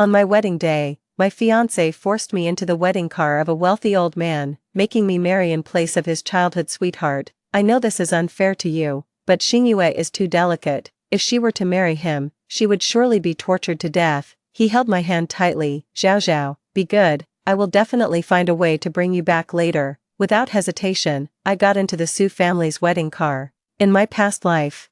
On my wedding day, my fiancé forced me into the wedding car of a wealthy old man, making me marry in place of his childhood sweetheart. I know this is unfair to you, but Xingyue is too delicate. If she were to marry him, she would surely be tortured to death. He held my hand tightly. Zhao Zhao, be good, I will definitely find a way to bring you back later. Without hesitation, I got into the Su family's wedding car. In my past life,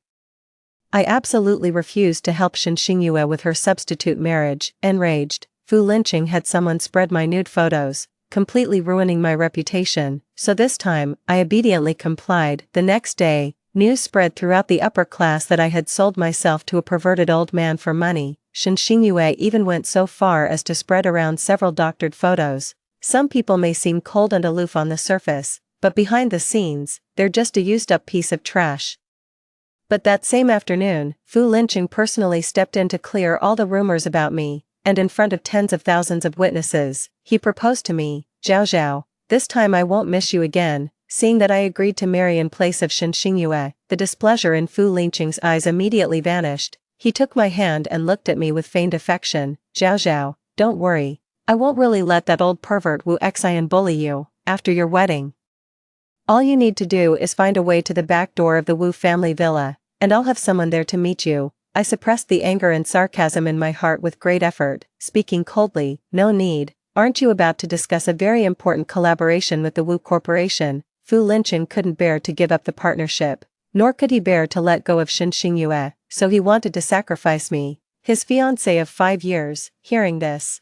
I absolutely refused to help Shen Xingyue with her substitute marriage. Enraged, Fu Linqing had someone spread my nude photos, completely ruining my reputation, so this time, I obediently complied. The next day, news spread throughout the upper class that I had sold myself to a perverted old man for money. Shen Xingyue even went so far as to spread around several doctored photos. Some people may seem cold and aloof on the surface, but behind the scenes, they're just a used-up piece of trash. But that same afternoon, Fu Linqing personally stepped in to clear all the rumors about me, and in front of tens of thousands of witnesses, he proposed to me. Zhao Zhao, this time I won't miss you again. Seeing that I agreed to marry in place of Shen Xingyue, the displeasure in Fu Linqing's eyes immediately vanished. He took my hand and looked at me with feigned affection. Zhao Zhao, don't worry. I won't really let that old pervert Wu Xian bully you. After your wedding, all you need to do is find a way to the back door of the Wu family villa, and I'll have someone there to meet you. I suppressed the anger and sarcasm in my heart with great effort, speaking coldly. No need. Aren't you about to discuss a very important collaboration with the Wu Corporation? Fu Linqing couldn't bear to give up the partnership, nor could he bear to let go of Shen Xingyue, so he wanted to sacrifice me, his fiancée of 5 years. Hearing this,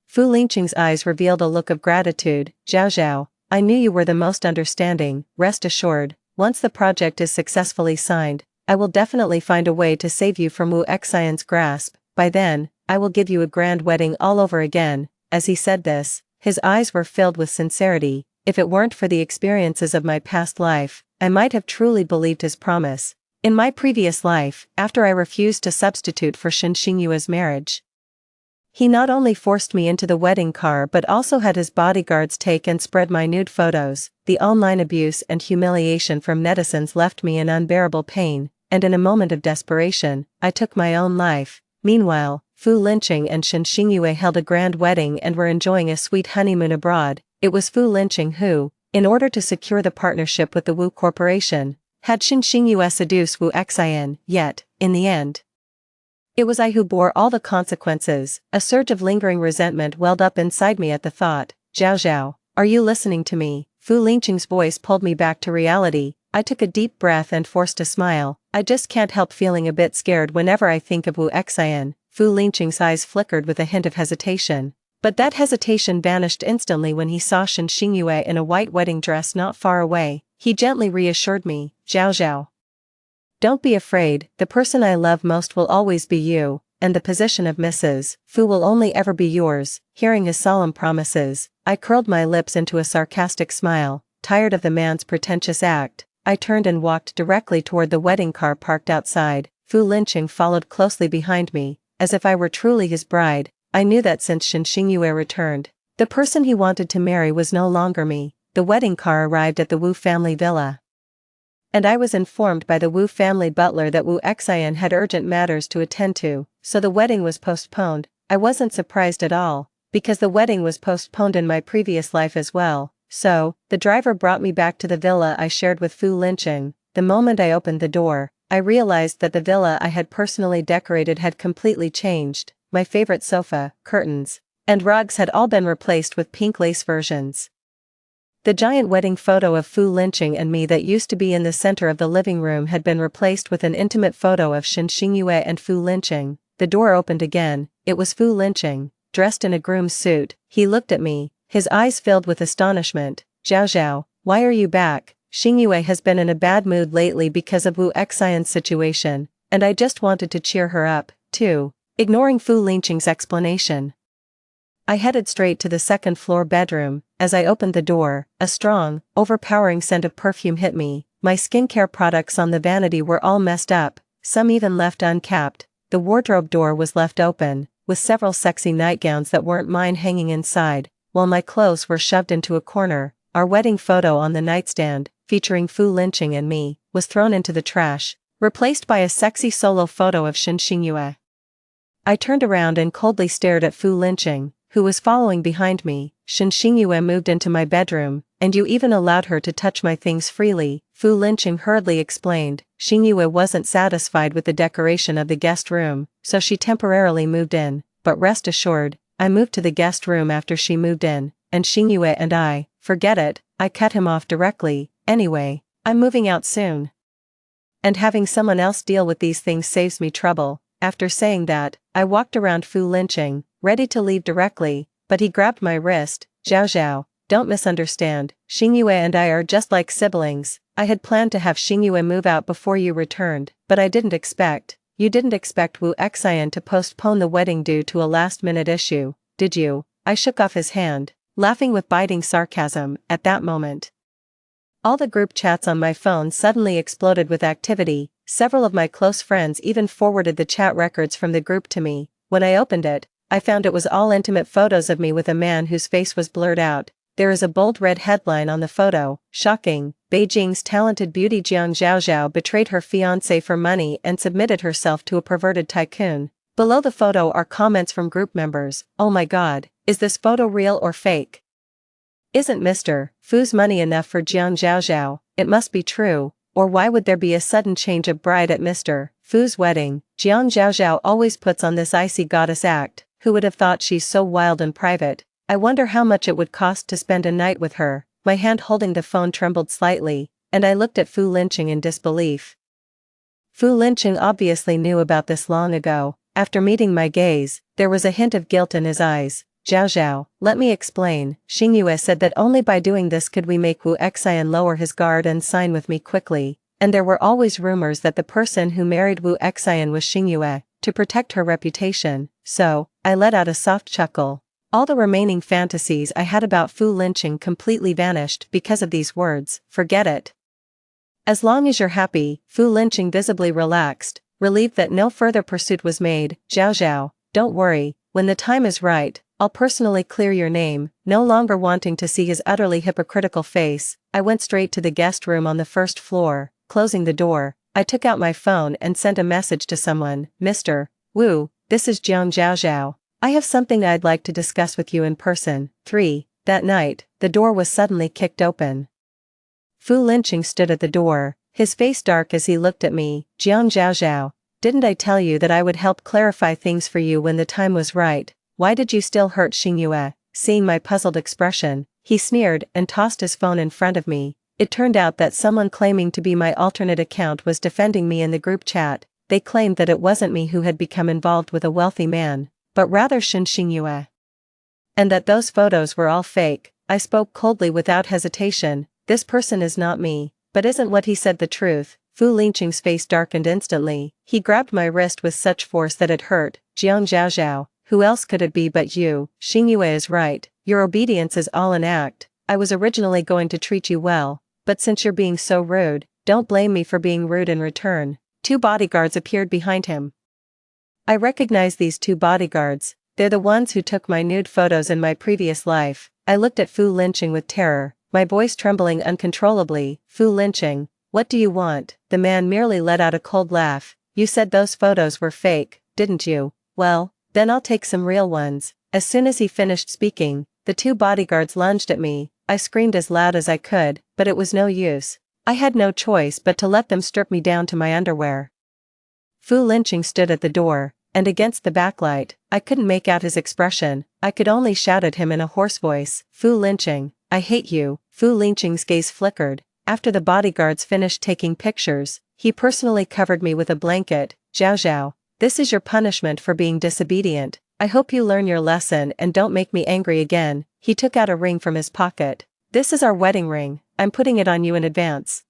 Fu Linqing's eyes revealed a look of gratitude. Zhao Zhao, I knew you were the most understanding. Rest assured, once the project is successfully signed, I will definitely find a way to save you from Wu Xian's grasp. By then, I will give you a grand wedding all over again. As he said this, his eyes were filled with sincerity. If it weren't for the experiences of my past life, I might have truly believed his promise. In my previous life, after I refused to substitute for Shen Xingyue's marriage, he not only forced me into the wedding car but also had his bodyguards take and spread my nude photos. The online abuse and humiliation from netizens left me in unbearable pain, and in a moment of desperation, I took my own life. Meanwhile, Fu Linqing and Shen Xingyue held a grand wedding and were enjoying a sweet honeymoon abroad. It was Fu Linqing who, in order to secure the partnership with the Wu Corporation, had Shen Xingyue seduce Wu Xian. Yet, in the end, it was I who bore all the consequences. A surge of lingering resentment welled up inside me at the thought. Zhao Zhao, are you listening to me? Fu Linqing's voice pulled me back to reality. I took a deep breath and forced a smile. I just can't help feeling a bit scared whenever I think of Wu Xian. Fu Linqing's eyes flickered with a hint of hesitation. But that hesitation vanished instantly when he saw Shen Xingyue in a white wedding dress not far away. He gently reassured me. Zhao Zhao, don't be afraid, the person I love most will always be you, and the position of Mrs. Fu will only ever be yours. Hearing his solemn promises, I curled my lips into a sarcastic smile. Tired of the man's pretentious act, I turned and walked directly toward the wedding car parked outside. Fu Linqing followed closely behind me, as if I were truly his bride. I knew that since Shen Xingyue returned, the person he wanted to marry was no longer me. The wedding car arrived at the Wu family villa, and I was informed by the Wu family butler that Wu Xian had urgent matters to attend to, so the wedding was postponed. I wasn't surprised at all, because the wedding was postponed in my previous life as well. So, the driver brought me back to the villa I shared with Fu Linqing. The moment I opened the door, I realized that the villa I had personally decorated had completely changed. My favorite sofa, curtains, and rugs had all been replaced with pink lace versions. The giant wedding photo of Fu Linqing and me that used to be in the center of the living room had been replaced with an intimate photo of Shen Xingyue and Fu Linqing. The door opened again. It was Fu Linqing, dressed in a groom's suit. He looked at me, his eyes filled with astonishment. Zhao Zhao, why are you back? Xingyue has been in a bad mood lately because of Wu Xian's situation, and I just wanted to cheer her up, too. Ignoring Fu Linqing's explanation, I headed straight to the second-floor bedroom. As I opened the door, a strong, overpowering scent of perfume hit me. My skincare products on the vanity were all messed up, some even left uncapped. The wardrobe door was left open, with several sexy nightgowns that weren't mine hanging inside, while my clothes were shoved into a corner. Our wedding photo on the nightstand, featuring Fu Linqing and me, was thrown into the trash, replaced by a sexy solo photo of Shen Xingyue. I turned around and coldly stared at Fu Linqing, who was following behind me. Shen Xingyue moved into my bedroom, and you even allowed her to touch my things freely, Fu Linqing hurriedly explained. Xingyue wasn't satisfied with the decoration of the guest room, so she temporarily moved in, but rest assured, I moved to the guest room after she moved in, and Xingyue and I, forget it, I cut him off directly. Anyway, I'm moving out soon. And having someone else deal with these things saves me trouble. After saying that, I walked around Fu Linqing, ready to leave directly, but he grabbed my wrist. Zhao Zhao, don't misunderstand, Xingyue and I are just like siblings. I had planned to have Xingyue move out before you returned, but you didn't expect Wu Xian to postpone the wedding due to a last-minute issue, did you? I shook off his hand, laughing with biting sarcasm. At that moment, all the group chats on my phone suddenly exploded with activity. Several of my close friends even forwarded the chat records from the group to me. When I opened it, I found it was all intimate photos of me with a man whose face was blurred out. There is a bold red headline on the photo: shocking, Beijing's talented beauty Jiang Zhaozhao betrayed her fiancé for money and submitted herself to a perverted tycoon. Below the photo are comments from group members. Oh my god, is this photo real or fake? Isn't Mr. Fu's money enough for Jiang Zhaozhao? It must be true, or why would there be a sudden change of bride at Mr. Fu's wedding? Jiang Zhaozhao always puts on this icy goddess act. Who would have thought she's so wild and private? I wonder how much it would cost to spend a night with her. My hand holding the phone trembled slightly, and I looked at Fu Linqing in disbelief. Fu Linqing obviously knew about this long ago. After meeting my gaze, there was a hint of guilt in his eyes. Zhao Zhao, let me explain. Xingyue said that only by doing this could we make Wu Xian lower his guard and sign with me quickly, and there were always rumors that the person who married Wu Xian was Xingyue, to protect her reputation, so, I let out a soft chuckle. All the remaining fantasies I had about Fu Linqing completely vanished because of these words. Forget it. As long as you're happy, Fu Linqing visibly relaxed, relieved that no further pursuit was made. Zhao Zhao, don't worry, when the time is right, I'll personally clear your name. No longer wanting to see his utterly hypocritical face, I went straight to the guest room on the first floor. Closing the door, I took out my phone and sent a message to someone. Mr. Wu, this is Jiang Zhaozhao. I have something I'd like to discuss with you in person. 3. That night, the door was suddenly kicked open. Fu Linqing stood at the door, his face dark as he looked at me. Jiang Zhaozhao, didn't I tell you that I would help clarify things for you when the time was right? Why did you still hurt Xingyue? Seeing my puzzled expression, he sneered and tossed his phone in front of me. It turned out that someone claiming to be my alternate account was defending me in the group chat. They claimed that it wasn't me who had become involved with a wealthy man, but rather Shen Xingyue. And that those photos were all fake. I spoke coldly without hesitation. This person is not me. But isn't what he said the truth? Fu Linqing's face darkened instantly. He grabbed my wrist with such force that it hurt. Jiang Zhaozhao, who else could it be but you? Xingyue is right. Your obedience is all an act. I was originally going to treat you well, but since you're being so rude, don't blame me for being rude in return. 2 bodyguards appeared behind him. I recognize these 2 bodyguards. They're the ones who took my nude photos in my previous life. I looked at Fu Linqing with terror, my voice trembling uncontrollably. Fu Linqing, what do you want? The man merely let out a cold laugh. You said those photos were fake, didn't you? Well, then I'll take some real ones. As soon as he finished speaking, the 2 bodyguards lunged at me. I screamed as loud as I could, but it was no use. I had no choice but to let them strip me down to my underwear. Fu Linqing stood at the door, and against the backlight, I couldn't make out his expression. I could only shout at him in a hoarse voice. Fu Linqing, I hate you. Fu Linqing's gaze flickered. After the bodyguards finished taking pictures, he personally covered me with a blanket. Zhao Zhao, this is your punishment for being disobedient. I hope you learn your lesson and don't make me angry again. He took out a ring from his pocket. This is our wedding ring. I'm putting it on you in advance.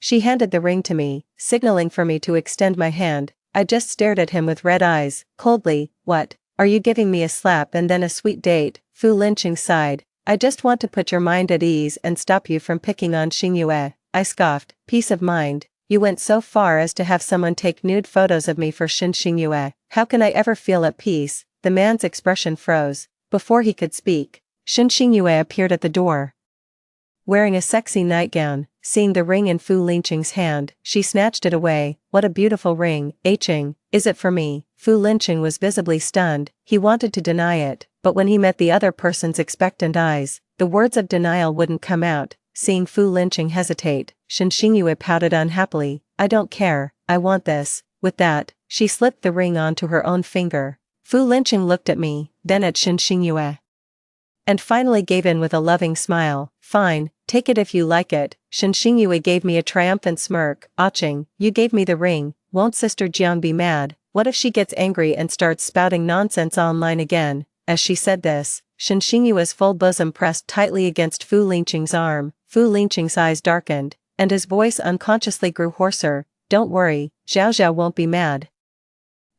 She handed the ring to me, signaling for me to extend my hand. I just stared at him with red eyes, coldly. What? Are you giving me a slap and then a sweet date? Fu Linqing sighed. I just want to put your mind at ease and stop you from picking on Xingyue. I scoffed. Peace of mind. You went so far as to have someone take nude photos of me for Shen Xingyue. How can I ever feel at peace? The man's expression froze. Before he could speak, Shen Xingyue appeared at the door. Wearing a sexy nightgown, seeing the ring in Fu Lingqing's hand, she snatched it away. "What a beautiful ring, Qing, is it for me?" Fu Lingqing was visibly stunned. He wanted to deny it, but when he met the other person's expectant eyes, the words of denial wouldn't come out. Seeing Fu Lingqing hesitate, Shen Xingyue pouted unhappily. "I don't care, I want this." With that, she slipped the ring onto her own finger. Fu Lingqing looked at me, then at Shen Xingyue, and finally gave in with a loving smile. "Fine, take it if you like it." Shen Xingyue gave me a triumphant smirk. "Qing, you gave me the ring, won't Sister Jiang be mad? What if she gets angry and starts spouting nonsense online again?" As she said this, Shen Xingyue's full bosom pressed tightly against Fu Lingqing's arm. Fu Lingqing's eyes darkened, and his voice unconsciously grew hoarser. "Don't worry, Zhao Zhao won't be mad."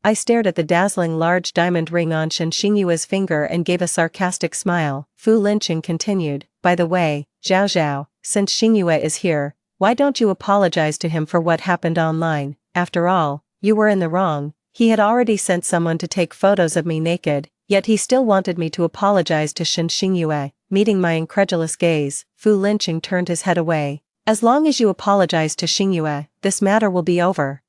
I stared at the dazzling large diamond ring on Shen Xingyue's finger and gave a sarcastic smile. Fu Lingqing continued, "By the way, Zhao Zhao, since Xingyue is here, why don't you apologize to him for what happened online? After all, you were in the wrong." He had already sent someone to take photos of me naked, yet he still wanted me to apologize to Shen Xingyue. Meeting my incredulous gaze, Fu Lingqing turned his head away. "As long as you apologize to Xingyue, this matter will be over."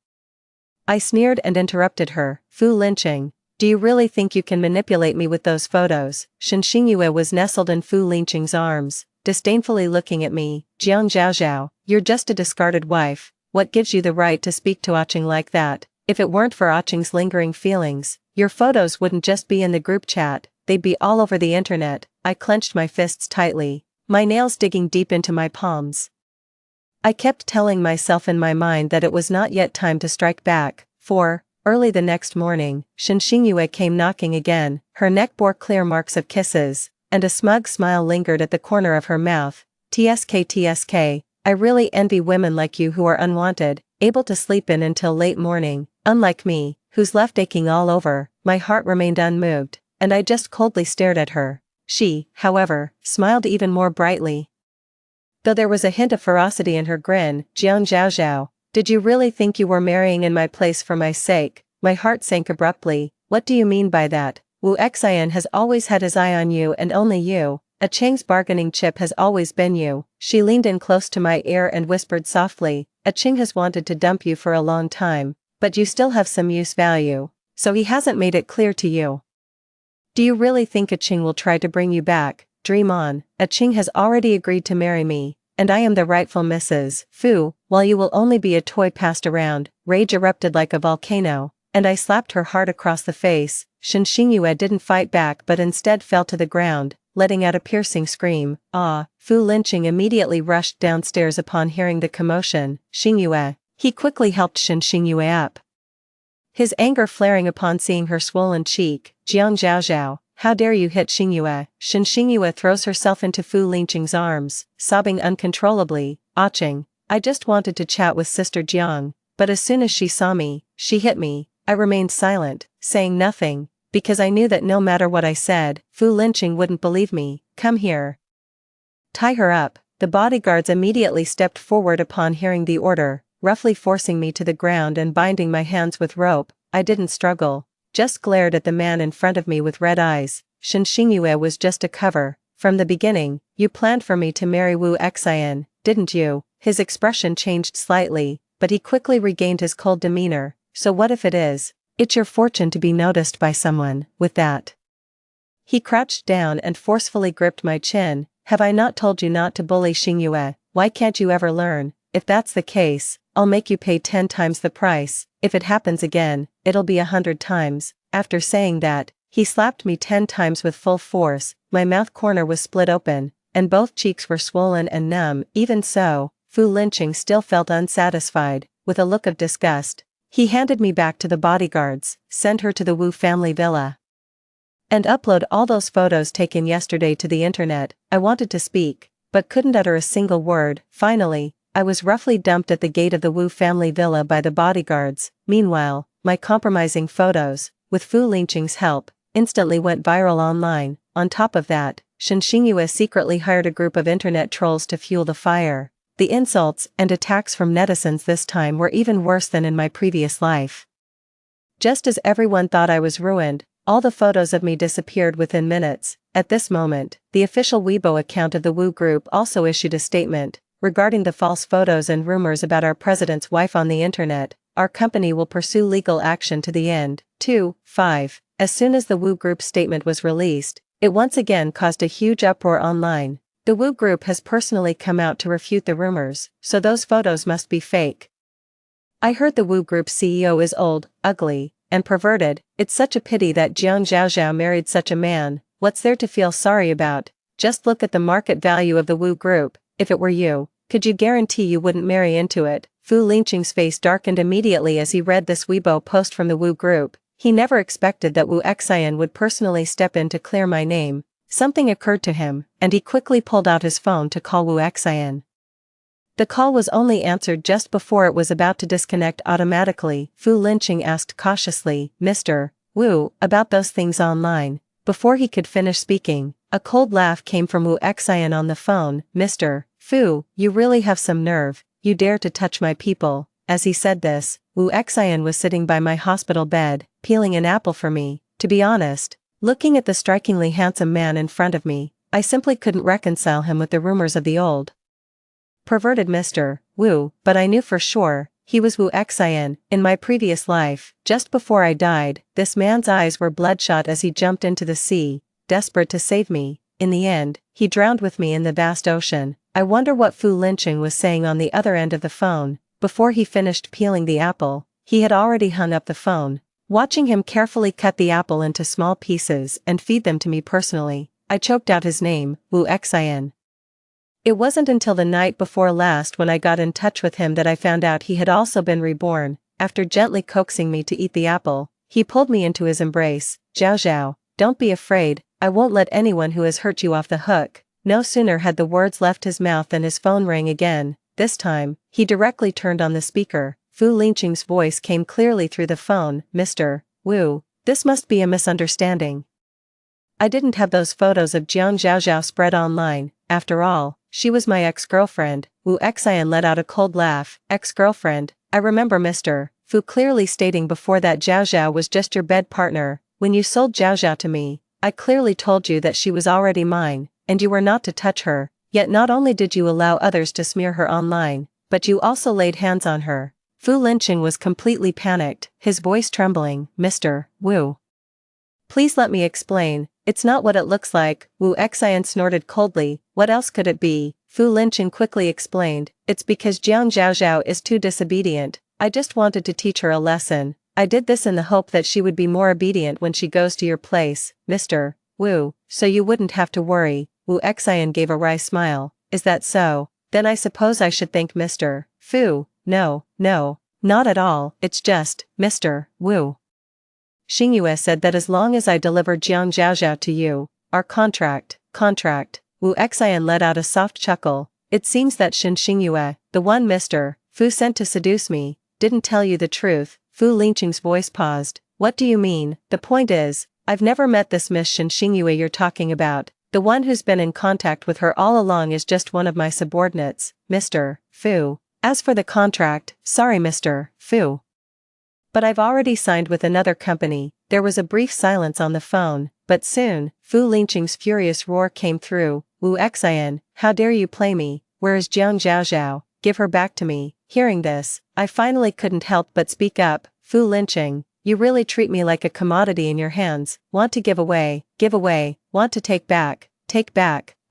I sneered and interrupted her. "Fu Lingqing, do you really think you can manipulate me with those photos?" Shen Xingyue was nestled in Fu Lingqing's arms, disdainfully looking at me. "Jiang Zhao Zhao, you're just a discarded wife. What gives you the right to speak to Qing like that? If it weren't for Qing's lingering feelings, your photos wouldn't just be in the group chat, they'd be all over the internet." I clenched my fists tightly, my nails digging deep into my palms. I kept telling myself in my mind that it was not yet time to strike back, for, early the next morning, Shen Xingyue came knocking again. Her neck bore clear marks of kisses, and a smug smile lingered at the corner of her mouth. "TSK, I really envy women like you who are unwanted, able to sleep in until late morning, unlike me, who's left aching all over." My heart remained unmoved, and I just coldly stared at her. She, however, smiled even more brightly, though there was a hint of ferocity in her grin. "Jiang Zhao Zhao, did you really think you were marrying in my place for my sake?" My heart sank abruptly. "What do you mean by that? Wu Xian has always had his eye on you and only you. Qing's bargaining chip has always been you." She leaned in close to my ear and whispered softly, "Qing has wanted to dump you for a long time, but you still have some use value, so he hasn't made it clear to you. Do you really think Qing will try to bring you back? Dream on. Qing has already agreed to marry me, and I am the rightful Mrs. Fu, while you will only be a toy passed around." Rage erupted like a volcano, and I slapped her hard across the face. Shen Xingyue didn't fight back but instead fell to the ground, letting out a piercing scream. "Ah!" Fu Lingqing immediately rushed downstairs upon hearing the commotion. "Xingyue." He quickly helped Shen Xingyue up, his anger flaring upon seeing her swollen cheek. "Jiang Zhao Zhao, how dare you hit Xingyue?" Shen Xingyue throws herself into Fu Lingqing's arms, sobbing uncontrollably. "Qing, I just wanted to chat with Sister Jiang, but as soon as she saw me, she hit me." I remained silent, saying nothing, because I knew that no matter what I said, Fu Lingqing wouldn't believe me. "Come here. Tie her up." The bodyguards immediately stepped forward upon hearing the order, roughly forcing me to the ground and binding my hands with rope. I didn't struggle, just glared at the man in front of me with red eyes. "Shen Xingyue was just a cover. From the beginning, you planned for me to marry Wu Xian, didn't you?" His expression changed slightly, but he quickly regained his cold demeanor. "So what if it is? It's your fortune to be noticed by someone." With that, he crouched down and forcefully gripped my chin. "Have I not told you not to bully Xingyue? Why can't you ever learn? If that's the case, I'll make you pay 10 times the price. If it happens again, it'll be 100 times. After saying that, he slapped me 10 times with full force. My mouth corner was split open, and both cheeks were swollen and numb. Even so, Fu Lingqing still felt unsatisfied. With a look of disgust, he handed me back to the bodyguards. "Send her to the Wu family villa and upload all those photos taken yesterday to the internet." I wanted to speak, but couldn't utter a single word. Finally, I was roughly dumped at the gate of the Wu family villa by the bodyguards. Meanwhile, my compromising photos, with Fu Lingqing's help, instantly went viral online. On top of that, Shen Xingyue secretly hired a group of internet trolls to fuel the fire. The insults and attacks from netizens this time were even worse than in my previous life. Just as everyone thought I was ruined, all the photos of me disappeared within minutes. At this moment, the official Weibo account of the Wu group also issued a statement. regarding the false photos and rumors about our president's wife on the internet, our company will pursue legal action to the end. 2. 5. As soon as the Woo Group's statement was released, it once again caused a huge uproar online. The Woo Group has personally come out to refute the rumors, so those photos must be fake. I heard the Woo Group's CEO is old, ugly, and perverted. It's such a pity that Jiang Zhaozhao married such a man. What's there to feel sorry about? Just look at the market value of the Woo Group. If it were you, could you guarantee you wouldn't marry into it? Fu Lingqing's face darkened immediately as he read this Weibo post from the Woo Group. He never expected that Wu Xian would personally step in to clear my name. Something occurred to him, and he quickly pulled out his phone to call Wu Xian. The call was only answered just before it was about to disconnect automatically. Fu Lingqing asked cautiously, "Mr. Wu, about those things online." Before he could finish speaking, a cold laugh came from Wu Xian on the phone. "Mr. Fu, you really have some nerve, you dare to touch my people." As he said this, Wu Xian was sitting by my hospital bed, peeling an apple for me. To be honest, looking at the strikingly handsome man in front of me, I simply couldn't reconcile him with the rumors of the old perverted Mr. Wu, but I knew for sure, he was Wu Xian. In my previous life, just before I died, this man's eyes were bloodshot as he jumped into the sea, desperate to save me. In the end, he drowned with me in the vast ocean. I wonder what Fu Lingqing was saying on the other end of the phone. Before he finished peeling the apple, he had already hung up the phone. Watching him carefully cut the apple into small pieces and feed them to me personally, I choked out his name, Wu Xian. It wasn't until the night before last when I got in touch with him that I found out he had also been reborn. After gently coaxing me to eat the apple, he pulled me into his embrace. "Zhao Zhao, don't be afraid, I won't let anyone who has hurt you off the hook." No sooner had the words left his mouth than his phone rang again. This time, he directly turned on the speaker. Fu Lingqing's voice came clearly through the phone. "Mr. Wu, this must be a misunderstanding. I didn't have those photos of Jiang Zhaozhao spread online. After all, she was my ex-girlfriend." Wu Xian let out a cold laugh. "Ex-girlfriend? I remember Mr. Fu clearly stating before that Zhaozhao was just your bed partner. When you sold Zhaozhao to me, I clearly told you that she was already mine, and you were not to touch her. Yet not only did you allow others to smear her online, but you also laid hands on her." Fu Lingqing was completely panicked, his voice trembling. "Mr. Wu, please let me explain. It's not what it looks like." Wu Xian snorted coldly. "What else could it be?" Fu Lingqing quickly explained. "It's because Jiang Zhaozhao is too disobedient. I just wanted to teach her a lesson. I did this in the hope that she would be more obedient when she goes to your place, Mr. Wu, so you wouldn't have to worry." Wu Xian gave a wry smile. "Is that so? Then I suppose I should thank Mr. Fu." No, not at all. It's just, Mr. Wu. Xingyue said that as long as I deliver Jiang Zhaozhao to you, our contract. Wu Xian let out a soft chuckle. "It seems that Xingyue, the one Mr. Fu sent to seduce me, didn't tell you the truth." Fu Lingqing's voice paused. "What do you mean?" "The point is, I've never met this Miss Xingyue you're talking about. The one who's been in contact with her all along is just one of my subordinates, Mr. Fu. As for the contract, sorry Mr. Fu, but I've already signed with another company." There was a brief silence on the phone, but soon, Fu Lingqing's furious roar came through. "Wu Xian, how dare you play me? Where is Jiang Zhaozhao? Give her back to me." Hearing this, I finally couldn't help but speak up. "Fu Lingqing, you really treat me like a commodity in your hands. Want to give away, want to take back.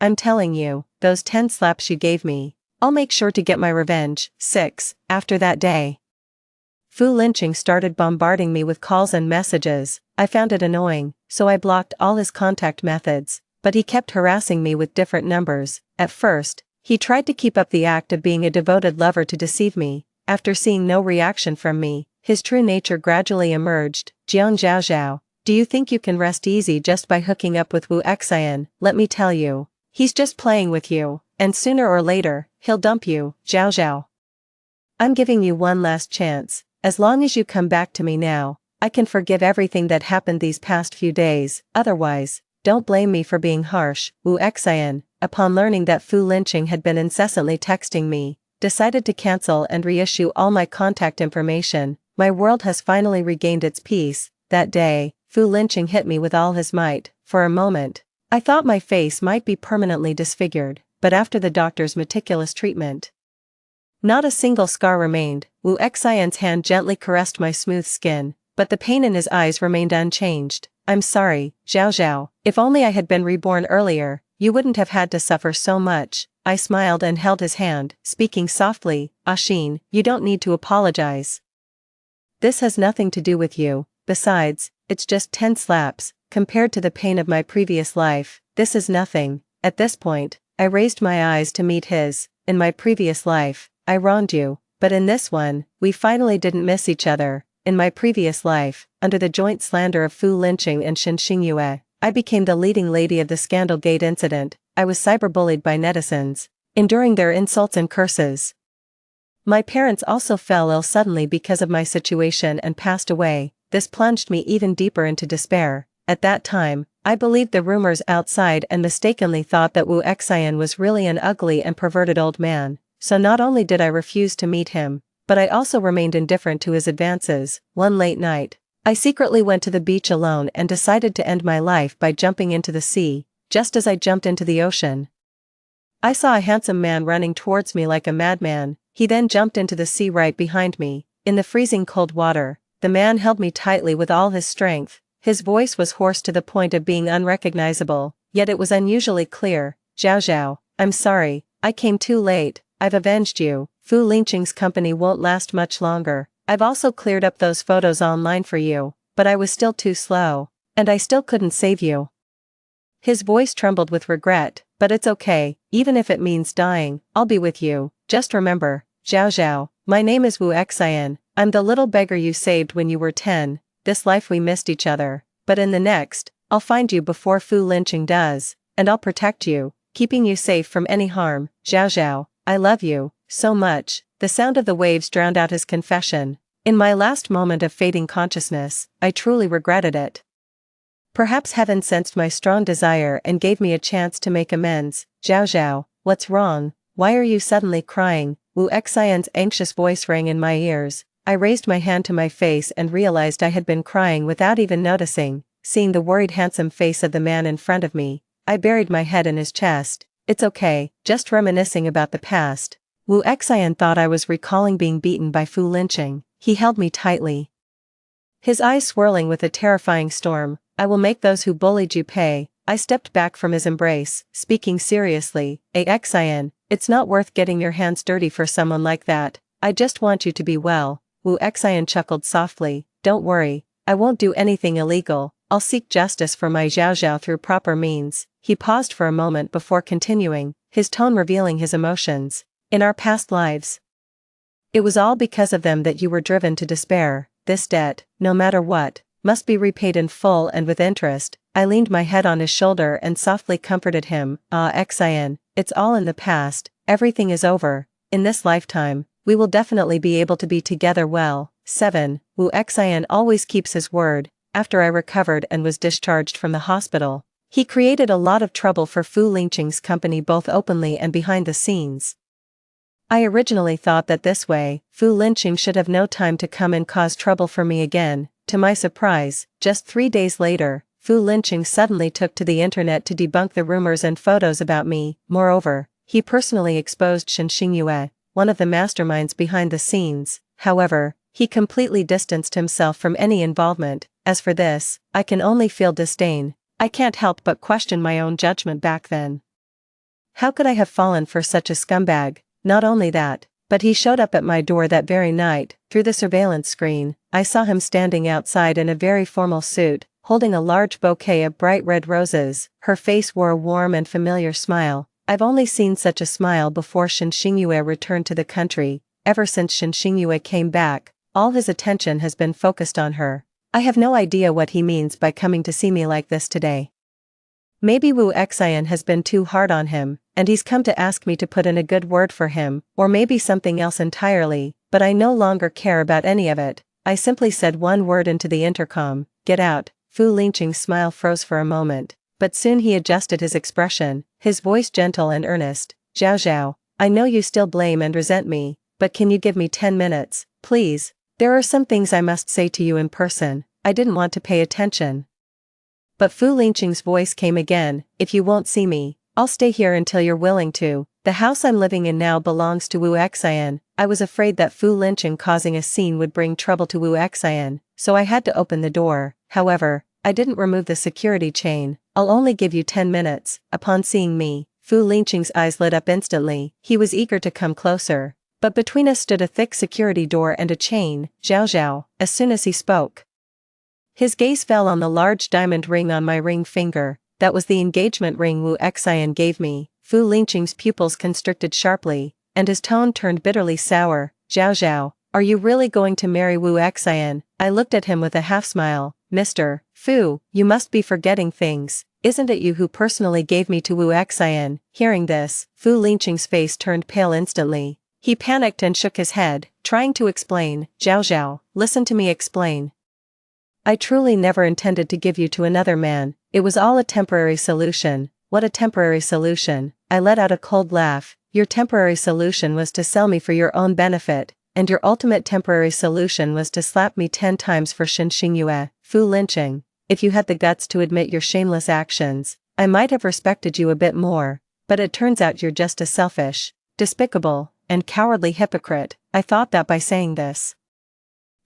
I'm telling you, those 10 slaps you gave me, I'll make sure to get my revenge." 6. After that day, Fu Lingqing started bombarding me with calls and messages. I found it annoying, so I blocked all his contact methods, but he kept harassing me with different numbers. At first, he tried to keep up the act of being a devoted lover to deceive me. After seeing no reaction from me, his true nature gradually emerged. "Jiang Zhaozhao, do you think you can rest easy just by hooking up with Wu Xian? Let me tell you, he's just playing with you, and sooner or later, he'll dump you. Zhao Zhao, I'm giving you one last chance. As long as you come back to me now, I can forgive everything that happened these past few days. Otherwise, don't blame me for being harsh." Wu Xian, upon learning that Fu Lingqing had been incessantly texting me, decided to cancel and reissue all my contact information. My world has finally regained its peace. That day, Fu Lingqing hit me with all his might. For a moment, I thought my face might be permanently disfigured. but after the doctor's meticulous treatment. Not a single scar remained. Wu Xian's hand gently caressed my smooth skin, but the pain in his eyes remained unchanged. I'm sorry, Zhao Zhao. If only I had been reborn earlier, you wouldn't have had to suffer so much. I smiled and held his hand, speaking softly. Xin, you don't need to apologize. This has nothing to do with you. Besides, it's just 10 slaps, compared to the pain of my previous life. This is nothing. At this point, I raised my eyes to meet his. In my previous life, I wronged you, but in this one, we finally didn't miss each other. In my previous life, under the joint slander of Fu Linqing and Shen Xingyue, I became the leading lady of the Scandalgate incident. I was cyberbullied by netizens, enduring their insults and curses. My parents also fell ill suddenly because of my situation and passed away. This plunged me even deeper into despair. At that time, I believed the rumors outside and mistakenly thought that Wu Xian was really an ugly and perverted old man. So not only did I refuse to meet him, but I also remained indifferent to his advances. One late night, I secretly went to the beach alone and decided to end my life by jumping into the sea. Just as I jumped into the ocean, I saw a handsome man running towards me like a madman. He then jumped into the sea right behind me. In the freezing cold water, the man held me tightly with all his strength. His voice was hoarse to the point of being unrecognizable, yet it was unusually clear. Zhao Zhao, I'm sorry, I came too late. I've avenged you. Fu Linqing's company won't last much longer. I've also cleared up those photos online for you, but I was still too slow, and I still couldn't save you. His voice trembled with regret, but it's okay, even if it means dying, I'll be with you. Just remember, Zhao Zhao, my name is Wu Xian, I'm the little beggar you saved when you were 10, this life we missed each other, but in the next, I'll find you before Fu Linqing does, and I'll protect you, keeping you safe from any harm. Zhao Zhao, I love you so much. The sound of the waves drowned out his confession. In my last moment of fading consciousness, I truly regretted it. Perhaps heaven sensed my strong desire and gave me a chance to make amends. Zhao Zhao, what's wrong? Why are you suddenly crying? Wu Xian's anxious voice rang in my ears. I raised my hand to my face and realized I had been crying without even noticing. Seeing the worried handsome face of the man in front of me, I buried my head in his chest. It's okay, just reminiscing about the past. Wu Xian thought I was recalling being beaten by Fu Linqing. He held me tightly, his eyes swirling with a terrifying storm. I will make those who bullied you pay. I stepped back from his embrace, speaking seriously. Xian, it's not worth getting your hands dirty for someone like that. I just want you to be well. Wu Xian chuckled softly. Don't worry, I won't do anything illegal. I'll seek justice for my Zhao Zhao through proper means. He paused for a moment before continuing, his tone revealing his emotions. In our past lives, it was all because of them that you were driven to despair. This debt, no matter what, must be repaid in full and with interest. I leaned my head on his shoulder and softly comforted him. Xian, it's all in the past, everything is over. In this lifetime, we will definitely be able to be together well. 7. Wu Xian always keeps his word. After I recovered and was discharged from the hospital, he created a lot of trouble for Fu Linqing's company both openly and behind the scenes. I originally thought that this way, Fu Linqing should have no time to come and cause trouble for me again. To my surprise, just 3 days later, Fu Linqing suddenly took to the internet to debunk the rumors and photos about me. Moreover, he personally exposed Shen Xingyue, one of the masterminds behind the scenes. However, he completely distanced himself from any involvement. As for this, I can only feel disdain. I can't help but question my own judgment back then. How could I have fallen for such a scumbag? Not only that, but he showed up at my door that very night. Through the surveillance screen, I saw him standing outside in a very formal suit, holding a large bouquet of bright red roses. Her face wore a warm and familiar smile. I've only seen such a smile before Shen Xingyue returned to the country. Ever since Shen Xingyue came back, all his attention has been focused on her. I have no idea what he means by coming to see me like this today. Maybe Wu Xian has been too hard on him, and he's come to ask me to put in a good word for him, or maybe something else entirely, but I no longer care about any of it. I simply said one word into the intercom, "Get out." Fu Linqing's smile froze for a moment, but soon he adjusted his expression, his voice gentle and earnest. "Zhao Zhao, I know you still blame and resent me, but can you give me 10 minutes, please? There are some things I must say to you in person." I didn't want to pay attention, but Fu Linqing's voice came again. "If you won't see me, I'll stay here until you're willing to. The house I'm living in now belongs to Wu Xian. I was afraid that Fu Lingqing causing a scene would bring trouble to Wu Xian, so I had to open the door. However, I didn't remove the security chain. I'll only give you 10 minutes. Upon seeing me, Fu Lingqing's eyes lit up instantly. He was eager to come closer. But between us stood a thick security door and a chain. Zhao Zhao, as soon as he spoke. His gaze fell on the large diamond ring on my ring finger. That was the engagement ring Wu Xian gave me. Fu Lingqing's pupils constricted sharply, and his tone turned bitterly sour. Zhao Zhao, are you really going to marry Wu Xian? I looked at him with a half-smile. Mr. Fu, you must be forgetting things. Isn't it you who personally gave me to Wu Xian? Hearing this, Fu Lingqing's face turned pale instantly. He panicked and shook his head, trying to explain. Zhao Zhao, listen to me explain. I truly never intended to give you to another man. It was all a temporary solution. What a temporary solution. I let out a cold laugh. Your temporary solution was to sell me for your own benefit, and your ultimate temporary solution was to slap me 10 times for Xinxingyue. Fu Lingqing, if you had the guts to admit your shameless actions, I might have respected you a bit more, but it turns out you're just a selfish, despicable, and cowardly hypocrite. I thought that by saying this,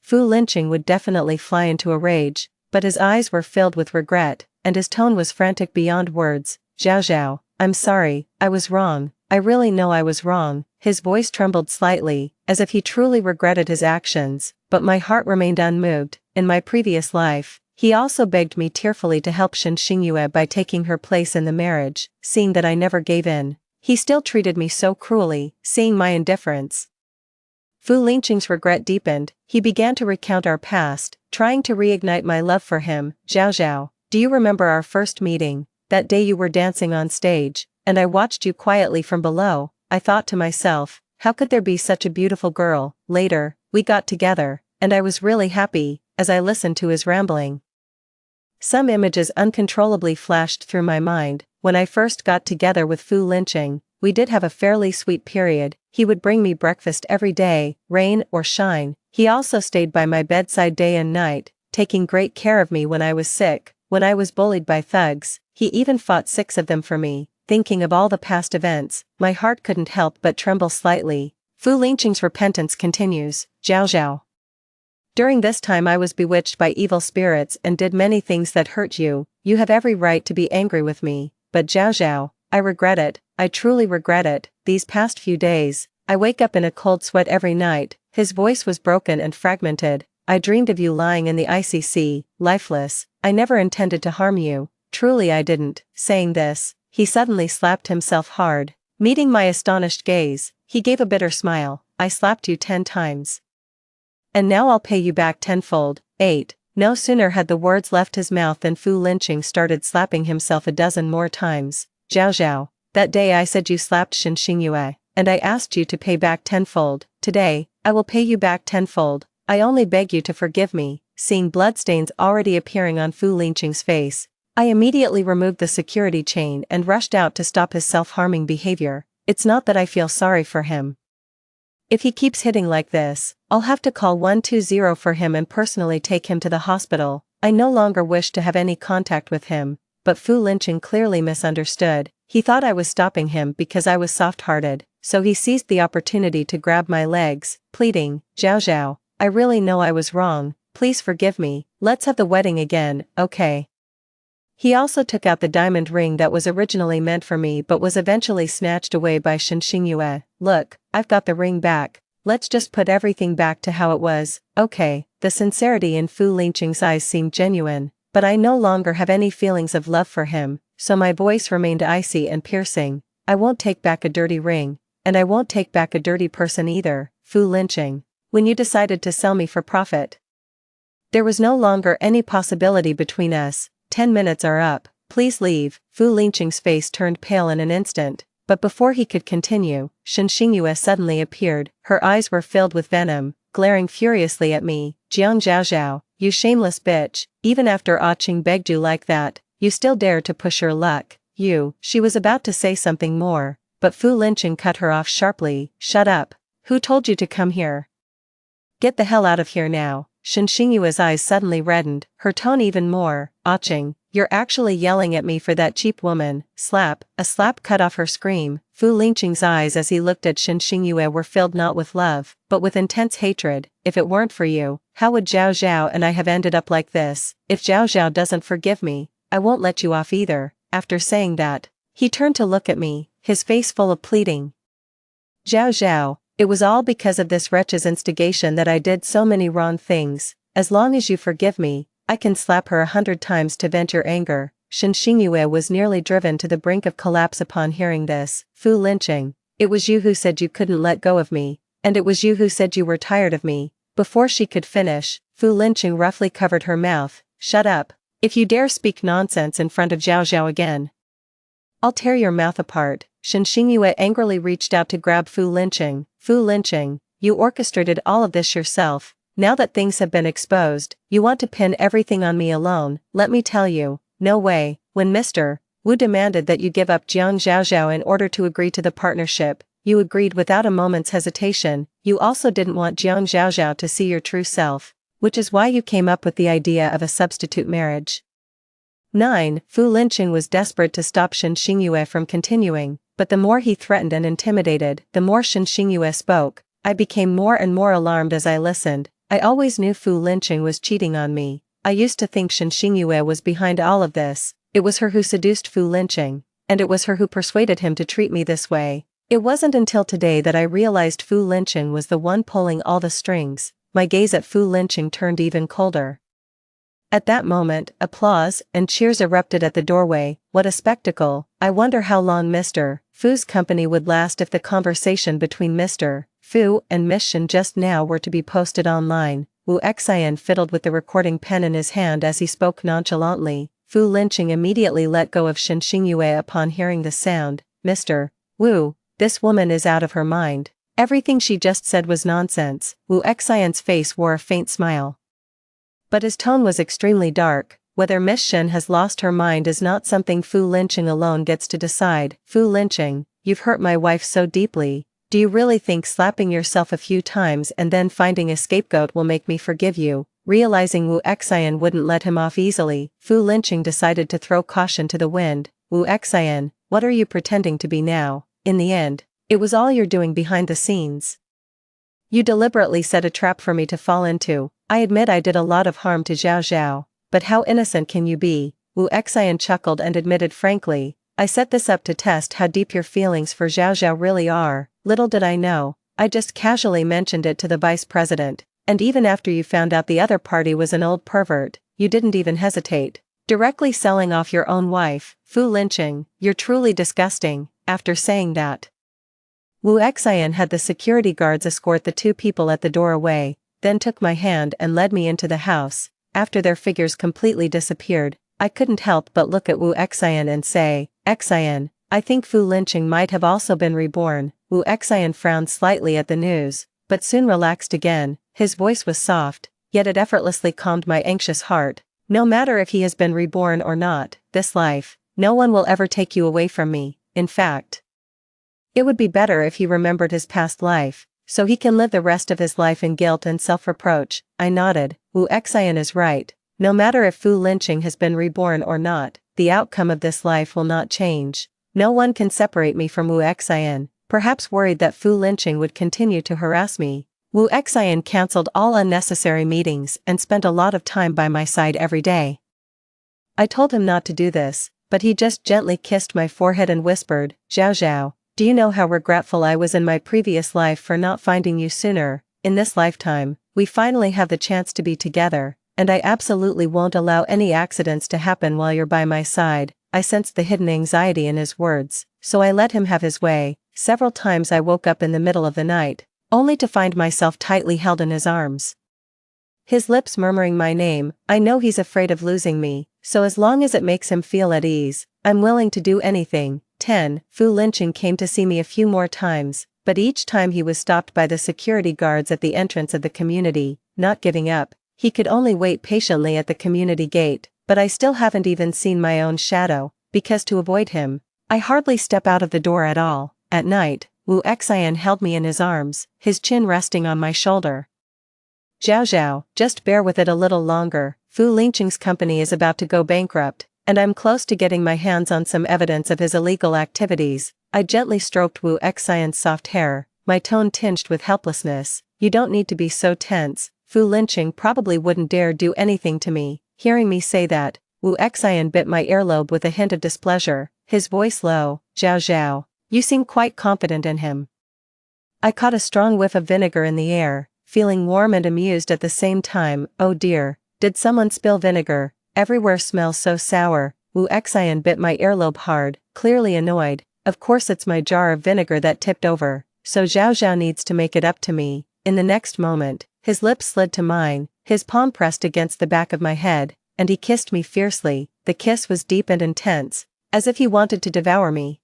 Fu Lingqing would definitely fly into a rage, but his eyes were filled with regret, and his tone was frantic beyond words. Zhao Zhao, I'm sorry, I was wrong, I really know I was wrong. His voice trembled slightly, as if he truly regretted his actions, but my heart remained unmoved. In my previous life, he also begged me tearfully to help Xinxingyue by taking her place in the marriage. Seeing that I never gave in, he still treated me so cruelly. Seeing my indifference, Fu Lingqing's regret deepened. He began to recount our past, trying to reignite my love for him. Zhao Zhao, do you remember our first meeting? That day you were dancing on stage, and I watched you quietly from below. I thought to myself, how could there be such a beautiful girl? Later, we got together, and I was really happy, as I listened to his rambling. Some images uncontrollably flashed through my mind. When I first got together with Fu Lingqing, we did have a fairly sweet period. He would bring me breakfast every day, rain or shine. He also stayed by my bedside day and night, taking great care of me when I was sick, when I was bullied by thugs. He even fought 6 of them for me. Thinking of all the past events, my heart couldn't help but tremble slightly. Fu Lingqing's repentance continues. Zhao Zhao, during this time I was bewitched by evil spirits and did many things that hurt you. You have every right to be angry with me, but Zhao Zhao, I regret it. I truly regret it. These past few days, I wake up in a cold sweat every night. His voice was broken and fragmented. I dreamed of you lying in the icy sea, lifeless. I never intended to harm you. Truly I didn't. Saying this, he suddenly slapped himself hard. Meeting my astonished gaze, he gave a bitter smile. I slapped you 10 times. And now I'll pay you back tenfold. 8. No sooner had the words left his mouth than Fu Lingqing started slapping himself a dozen more times. Zhao Zhao, that day I said you slapped Xinxingyue, and I asked you to pay back tenfold. Today, I will pay you back tenfold. I only beg you to forgive me. Seeing bloodstains already appearing on Fu Lingqing's face, I immediately removed the security chain and rushed out to stop his self-harming behavior. It's not that I feel sorry for him. If he keeps hitting like this, I'll have to call 120 for him and personally take him to the hospital. I no longer wish to have any contact with him, but Fu Lingqing clearly misunderstood. He thought I was stopping him because I was soft-hearted, so he seized the opportunity to grab my legs, pleading, Zhao Zhao, I really know I was wrong, please forgive me, let's have the wedding again, okay? He also took out the diamond ring that was originally meant for me but was eventually snatched away by Xinxingyue. Look, I've got the ring back. Let's just put everything back to how it was, okay? The sincerity in Fu Lingqing's eyes seemed genuine, but I no longer have any feelings of love for him, so my voice remained icy and piercing. I won't take back a dirty ring, and I won't take back a dirty person either. Fu Lingqing, when you decided to sell me for profit, there was no longer any possibility between us. 10 minutes are up, please leave. Fu Lingqing's face turned pale in an instant, but before he could continue, Xinxingyue suddenly appeared. Her eyes were filled with venom, glaring furiously at me. Jiang Zhao Zhao, you shameless bitch, even after Ah Qing begged you like that, you still dare to push your luck. You, she was about to say something more, but Fu Lingqing cut her off sharply. Shut up. Who told you to come here? Get the hell out of here now. Xinxingyue's eyes suddenly reddened, her tone even more. Ah Qing, You're actually yelling at me for that cheap woman, slap." A slap cut off her scream. Fu Lingqing's eyes as he looked at Shen Xingyue were filled not with love, but with intense hatred. "If it weren't for you, how would Zhao Zhao and I have ended up like this? If Zhao Zhao doesn't forgive me, I won't let you off either." After saying that, he turned to look at me, his face full of pleading. "Zhao Zhao, it was all because of this wretch's instigation that I did so many wrong things. As long as you forgive me, I can slap her 100 times to vent your anger." Shen Xingyue was nearly driven to the brink of collapse upon hearing this. "Fu Lingqing, it was you who said you couldn't let go of me, and it was you who said you were tired of me." Before she could finish, Fu Lingqing roughly covered her mouth. "Shut up. If you dare speak nonsense in front of Zhao Zhao again, I'll tear your mouth apart." Shen Xingyue angrily reached out to grab Fu Lingqing. "Fu Lingqing, you orchestrated all of this yourself. Now that things have been exposed, you want to pin everything on me alone. Let me tell you, no way." When Mr. Wu demanded that you give up Jiang Zhaozhao in order to agree to the partnership, you agreed without a moment's hesitation. You also didn't want Jiang Zhaozhao to see your true self, which is why you came up with the idea of a substitute marriage. 9. Fu Lingqing was desperate to stop Shen Xingyue from continuing, but the more he threatened and intimidated, the more Shen Xingyue spoke. "I became more and more alarmed as I listened. I always knew Fu Lingqing was cheating on me. I used to think Shen Xingyue was behind all of this. It was her who seduced Fu Lingqing, and it was her who persuaded him to treat me this way. It wasn't until today that I realized Fu Lingqing was the one pulling all the strings." My gaze at Fu Lingqing turned even colder. At that moment, applause and cheers erupted at the doorway. "What a spectacle. I wonder how long Mr. Fu's company would last if the conversation between Mr. Fu and Miss Shen just now were to be posted online." Wu Xian fiddled with the recording pen in his hand as he spoke nonchalantly. Fu Lingqing immediately let go of Shen Xingyue upon hearing the sound. "Mr. Wu, this woman is out of her mind. Everything she just said was nonsense." Wu Xian's face wore a faint smile, but his tone was extremely dark. "Whether Miss Shen has lost her mind is not something Fu Lingqing alone gets to decide. Fu Lingqing, you've hurt my wife so deeply. Do you really think slapping yourself a few times and then finding a scapegoat will make me forgive you?" Realizing Wu Xian wouldn't let him off easily, Fu Lingqing decided to throw caution to the wind. "Wu Xian, what are you pretending to be now? In the end, it was all your doing behind the scenes. You deliberately set a trap for me to fall into. I admit I did a lot of harm to Zhao Zhao, but how innocent can you be?" Wu Xian chuckled and admitted frankly, "I set this up to test how deep your feelings for Zhao Zhao really are. Little did I know, I just casually mentioned it to the vice president, and even after you found out the other party was an old pervert, you didn't even hesitate. Directly selling off your own wife. Fu Lingqing, you're truly disgusting." After saying that, Wu Xian had the security guards escort the two people at the door away, then took my hand and led me into the house. After their figures completely disappeared, I couldn't help but look at Wu Xian and say, "Xian, I think Fu Lingqing might have also been reborn." Wu Xian frowned slightly at the news, but soon relaxed again. His voice was soft, yet it effortlessly calmed my anxious heart. "No matter if he has been reborn or not, this life, no one will ever take you away from me. In fact, it would be better if he remembered his past life, so he can live the rest of his life in guilt and self-reproach." I nodded. Wu Xian is right. No matter if Fu Lingqing has been reborn or not, the outcome of this life will not change. No one can separate me from Wu Xian. Perhaps worried that Fu Lingqing would continue to harass me, Wu Xian cancelled all unnecessary meetings and spent a lot of time by my side every day. I told him not to do this, but he just gently kissed my forehead and whispered, "Zhao Zhao, do you know how regretful I was in my previous life for not finding you sooner? In this lifetime, we finally have the chance to be together, and I absolutely won't allow any accidents to happen while you're by my side." I sensed the hidden anxiety in his words, so I let him have his way. Several times I woke up in the middle of the night, only to find myself tightly held in his arms, his lips murmuring my name. I know he's afraid of losing me, so as long as it makes him feel at ease, I'm willing to do anything. 10. Fu Lingqing came to see me a few more times, but each time he was stopped by the security guards at the entrance of the community. Not giving up, he could only wait patiently at the community gate, but I still haven't even seen my own shadow, because to avoid him, I hardly step out of the door at all. At night, Wu Xian held me in his arms, his chin resting on my shoulder. "Zhao Zhao, just bear with it a little longer. Fu Lingqing's company is about to go bankrupt. And I'm close to getting my hands on some evidence of his illegal activities. I gently stroked Wu Xian's soft hair, my tone tinged with helplessness. You don't need to be so tense. Fu Linqing probably wouldn't dare do anything to me. Hearing me say that, Wu Xian bit my earlobe with a hint of displeasure, his voice low. Zhao Zhao, you seem quite confident in him. I caught a strong whiff of vinegar in the air, feeling warm and amused at the same time. Oh dear, did someone spill vinegar? Everywhere smells so sour. Wu Xian bit my earlobe hard, clearly annoyed. Of course it's my jar of vinegar that tipped over, so Zhao Zhao needs to make it up to me. In the next moment, his lips slid to mine, his palm pressed against the back of my head, and he kissed me fiercely. The kiss was deep and intense, as if he wanted to devour me.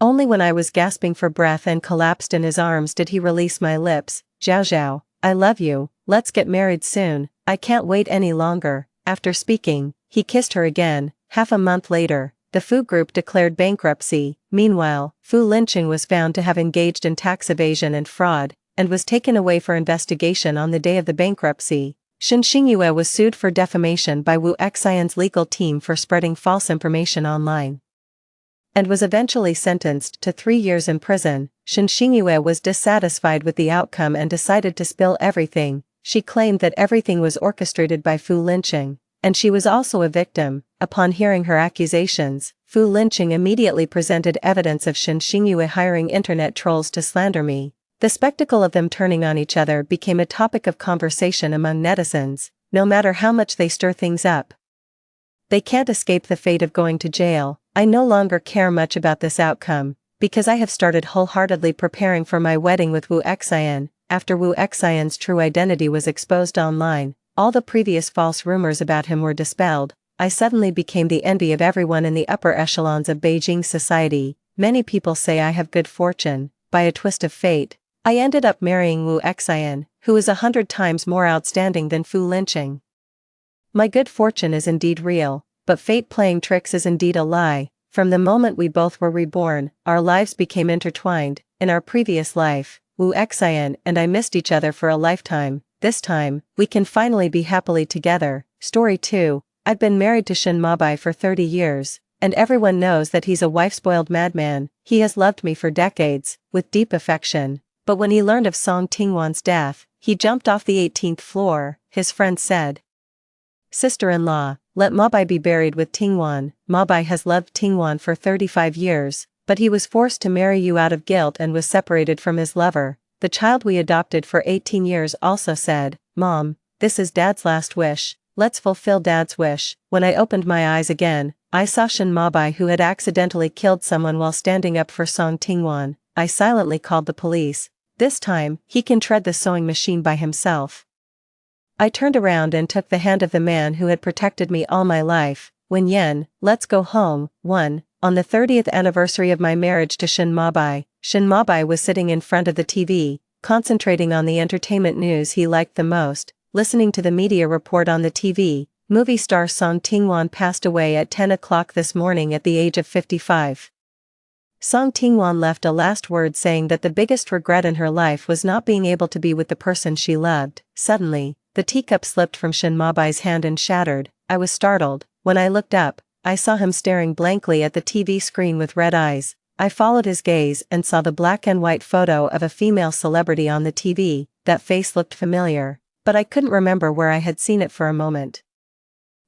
Only when I was gasping for breath and collapsed in his arms did he release my lips. Zhao Zhao, I love you, let's get married soon, I can't wait any longer. After speaking, he kissed her again. Half a month later, the Fu Group declared bankruptcy. Meanwhile, Fu Linqing was found to have engaged in tax evasion and fraud, and was taken away for investigation on the day of the bankruptcy. Shen Xingyue was sued for defamation by Wu Xian's legal team for spreading false information online, and was eventually sentenced to 3 years in prison. Shen Xingyue was dissatisfied with the outcome and decided to spill everything. She claimed that everything was orchestrated by Fu Linqing, and she was also a victim. Upon hearing her accusations, Fu Linqing immediately presented evidence of Shen Xingyue hiring internet trolls to slander me. The spectacle of them turning on each other became a topic of conversation among netizens. No matter how much they stir things up, they can't escape the fate of going to jail. I no longer care much about this outcome, because I have started wholeheartedly preparing for my wedding with Wu Xian. After Wu Xian's true identity was exposed online, all the previous false rumors about him were dispelled. I suddenly became the envy of everyone in the upper echelons of Beijing society. Many people say I have good fortune. By a twist of fate, I ended up marrying Wu Xian, who is 100 times more outstanding than Fu Linqing. My good fortune is indeed real, but fate playing tricks is indeed a lie. From the moment we both were reborn, our lives became intertwined. In our previous life, Wu Xian and I missed each other for a lifetime. This time, we can finally be happily together. Story 2. I've been married to Shen Mabai for 30 years, and everyone knows that he's a wife-spoiled madman. He has loved me for decades, with deep affection. But when he learned of Song Tingwan's death, he jumped off the 18th floor. His friend said, "Sister-in-law, let Mabai be buried with Tingwan. Mabai has loved Tingwan for 35 years, but he was forced to marry you out of guilt and was separated from his lover." The child we adopted for 18 years also said, "Mom, this is Dad's last wish. Let's fulfill Dad's wish." When I opened my eyes again, I saw Shen Mabai, who had accidentally killed someone while standing up for Song Tingwan. I silently called the police. This time, he can tread the sewing machine by himself. I turned around and took the hand of the man who had protected me all my life. Wen Yan, let's go home. 1. On the 30th anniversary of my marriage to Shen Mabai was sitting in front of the TV, concentrating on the entertainment news he liked the most, listening to the media report on the TV. Movie star Song Tingwan passed away at 10 o'clock this morning at the age of 55. Song Tingwan left a last word saying that the biggest regret in her life was not being able to be with the person she loved. Suddenly, the teacup slipped from Shen Mabai's hand and shattered. I was startled. When I looked up, I saw him staring blankly at the TV screen with red eyes. I followed his gaze and saw the black and white photo of a female celebrity on the TV. That face looked familiar, but I couldn't remember where I had seen it for a moment.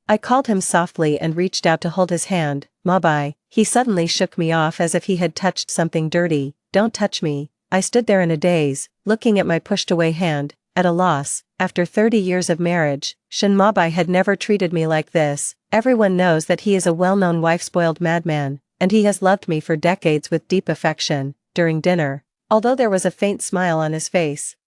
I called him softly and reached out to hold his hand. "Mabai." He suddenly shook me off as if he had touched something dirty. "Don't touch me." I stood there in a daze, looking at my pushed-away hand, at a loss. After 30 years of marriage, Shen Mabai had never treated me like this. Everyone knows that he is a well-known wife-spoiled madman, and he has loved me for decades with deep affection. During dinner, although there was a faint smile on his face,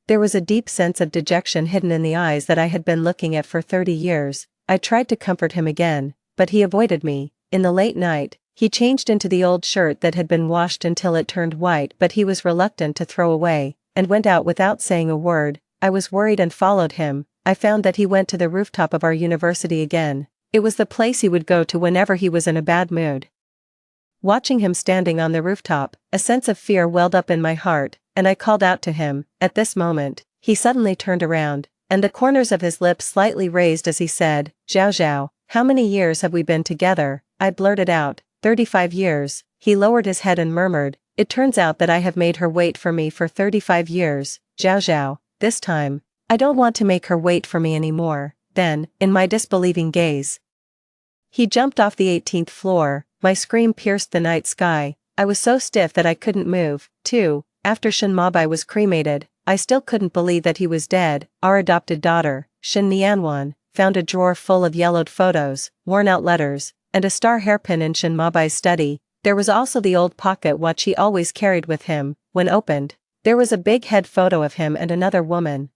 there was a deep sense of dejection hidden in the eyes that I had been looking at for 30 years. I tried to comfort him again, but he avoided me. In the late night, he changed into the old shirt that had been washed until it turned white, but he was reluctant to throw away, and went out without saying a word. I was worried and followed him. I found that he went to the rooftop of our university again. It was the place he would go to whenever he was in a bad mood. Watching him standing on the rooftop, a sense of fear welled up in my heart, and I called out to him. At this moment, he suddenly turned around, and the corners of his lips slightly raised as he said, "Zhao Zhao, How many years have we been together? I blurted out. 35 years. He lowered his head and murmured, it turns out that I have made her wait for me for 35 years, Zhao Zhao. This time, I don't want to make her wait for me anymore. Then, in my disbelieving gaze, he jumped off the 18th floor. My scream pierced the night sky. I was so stiff that I couldn't move. 2. After Shen Mabai was cremated, I still couldn't believe that he was dead. Our adopted daughter, Shen Nianwan, found a drawer full of yellowed photos, worn-out letters, and a star hairpin in Shen Mabai's study. There was also the old pocket watch he always carried with him. When opened, there was a big head photo of him and another woman.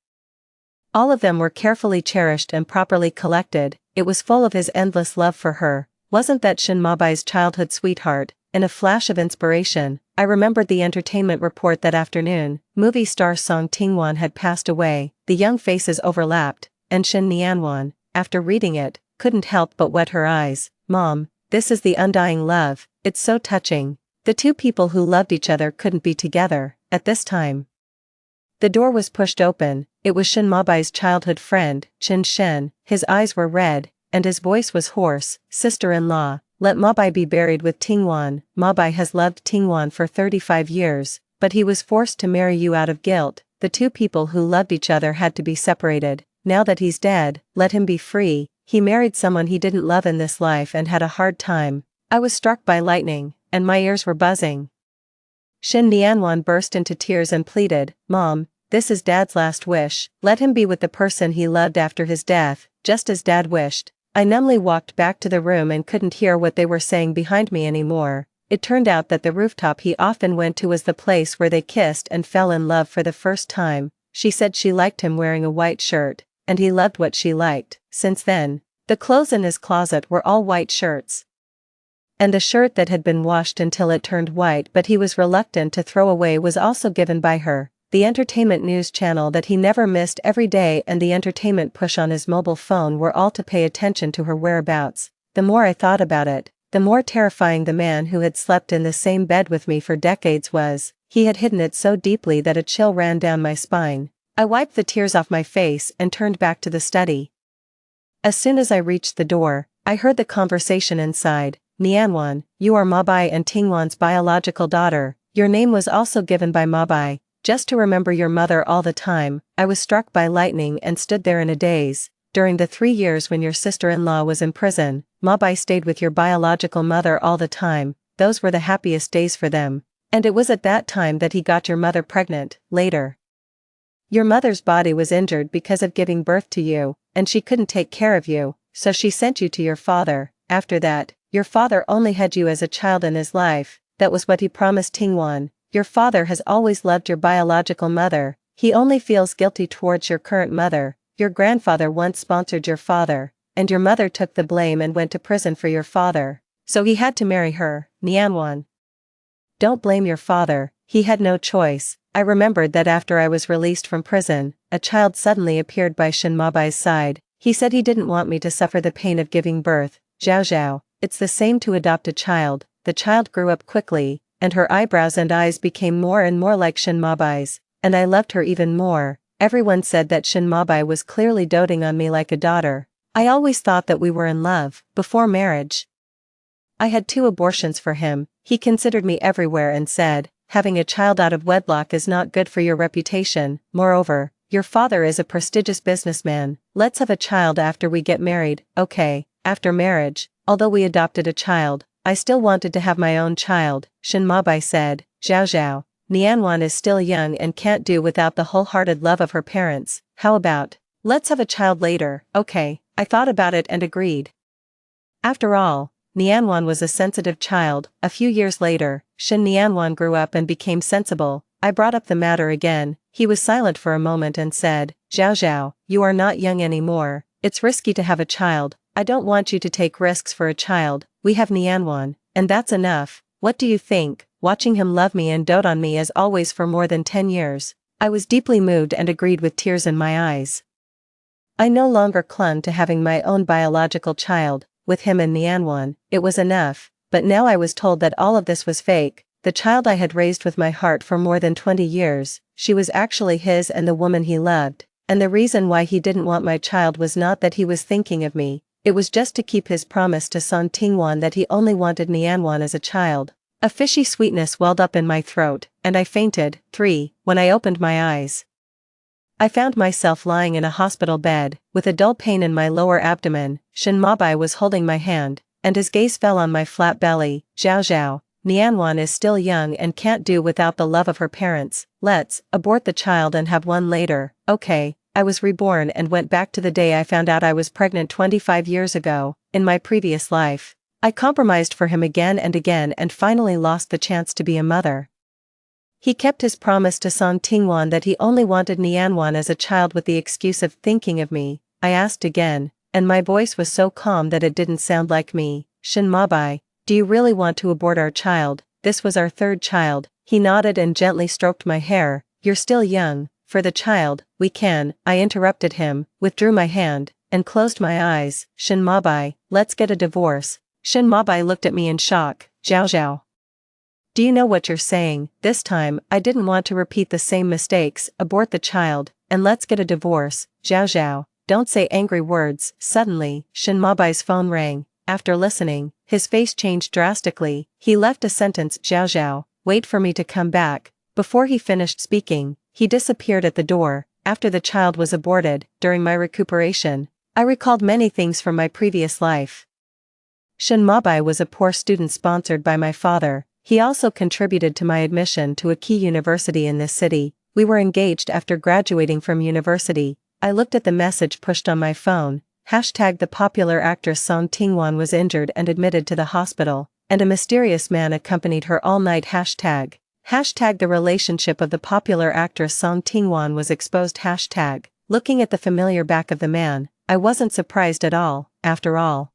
All of them were carefully cherished and properly collected. It was full of his endless love for her. Wasn't that Shen Mabai's childhood sweetheart? In a flash of inspiration, I remembered the entertainment report that afternoon. Movie star Song Tingwan had passed away. The young faces overlapped, and Shen Nianwan, after reading it, couldn't help but wet her eyes. Mom, this is the undying love. It's so touching. The two people who loved each other couldn't be together at this time. The door was pushed open. It was Shen Mabai's childhood friend, Chen Shen. His eyes were red, and his voice was hoarse. Sister-in-law, let Mabai be buried with Tingwan. Mabai has loved Tingwan for 35 years, but he was forced to marry you out of guilt. The two people who loved each other had to be separated. Now that he's dead, let him be free. He married someone he didn't love in this life and had a hard time. I was struck by lightning, and my ears were buzzing. Shen Nianwan burst into tears and pleaded, Mom, this is Dad's last wish. Let him be with the person he loved after his death, just as Dad wished. I numbly walked back to the room and couldn't hear what they were saying behind me anymore. It turned out that the rooftop he often went to was the place where they kissed and fell in love for the first time. She said she liked him wearing a white shirt, and he loved what she liked. Since then, the clothes in his closet were all white shirts. And the shirt that had been washed until it turned white but he was reluctant to throw away was also given by her. The entertainment news channel that he never missed every day and the entertainment push on his mobile phone were all to pay attention to her whereabouts. The more I thought about it, the more terrifying the man who had slept in the same bed with me for decades was. He had hidden it so deeply that a chill ran down my spine. I wiped the tears off my face and turned back to the study. As soon as I reached the door, I heard the conversation inside. Nianwan, you are Mabai and Tingwan's biological daughter. Your name was also given by Mabai, just to remember your mother all the time. I was struck by lightning and stood there in a daze. During the 3 years when your sister-in-law was in prison, Mabai stayed with your biological mother all the time. Those were the happiest days for them. And it was at that time that he got your mother pregnant. Later, your mother's body was injured because of giving birth to you, and she couldn't take care of you, so she sent you to your father. After that, your father only had you as a child in his life. That was what he promised Tingwan. Your father has always loved your biological mother. He only feels guilty towards your current mother. Your grandfather once sponsored your father, and your mother took the blame and went to prison for your father. So he had to marry her. Nianwan, don't blame your father. He had no choice. I remembered that after I was released from prison, a child suddenly appeared by Shen Mabai's side. He said he didn't want me to suffer the pain of giving birth. Zhao Zhao, it's the same to adopt a child. The child grew up quickly, and her eyebrows and eyes became more and more like Shen Mabai's, and I loved her even more. Everyone said that Shen Mabai was clearly doting on me like a daughter. I always thought that we were in love, before marriage. I had 2 abortions for him. He considered me everywhere and said, having a child out of wedlock is not good for your reputation. Moreover, your father is a prestigious businessman. Let's have a child after we get married. Okay, after marriage, although we adopted a child, I still wanted to have my own child. Shen Mabai said, Zhao Zhao, Nianwan is still young and can't do without the wholehearted love of her parents. How about, let's have a child later? Okay, I thought about it and agreed. After all, Nianwan was a sensitive child. A few years later, Shen Nianwan grew up and became sensible. I brought up the matter again. He was silent for a moment and said, Zhao Zhao, you are not young anymore. It's risky to have a child. I don't want you to take risks for a child. We have Nianwan, and that's enough. What do you think? Watching him love me and dote on me as always for more than 10 years. I was deeply moved and agreed with tears in my eyes. I no longer clung to having my own biological child. With him and Nianwan, it was enough, but now I was told that all of this was fake. The child I had raised with my heart for more than 20 years, she was actually his and the woman he loved, and the reason why he didn't want my child was not that he was thinking of me, It was just to keep his promise to Song Tingwan that he only wanted Nianwan as a child. A fishy sweetness welled up in my throat, and I fainted. 3. When I opened my eyes, I found myself lying in a hospital bed, with a dull pain in my lower abdomen. Shin Mabai was holding my hand, and his gaze fell on my flat belly. Zhao Zhao, Nianwan is still young and can't do without the love of her parents. Let's abort the child and have one later. Okay. I was reborn and went back to the day I found out I was pregnant 25 years ago, in my previous life. I compromised for him again and finally lost the chance to be a mother. He kept his promise to Song Tingwan that he only wanted Nianwan as a child with the excuse of thinking of me. I asked again, and my voice was so calm that it didn't sound like me. Shin Mabai, do you really want to abort our child? This was our third child. He nodded and gently stroked my hair. You're still young. For the child, we can. I interrupted him, withdrew my hand, and closed my eyes. Shin Mabai, let's get a divorce. Shin Mabai looked at me in shock. Zhao Zhao, do you know what you're saying? This time, I didn't want to repeat the same mistakes. Abort the child, and let's get a divorce. Zhao Zhao, don't say angry words. Suddenly, Shin Mabai's phone rang. After listening, his face changed drastically. He left a sentence. Zhao Zhao, wait for me to come back. Before he finished speaking, he disappeared at the door. After the child was aborted, during my recuperation, I recalled many things from my previous life. Shin Mabai was a poor student sponsored by my father. He also contributed to my admission to a key university in this city. We were engaged after graduating from university. I looked at the message pushed on my phone. Hashtag the popular actress Song Tingwan was injured and admitted to the hospital, and a mysterious man accompanied her all night. Hashtag the relationship of the popular actress Song Tingwan was exposed. Hashtag. Looking at the familiar back of the man, I wasn't surprised at all. After all,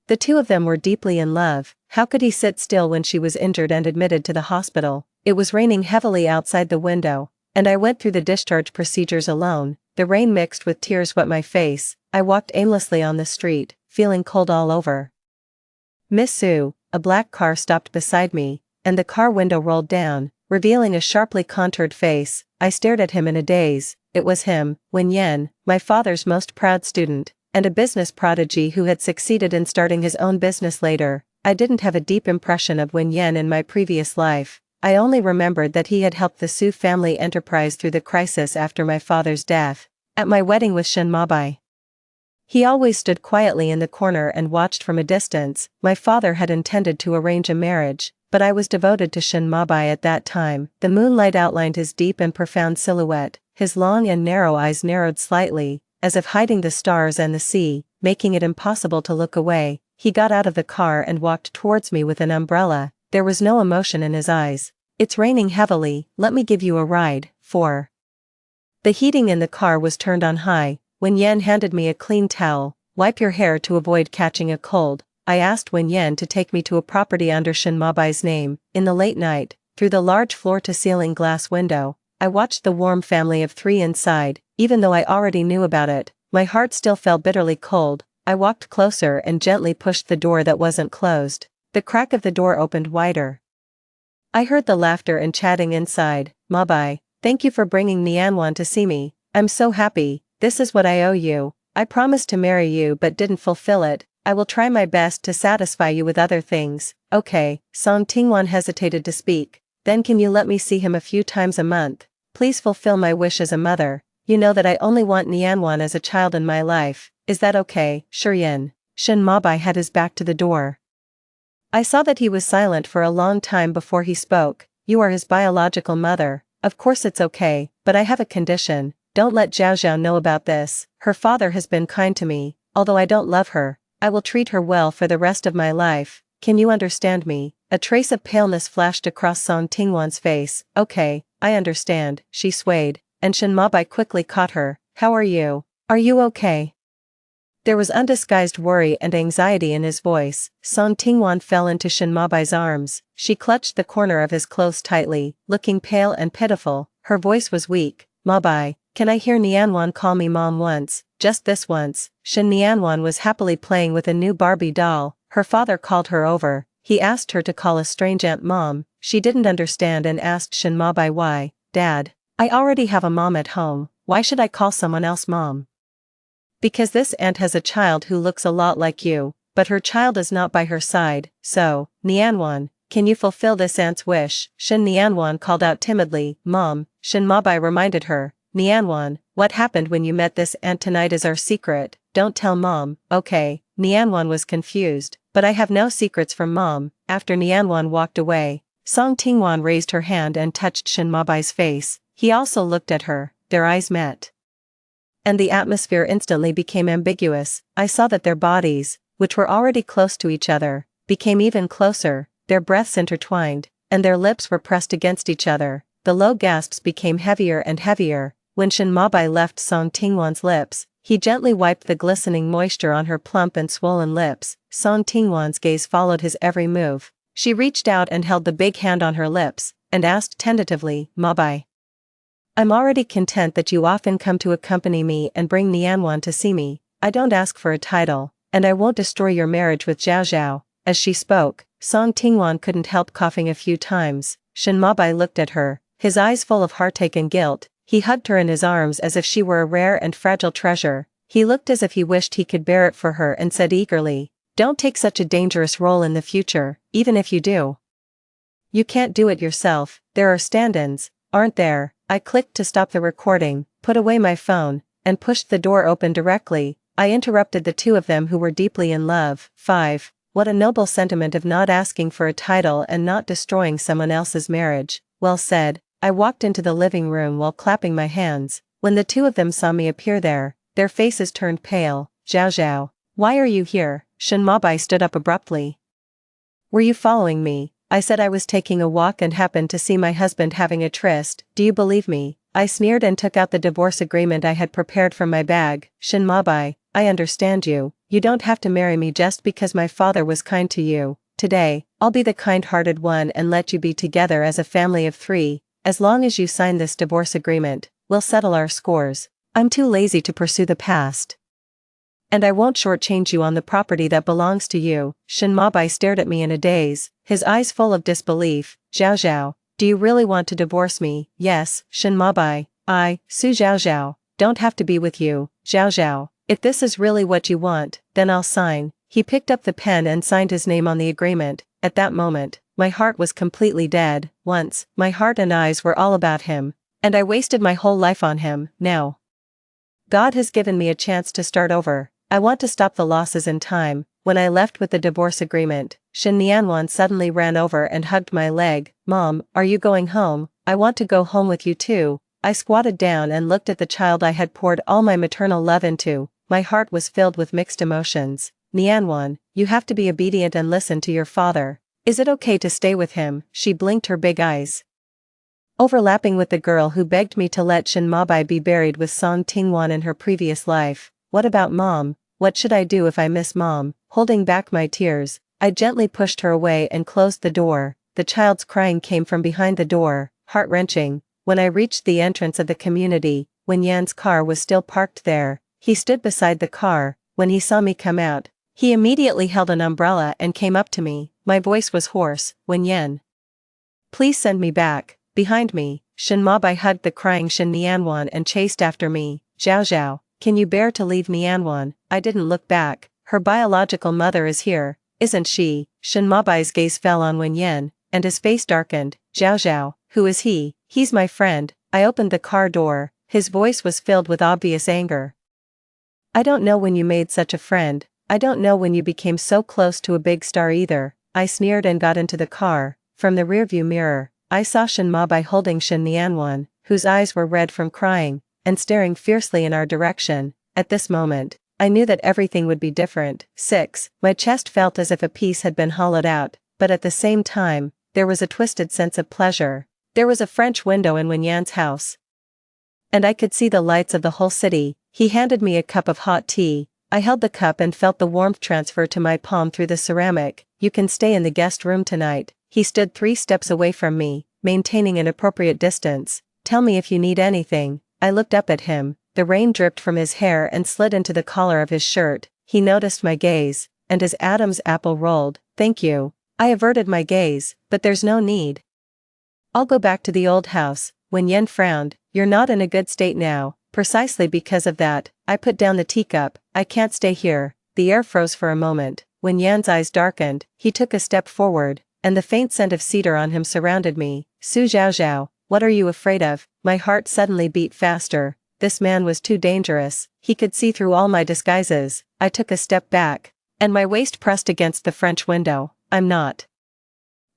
the two of them were deeply in love. How could he sit still when she was injured and admitted to the hospital? It was raining heavily outside the window, and I went through the discharge procedures alone. The rain mixed with tears wet my face. I walked aimlessly on the street, feeling cold all over. Miss Sue, a black car stopped beside me, and the car window rolled down, revealing a sharply contoured face. I stared at him in a daze. It was him, Wen Yan, my father's most proud student, and a business prodigy who had succeeded in starting his own business later. I didn't have a deep impression of Wen Yan in my previous life. I only remembered that he had helped the Su family enterprise through the crisis after my father's death. At my wedding with Shin Mabai, he always stood quietly in the corner and watched from a distance. My father had intended to arrange a marriage, but I was devoted to Shin Mabai at that time. The moonlight outlined his deep and profound silhouette. His long and narrow eyes narrowed slightly, as if hiding the stars and the sea, making it impossible to look away. He got out of the car and walked towards me with an umbrella. There was no emotion in his eyes. It's raining heavily, let me give you a ride. 4. The heating in the car was turned on high. Wen Yan handed me a clean towel. Wipe your hair to avoid catching a cold. I asked Wen Yan to take me to a property under Shin Mabai's name. In the late night, through the large floor-to-ceiling glass window, I watched the warm family of 3 inside. Even though I already knew about it, my heart still felt bitterly cold. I walked closer and gently pushed the door that wasn't closed. The crack of the door opened wider. I heard the laughter and chatting inside. Mabai, thank you for bringing Nianwan to see me. I'm so happy. This is what I owe you. I promised to marry you but didn't fulfill it. I will try my best to satisfy you with other things. Okay. Song Tingwan hesitated to speak. Then can you let me see him a few times a month? Please fulfill my wish as a mother. You know that I only want Nianwan as a child in my life. Is that okay? Sure Yin. Shin Mabai had his back to the door. I saw that he was silent for a long time before he spoke. You are his biological mother. Of course it's okay, but I have a condition. Don't let Zhao Zhao know about this. Her father has been kind to me, although I don't love her. I will treat her well for the rest of my life. Can you understand me? A trace of paleness flashed across Song Tingwan's face. Okay, I understand. She swayed, and Shin Mabai quickly caught her. How are you? Are you okay? There was undisguised worry and anxiety in his voice. Song Tingwan fell into Shin Mabai's arms. She clutched the corner of his clothes tightly, looking pale and pitiful. Her voice was weak. Mabai, can I hear Nianwan call me mom once? Just this once. Shin Nianwan was happily playing with a new Barbie doll. Her father called her over. He asked her to call a strange aunt mom. She didn't understand and asked Shin Mabai why. Dad, I already have a mom at home. Why should I call someone else mom? Because this aunt has a child who looks a lot like you, but her child is not by her side, so, Nianwan, can you fulfill this aunt's wish? Shin Nianwan called out timidly. Mom, Shin Mabai reminded her. Nianwan, what happened when you met this aunt tonight is our secret, don't tell Mom, okay? Nianwan was confused, but I have no secrets from Mom. After Nianwan walked away, Song Tingwan raised her hand and touched Shin Mabai's face. He also looked at her, their eyes met. And the atmosphere instantly became ambiguous. I saw that their bodies, which were already close to each other, became even closer, their breaths intertwined, and their lips were pressed against each other. The low gasps became heavier and heavier. When Shin Mabai left Song Tingwan's lips, he gently wiped the glistening moisture on her plump and swollen lips. Song Tingwan's gaze followed his every move. She reached out and held the big hand on her lips, and asked tentatively, Mabai, I'm already content that you often come to accompany me and bring Nianwan to see me. I don't ask for a title, and I won't destroy your marriage with Zhao Zhao. As she spoke, Song Tingwan couldn't help coughing a few times. Shin Mabai looked at her, his eyes full of heartache and guilt. He hugged her in his arms as if she were a rare and fragile treasure. He looked as if he wished he could bear it for her and said eagerly, don't take such a dangerous role in the future, even if you do. You can't do it yourself, there are stand-ins, aren't there? I clicked to stop the recording, put away my phone, and pushed the door open directly. I interrupted the two of them who were deeply in love. 5. What a noble sentiment of not asking for a title and not destroying someone else's marriage. Well said. I walked into the living room while clapping my hands. When the two of them saw me appear there, their faces turned pale. Zhao Zhao, why are you here? Shin Mabai stood up abruptly. Were you following me? I said I was taking a walk and happened to see my husband having a tryst. Do you believe me? I sneered and took out the divorce agreement I had prepared from my bag. Shin Mabai, I understand you. You don't have to marry me just because my father was kind to you. Today, I'll be the kind-hearted one and let you be together as a family of 3. As long as you sign this divorce agreement, we'll settle our scores. I'm too lazy to pursue the past. And I won't shortchange you on the property that belongs to you. Shin Mabai stared at me in a daze, his eyes full of disbelief. Zhao Zhao, do you really want to divorce me? Yes, Shin Mabai. Su Zhao Zhao, don't have to be with you. Zhao Zhao, if this is really what you want, then I'll sign. He picked up the pen and signed his name on the agreement. At that moment, my heart was completely dead. Once, my heart and eyes were all about him, and I wasted my whole life on him. Now, God has given me a chance to start over. I want to stop the losses in time. When I left with the divorce agreement, Shin Nianwan suddenly ran over and hugged my leg. Mom, are you going home? I want to go home with you too. I squatted down and looked at the child I had poured all my maternal love into. My heart was filled with mixed emotions. Nianwan, you have to be obedient and listen to your father. Is it okay to stay with him? She blinked her big eyes, overlapping with the girl who begged me to let Shin Mabai be buried with Song Tingwan in her previous life. What about Mom? What should I do if I miss Mom? Holding back my tears, I gently pushed her away and closed the door. The child's crying came from behind the door, heart-wrenching. When I reached the entrance of the community, when Yan's car was still parked there, he stood beside the car. When he saw me come out, he immediately held an umbrella and came up to me. My voice was hoarse. When Yan, please send me back. Behind me, Shin Mabai hugged the crying Shin Nianwan and chased after me. Zhao Zhao, can you bear to leave Nianwan? I didn't look back. Her biological mother is here, isn't she? Shin Mabai's gaze fell on Wen Yan, and his face darkened. Zhao Zhao, who is he? He's my friend. I opened the car door. His voice was filled with obvious anger. I don't know when you made such a friend. I don't know when you became so close to a big star either. I sneered and got into the car. From the rearview mirror, I saw Shin Mabai holding Shin Nianwan, whose eyes were red from crying, and staring fiercely in our direction. At this moment, I knew that everything would be different. 6. My chest felt as if a piece had been hollowed out, but at the same time, there was a twisted sense of pleasure. There was a French window in Wen Yan's house, and I could see the lights of the whole city. He handed me a cup of hot tea. I held the cup and felt the warmth transfer to my palm through the ceramic. You can stay in the guest room tonight. He stood 3 steps away from me, maintaining an appropriate distance. Tell me if you need anything. I looked up at him. The rain dripped from his hair and slid into the collar of his shirt. He noticed my gaze, and his Adam's apple rolled. Thank you. I averted my gaze, but there's no need. I'll go back to the old house. When Yen frowned, you're not in a good state now. Precisely because of that, I put down the teacup. I can't stay here. The air froze for a moment. When Yan's eyes darkened, he took a step forward, and the faint scent of cedar on him surrounded me. Su Zhao Zhao, what are you afraid of? My heart suddenly beat faster. This man was too dangerous. He could see through all my disguises. I took a step back, and my waist pressed against the French window. I'm not.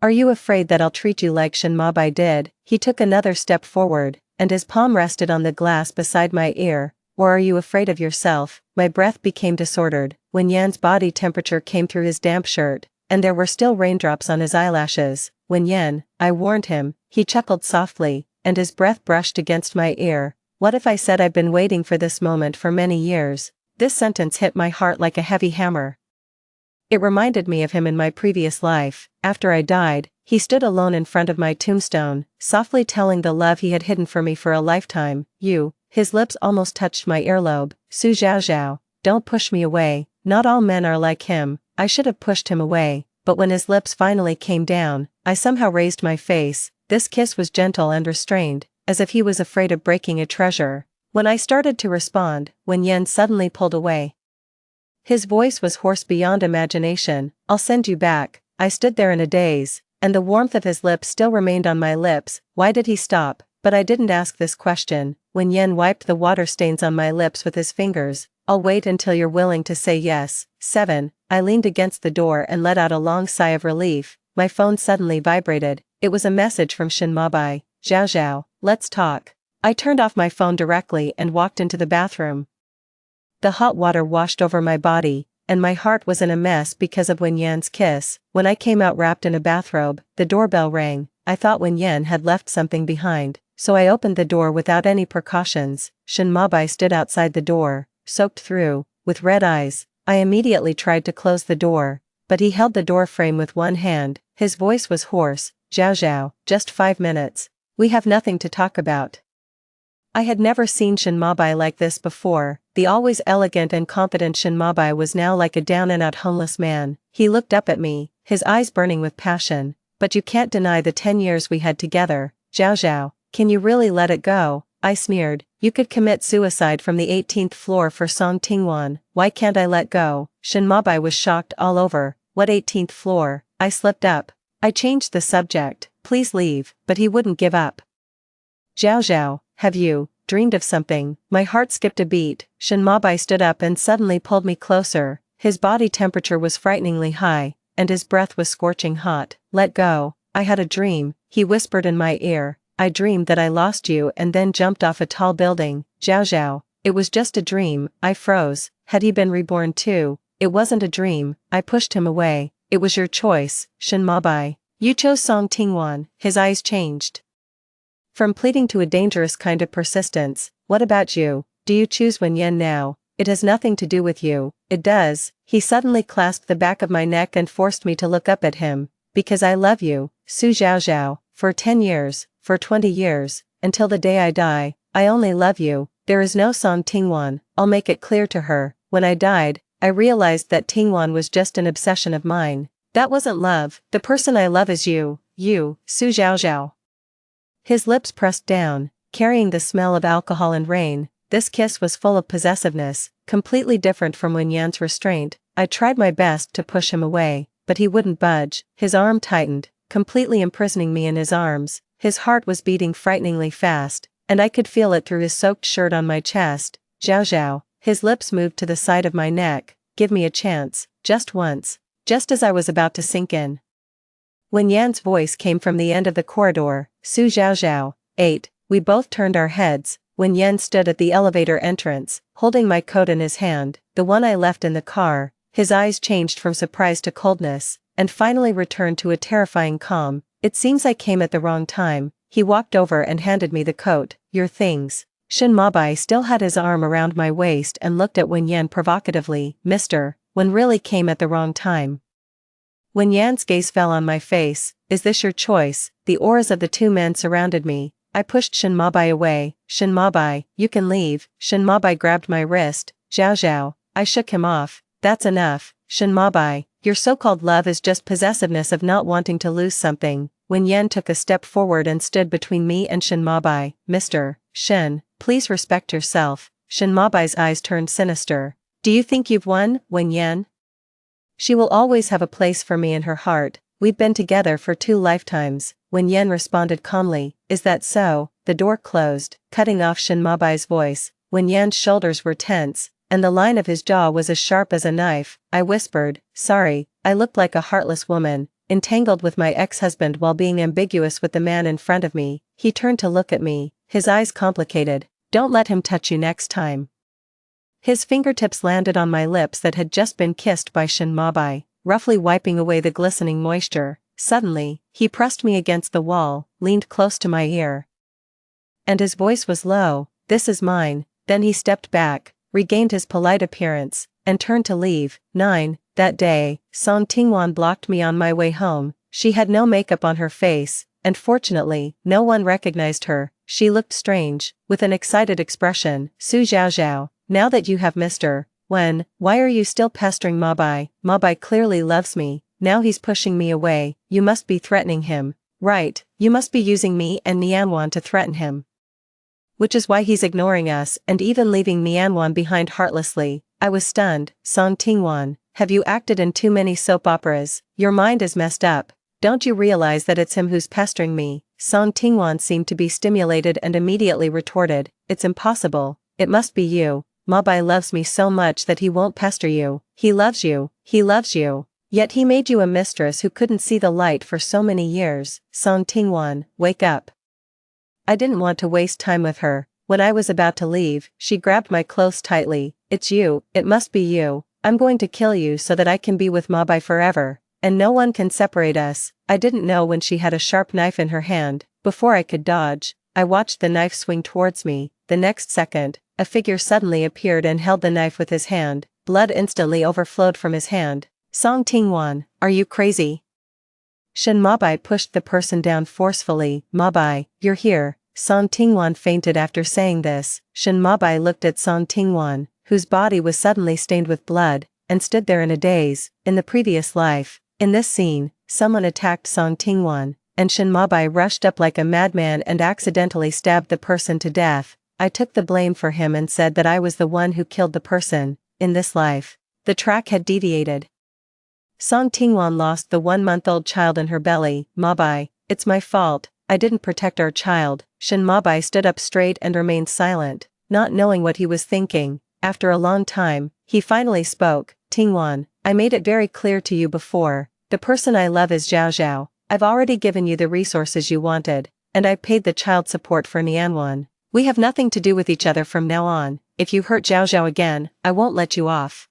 Are you afraid that I'll treat you like Shen Mabai did? He took another step forward, and his palm rested on the glass beside my ear. Or are you afraid of yourself? My breath became disordered. When Yan's body temperature came through his damp shirt, and there were still raindrops on his eyelashes. When Yan, I warned him, he chuckled softly, and his breath brushed against my ear. What if I said I've been waiting for this moment for many years? This sentence hit my heart like a heavy hammer. It reminded me of him in my previous life. After I died, he stood alone in front of my tombstone, softly telling the love he had hidden for me for a lifetime. You. His lips almost touched my earlobe. Su Zhao Zhao, don't push me away. Not all men are like him. I should have pushed him away, but when his lips finally came down, I somehow raised my face. This kiss was gentle and restrained, as if he was afraid of breaking a treasure. When I started to respond, when Yan suddenly pulled away. His voice was hoarse beyond imagination. I'll send you back. I stood there in a daze, and the warmth of his lips still remained on my lips. Why did he stop? But I didn't ask this question. When Yan wiped the water stains on my lips with his fingers. I'll wait until you're willing to say yes. 7. I leaned against the door and let out a long sigh of relief. My phone suddenly vibrated. It was a message from Shen Mabai. Zhao Zhao, let's talk. I turned off my phone directly and walked into the bathroom. The hot water washed over my body, and my heart was in a mess because of Wen Yan's kiss. When I came out wrapped in a bathrobe, the doorbell rang. I thought Wen Yan had left something behind, so I opened the door without any precautions. Shen Mabai stood outside the door, soaked through, with red eyes. I immediately tried to close the door, but he held the door frame with one hand. His voice was hoarse. Zhao Zhao, just 5 minutes. We have nothing to talk about. I had never seen Shen Mabai like this before. The always elegant and confident Shen Mabai was now like a down-and-out homeless man. He looked up at me, his eyes burning with passion. But you can't deny the 10 years we had together. Zhao Zhao, can you really let it go? I sneered. You could commit suicide from the 18th floor for Song Tingwan. Why can't I let go? Shen Mabai was shocked all over. What 18th floor? I slipped up. I changed the subject. Please leave, but he wouldn't give up. Zhao Zhao, have you dreamed of something? My heart skipped a beat. Shen Mabai stood up and suddenly pulled me closer. His body temperature was frighteningly high, and his breath was scorching hot. Let go. I had a dream, he whispered in my ear. I dreamed that I lost you and then jumped off a tall building. Zhao Zhao, it was just a dream. I froze. Had he been reborn too? It wasn't a dream. I pushed him away. It was your choice, Shen Mabai. You chose Song Tingwan. His eyes changed from pleading to a dangerous kind of persistence. What about you? Do you choose Wen Yan now? It has nothing to do with you. It does. He suddenly clasped the back of my neck and forced me to look up at him. Because I love you, Su Zhao Zhao, for 10 years, for 20 years, until the day I die. I only love you. There is no Song Tingwan. I'll make it clear to her. When I died, I realized that Tingwan was just an obsession of mine. That wasn't love. The person I love is you, Su Zhao Zhao. His lips pressed down, carrying the smell of alcohol and rain. This kiss was full of possessiveness, completely different from Wen Yan's restraint. I tried my best to push him away, but he wouldn't budge. His arm tightened, completely imprisoning me in his arms. His heart was beating frighteningly fast, and I could feel it through his soaked shirt on my chest. Zhao Zhao, his lips moved to the side of my neck. Give me a chance, just once. Just as I was about to sink in, Wen Yan's voice came from the end of the corridor. Su Zhao Zhao. 8. We both turned our heads. Wen Yan stood at the elevator entrance, holding my coat in his hand, the one I left in the car. His eyes changed from surprise to coldness, and finally returned to a terrifying calm. It seems I came at the wrong time. He walked over and handed me the coat. Your things. Shen Mabai still had his arm around my waist and looked at Wen Yan provocatively. Mister, Wen really came at the wrong time. Wen Yan's gaze fell on my face. Is this your choice? The auras of the two men surrounded me. I pushed Shen Mabai away. Shen Mabai, you can leave. Shen Mabai grabbed my wrist. Zhao Zhao. I shook him off. That's enough. Shen Mabai, your so-called love is just possessiveness of not wanting to lose something. Wen Yan took a step forward and stood between me and Shen Mabai. Mr. Shen, please respect yourself." Shin Mabai's eyes turned sinister. "Do you think you've won, Wen Yan? She will always have a place for me in her heart. We've been together for 2 lifetimes." Wen Yan responded calmly. "Is that so?" The door closed, cutting off Shin Mabai's voice. Wen Yan's shoulders were tense, and the line of his jaw was as sharp as a knife. I whispered, "Sorry, I looked like a heartless woman, entangled with my ex-husband while being ambiguous with the man in front of me." He turned to look at me, his eyes complicated. "Don't let him touch you next time." His fingertips landed on my lips that had just been kissed by Shin Mabai, roughly wiping away the glistening moisture. Suddenly, he pressed me against the wall, leaned close to my ear. And his voice was low, "This is mine." Then he stepped back, regained his polite appearance, and turned to leave. 9. That day, Song Tingwan blocked me on my way home. She had no makeup on her face, and fortunately, no one recognized her. She looked strange, with an excited expression. "Su Zhaozhao, now that you have Mr. Wen, why are you still pestering Mabai? Mabai clearly loves me, now he's pushing me away. You must be threatening him." "Right, you must be using me and Nianwan to threaten him. Which is why he's ignoring us and even leaving Nianwan behind heartlessly." I was stunned. "Song Tingwan, have you acted in too many soap operas? Your mind is messed up. Don't you realize that it's him who's pestering me?" Song Tingwan seemed to be stimulated and immediately retorted, "It's impossible. It must be you. Mabai loves me so much that he won't pester you. He loves you, he loves you. Yet he made you a mistress who couldn't see the light for so many years." "Song Tingwan, wake up." I didn't want to waste time with her. When I was about to leave, she grabbed my clothes tightly. "It's you, it must be you. I'm going to kill you so that I can be with Mabai forever, and no one can separate us." I didn't know when she had a sharp knife in her hand. Before I could dodge, I watched the knife swing towards me. The next second, a figure suddenly appeared and held the knife with his hand. Blood instantly overflowed from his hand. "Song Tingwan, are you crazy?" Shin Mabai pushed the person down forcefully. "Mabai, you're here." Song Tingwan fainted after saying this. Shin Mabai looked at Song Tingwan, whose body was suddenly stained with blood, and stood there in a daze. In the previous life, in this scene, someone attacked Song Tingwan, and Shin Mabai rushed up like a madman and accidentally stabbed the person to death. I took the blame for him and said that I was the one who killed the person. In this life, the track had deviated. Song Tingwan lost the 1-month-old child in her belly. "Mabai, it's my fault. I didn't protect our child." Shin Mabai stood up straight and remained silent, not knowing what he was thinking. After a long time, he finally spoke. "Tingwan, I made it very clear to you before. The person I love is Zhao Zhao. I've already given you the resources you wanted, and I paid the child support for Nianwan. We have nothing to do with each other from now on. If you hurt Zhao Zhao again, I won't let you off.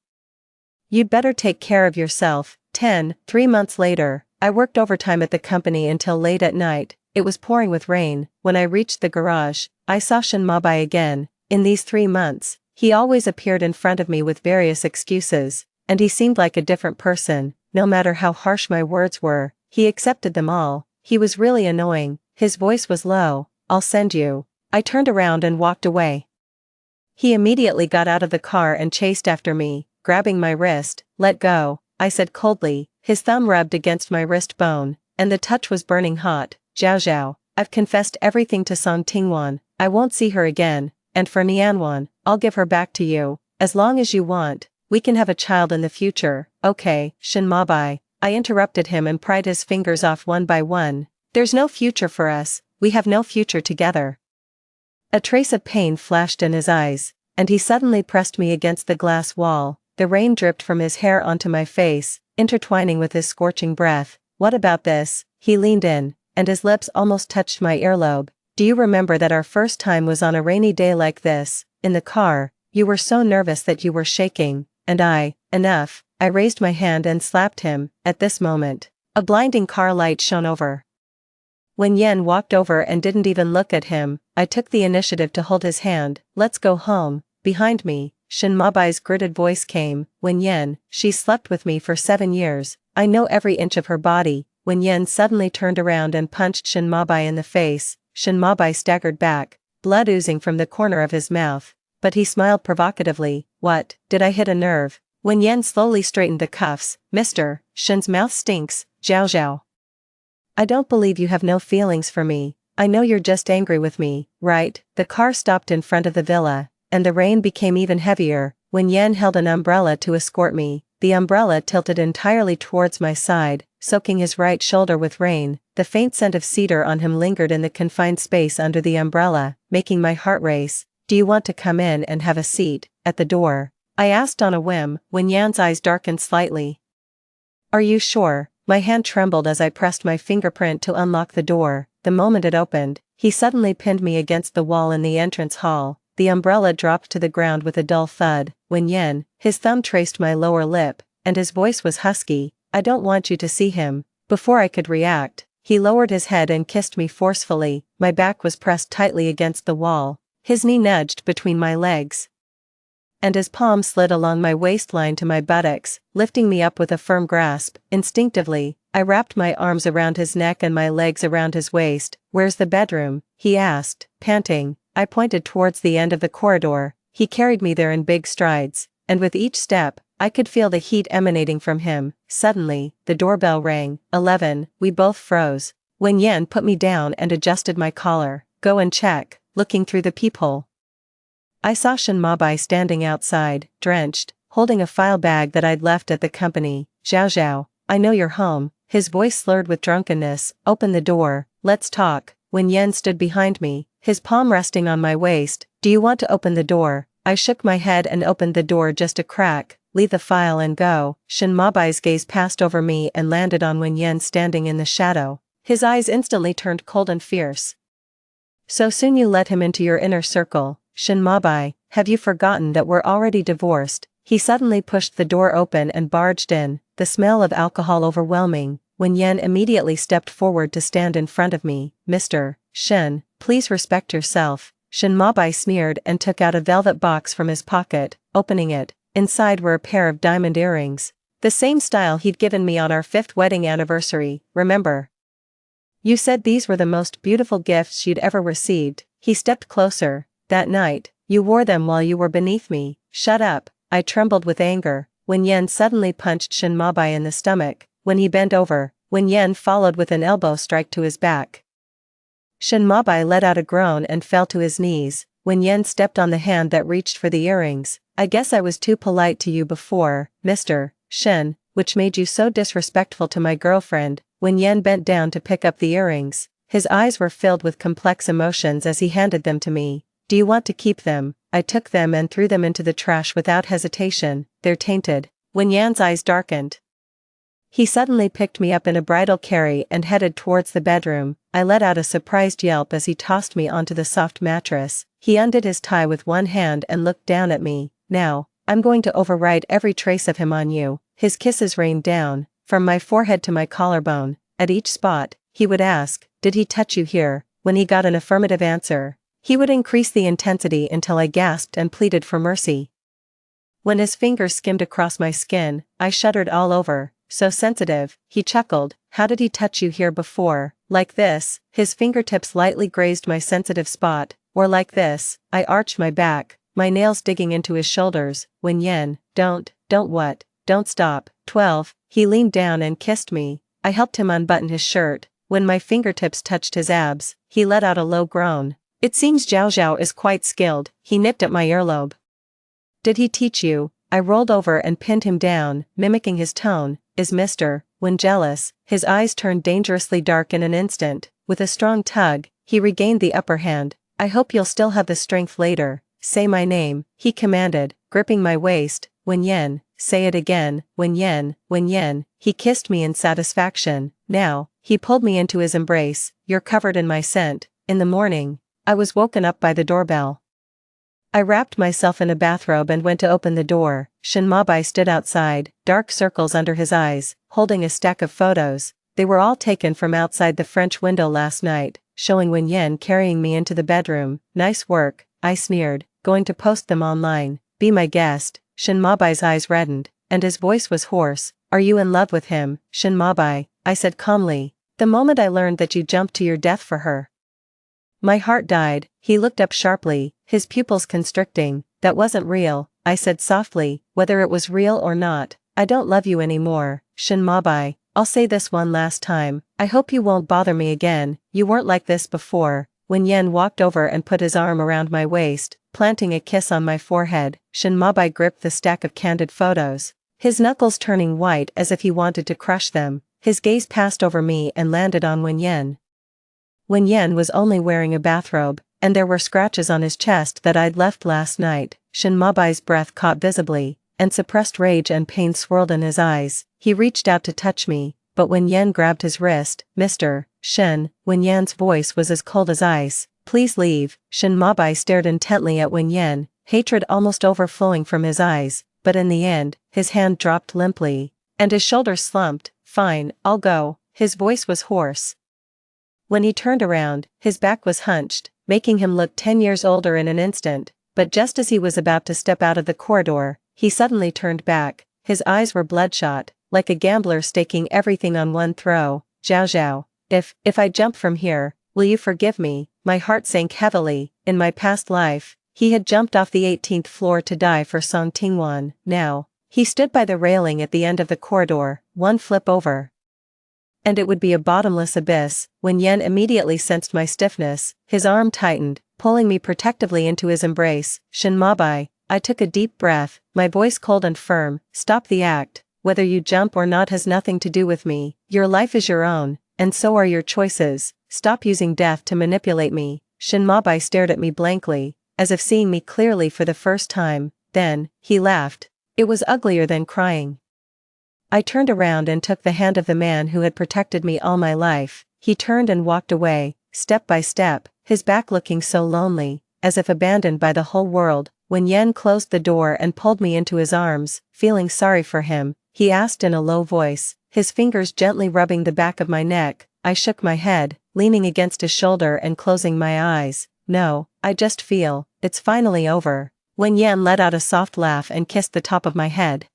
You'd better take care of yourself." 10. 3 months later, I worked overtime at the company until late at night. It was pouring with rain. When I reached the garage, I saw Shin Mabai again. In these 3 months, he always appeared in front of me with various excuses, and he seemed like a different person. No matter how harsh my words were, he accepted them all. He was really annoying. His voice was low. "I'll send you." I turned around and walked away. He immediately got out of the car and chased after me, grabbing my wrist. "Let go," I said coldly. His thumb rubbed against my wrist bone, and the touch was burning hot. "Zhao Zhao, I've confessed everything to Song Tingwan. I won't see her again, and for Nianwan, I'll give her back to you. As long as you want, we can have a child in the future." "Okay, Shin Mabai." I interrupted him and pried his fingers off one by one. "There's no future for us, we have no future together." A trace of pain flashed in his eyes, and he suddenly pressed me against the glass wall. The rain dripped from his hair onto my face, intertwining with his scorching breath. "What about this?" He leaned in, and his lips almost touched my earlobe. "Do you remember that our first time was on a rainy day like this, in the car? You were so nervous that you were shaking, and enough." I raised my hand and slapped him. At this moment, a blinding car light shone over. Wen Yan walked over and didn't even look at him. I took the initiative to hold his hand. "Let's go home." Behind me, Shin Mabai's gritted voice came. "Wen Yan, she slept with me for 7 years. I know every inch of her body." Wen Yan suddenly turned around and punched Shin Mabai in the face. Shin Mabai staggered back, blood oozing from the corner of his mouth, but he smiled provocatively. "What, did I hit a nerve?" Wen Yan slowly straightened the cuffs. "Mister, Shin's mouth stinks, Zhao Zhao. I don't believe you have no feelings for me." I know you're just angry with me, right? The car stopped in front of the villa, and the rain became even heavier. When Yan held an umbrella to escort me, the umbrella tilted entirely towards my side, soaking his right shoulder with rain. The faint scent of cedar on him lingered in the confined space under the umbrella, making my heart race. Do you want to come in and have a seat at the door? I asked on a whim, when Yan's eyes darkened slightly. Are you sure? My hand trembled as I pressed my fingerprint to unlock the door. The moment it opened, he suddenly pinned me against the wall in the entrance hall. The umbrella dropped to the ground with a dull thud. When Yan, his thumb traced my lower lip, and his voice was husky, I don't want you to see him. Before I could react, he lowered his head and kissed me forcefully. My back was pressed tightly against the wall. His knee nudged between my legs, and his palm slid along my waistline to my buttocks, lifting me up with a firm grasp. Instinctively, I wrapped my arms around his neck and my legs around his waist. Where's the bedroom? He asked, panting. I pointed towards the end of the corridor. He carried me there in big strides, and with each step, I could feel the heat emanating from him. Suddenly, the doorbell rang. 11. We both froze. When Yan put me down and adjusted my collar. Go and check. Looking through the peephole, I saw Shin Mabai standing outside, drenched, holding a file bag that I'd left at the company. Zhao Zhao, I know you're home. His voice slurred with drunkenness. Open the door. Let's talk. When Yan stood behind me, his palm resting on my waist. Do you want to open the door? I shook my head and opened the door just a crack. Leave the file and go. Shin Mabai's gaze passed over me and landed on Wen Yan standing in the shadow. His eyes instantly turned cold and fierce. So soon you let him into your inner circle, Shin Mabai, have you forgotten that we're already divorced? He suddenly pushed the door open and barged in, the smell of alcohol overwhelming. Wen Yan immediately stepped forward to stand in front of me. Mr. Shin, please respect yourself. Shin Mabai sneered and took out a velvet box from his pocket. Opening it, inside were a pair of diamond earrings. The same style he'd given me on our 5th wedding anniversary, remember? You said these were the most beautiful gifts you'd ever received. He stepped closer. That night, you wore them while you were beneath me. Shut up. I trembled with anger. Wen Yan suddenly punched Shin Mabai in the stomach. When he bent over, Wen Yan followed with an elbow strike to his back. Shin Mabai let out a groan and fell to his knees. Wen Yan stepped on the hand that reached for the earrings. I guess I was too polite to you before, Mr. Shin, which made you so disrespectful to my girlfriend. Wen Yan bent down to pick up the earrings. His eyes were filled with complex emotions as he handed them to me. Do you want to keep them? I took them and threw them into the trash without hesitation. They're tainted. Wen Yan's eyes darkened. He suddenly picked me up in a bridal carry and headed towards the bedroom. I let out a surprised yelp as he tossed me onto the soft mattress. He undid his tie with one hand and looked down at me. Now, I'm going to override every trace of him on you. His kisses rained down, from my forehead to my collarbone. At each spot, he would ask, did he touch you here? When he got an affirmative answer, he would increase the intensity until I gasped and pleaded for mercy. When his fingers skimmed across my skin, I shuddered all over. So sensitive, he chuckled. How did he touch you here before? Like this, his fingertips lightly grazed my sensitive spot, or like this, I arched my back, my nails digging into his shoulders. Wen Yan, don't what? Don't stop. 12, he leaned down and kissed me. I helped him unbutton his shirt. When my fingertips touched his abs, he let out a low groan. It seems Zhao Zhao is quite skilled. He nipped at my earlobe. Did he teach you? I rolled over and pinned him down, mimicking his tone. Is Mr. When jealous, his eyes turned dangerously dark in an instant. With a strong tug, he regained the upper hand. I hope you'll still have the strength later. Say my name, he commanded, gripping my waist. Wen Yan, say it again. Wen Yan, Wen Yan. He kissed me in satisfaction. Now, he pulled me into his embrace. You're covered in my scent. In the morning, I was woken up by the doorbell. I wrapped myself in a bathrobe and went to open the door. Shin Mabai stood outside, dark circles under his eyes, holding a stack of photos. They were all taken from outside the French window last night, showing Wen Yan carrying me into the bedroom. Nice work, I sneered, going to post them online. Be my guest. Shin Mabai's eyes reddened, and his voice was hoarse. Are you in love with him, Shin Mabai? I said calmly. The moment I learned that you jumped to your death for her. My heart died. He looked up sharply, his pupils constricting. That wasn't real, I said softly. Whether it was real or not, I don't love you anymore, Shin Mabai. I'll say this one last time, I hope you won't bother me again, you weren't like this before. When Yen walked over and put his arm around my waist, planting a kiss on my forehead, Shin Mabai gripped the stack of candid photos, his knuckles turning white as if he wanted to crush them. His gaze passed over me and landed on Wen Yen. Wen Yen was only wearing a bathrobe, and there were scratches on his chest that I'd left last night. Shin Mabai's breath caught visibly, and suppressed rage and pain swirled in his eyes. He reached out to touch me, but Wen Yen grabbed his wrist. Mr. Shin, Wen Yan's voice was as cold as ice. Please leave. Shin Mabai stared intently at Wen Yen, hatred almost overflowing from his eyes, but in the end, his hand dropped limply, and his shoulders slumped. Fine, I'll go. His voice was hoarse. When he turned around, his back was hunched, making him look 10 years older in an instant, but just as he was about to step out of the corridor, he suddenly turned back. His eyes were bloodshot, like a gambler staking everything on one throw. Zhao Zhao, if I jump from here, will you forgive me? My heart sank heavily. In my past life, he had jumped off the 18th floor to die for Song Tingwan. Now, he stood by the railing at the end of the corridor, one flip over, and it would be a bottomless abyss. When Yen immediately sensed my stiffness, his arm tightened, pulling me protectively into his embrace. Shin Mabai, I took a deep breath, my voice cold and firm. Stop the act. Whether you jump or not has nothing to do with me. Your life is your own, and so are your choices. Stop using death to manipulate me. Shin Mabai stared at me blankly, as if seeing me clearly for the first time. Then, he laughed. It was uglier than crying. I turned around and took the hand of the man who had protected me all my life. He turned and walked away, step by step, his back looking so lonely, as if abandoned by the whole world. When Yen closed the door and pulled me into his arms, feeling sorry for him, he asked in a low voice, his fingers gently rubbing the back of my neck. I shook my head, leaning against his shoulder and closing my eyes. No, I just feel, it's finally over. When Yen let out a soft laugh and kissed the top of my head.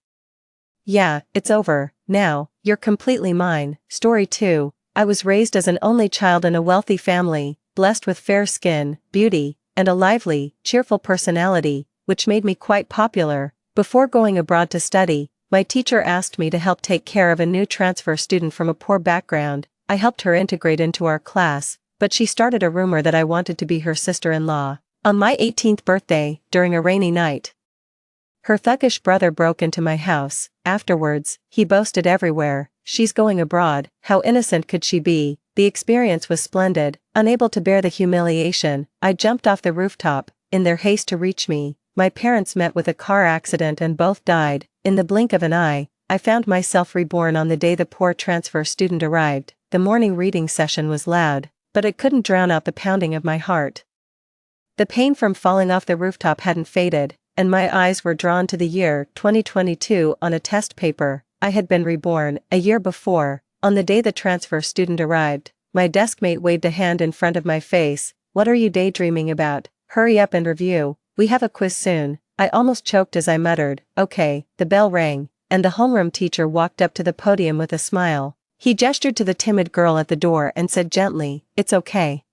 Yeah, it's over, now, you're completely mine. Story 2, I was raised as an only child in a wealthy family, blessed with fair skin, beauty, and a lively, cheerful personality, which made me quite popular. Before going abroad to study, my teacher asked me to help take care of a new transfer student from a poor background. I helped her integrate into our class, but she started a rumor that I wanted to be her sister-in-law. On my 18th birthday, during a rainy night, her thuggish brother broke into my house. Afterwards, he boasted everywhere, she's going abroad. How innocent could she be? The experience was splendid. Unable to bear the humiliation, I jumped off the rooftop. In their haste to reach me, my parents met with a car accident and both died. In the blink of an eye, I found myself reborn on the day the poor transfer student arrived. The morning reading session was loud, but it couldn't drown out the pounding of my heart. The pain from falling off the rooftop hadn't faded, and my eyes were drawn to the year 2022 on a test paper. I had been reborn a year before, on the day the transfer student arrived. My deskmate waved a hand in front of my face. What are you daydreaming about? Hurry up and review, we have a quiz soon. I almost choked as I muttered, okay. The bell rang, and the homeroom teacher walked up to the podium with a smile. He gestured to the timid girl at the door and said gently, it's okay.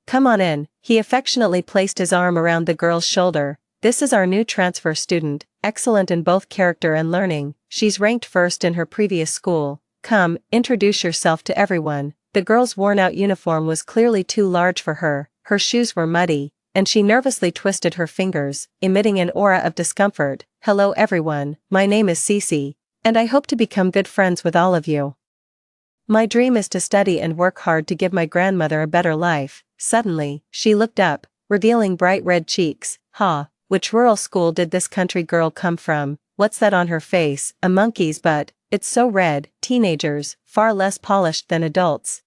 Come on in. He affectionately placed his arm around the girl's shoulder. This is our new transfer student, excellent in both character and learning. She's ranked first in her previous school. Come, introduce yourself to everyone. The girl's worn-out uniform was clearly too large for her, her shoes were muddy, and she nervously twisted her fingers, emitting an aura of discomfort. Hello everyone, my name is Cece, and I hope to become good friends with all of you. My dream is to study and work hard to give my grandmother a better life. Suddenly, she looked up, revealing bright red cheeks. Ha, which rural school did this country girl come from? What's that on her face? A monkey's butt. It's so red. Teenagers, far less polished than adults,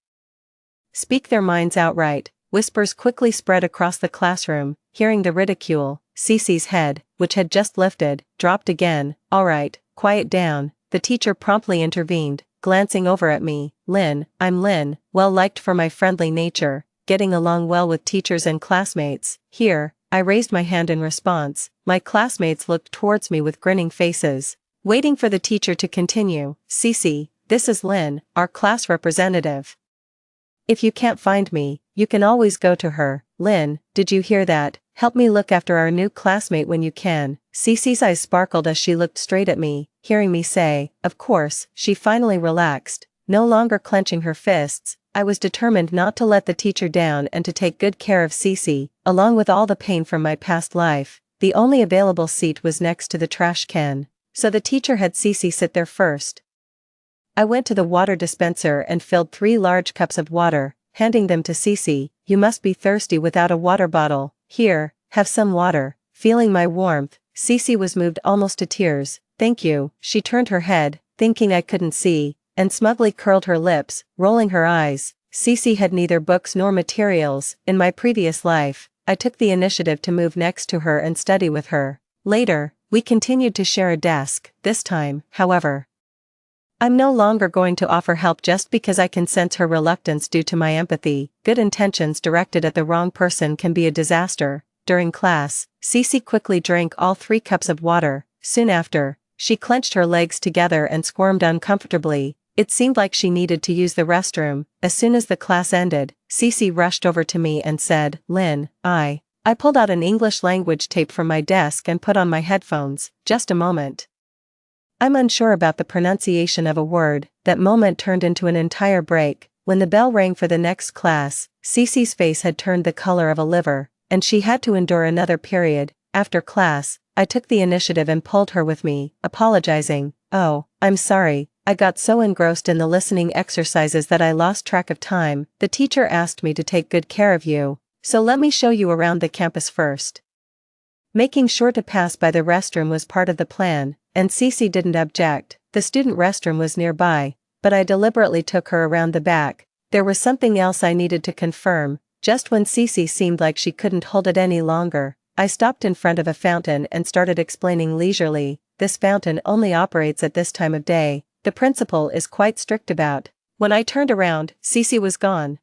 speak their minds outright. Whispers quickly spread across the classroom. Hearing the ridicule, Cece's head, which had just lifted, dropped again. All right, quiet down. The teacher promptly intervened, glancing over at me. Lynn, I'm Lynn, well liked for my friendly nature, getting along well with teachers and classmates. Here, I raised my hand in response. My classmates looked towards me with grinning faces, waiting for the teacher to continue. Cece, this is Lynn, our class representative. If you can't find me, you can always go to her. Lynn, did you hear that? Help me look after our new classmate when you can. Cece's eyes sparkled as she looked straight at me, hearing me say, of course. She finally relaxed, no longer clenching her fists. I was determined not to let the teacher down and to take good care of Cece, along with all the pain from my past life. The only available seat was next to the trash can, so the teacher had Cece sit there first. I went to the water dispenser and filled 3 large cups of water, handing them to Cece. You must be thirsty without a water bottle. Here, have some water. Feeling my warmth, Cece was moved almost to tears. Thank you. She turned her head, thinking I couldn't see, and smugly curled her lips, rolling her eyes. Cece had neither books nor materials. In my previous life, I took the initiative to move next to her and study with her. Later, we continued to share a desk. This time, however, I'm no longer going to offer help just because I can sense her reluctance due to my empathy. Good intentions directed at the wrong person can be a disaster. During class, Cece quickly drank all 3 cups of water. Soon after, she clenched her legs together and squirmed uncomfortably. It seemed like she needed to use the restroom. As soon as the class ended, Cece rushed over to me and said, Lynn, I pulled out an English language tape from my desk and put on my headphones. Just a moment. I'm unsure about the pronunciation of a word. That moment turned into an entire break. When the bell rang for the next class, Cece's face had turned the color of a liver, and she had to endure another period. After class, I took the initiative and pulled her with me, apologizing. Oh, I'm sorry, I got so engrossed in the listening exercises that I lost track of time. The teacher asked me to take good care of you, so let me show you around the campus first. Making sure to pass by the restroom was part of the plan, and Cece didn't object. The student restroom was nearby, but I deliberately took her around the back. There was something else I needed to confirm. Just when Cece seemed like she couldn't hold it any longer, I stopped in front of a fountain and started explaining leisurely. This fountain only operates at this time of day. The principal is quite strict about. When I turned around, Cece was gone.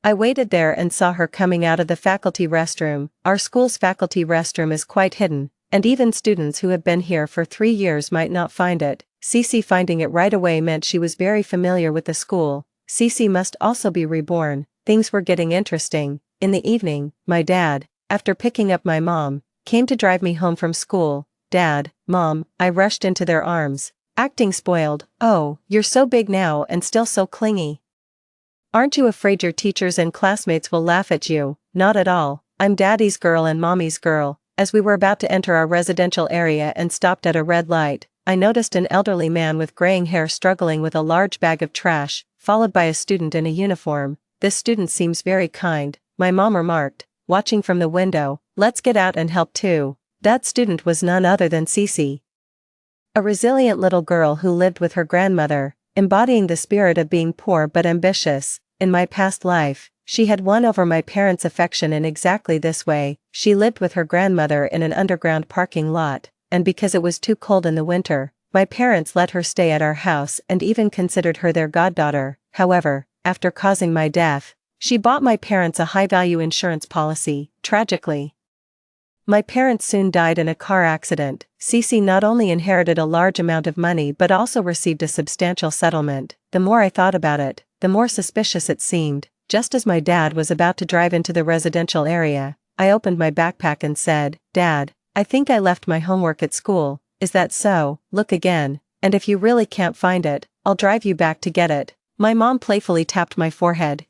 I waited there and saw her coming out of the faculty restroom. Our school's faculty restroom is quite hidden, and even students who have been here for 3 years might not find it. Cece finding it right away meant she was very familiar with the school. Cece must also be reborn. Things were getting interesting. In the evening, my dad, after picking up my mom, came to drive me home from school. Dad, Mom, I rushed into their arms, acting spoiled. Oh, you're so big now and still so clingy. Aren't you afraid your teachers and classmates will laugh at you? Not at all. I'm Daddy's girl and Mommy's girl. As we were about to enter our residential area and stopped at a red light, I noticed an elderly man with graying hair struggling with a large bag of trash, followed by a student in a uniform. This student seems very kind, my mom remarked, watching from the window. Let's get out and help too. That student was none other than Cece, a resilient little girl who lived with her grandmother, embodying the spirit of being poor but ambitious. In my past life, she had won over my parents' affection in exactly this way. She lived with her grandmother in an underground parking lot, and because it was too cold in the winter, my parents let her stay at our house and even considered her their goddaughter. However, after causing my death, she bought my parents a high-value insurance policy. Tragically, my parents soon died in a car accident. Cece not only inherited a large amount of money but also received a substantial settlement. The more I thought about it, the more suspicious it seemed. Just as my dad was about to drive into the residential area, I opened my backpack and said, Dad, I think I left my homework at school. Is that so? Look again, and if you really can't find it, I'll drive you back to get it. My mom playfully tapped my forehead.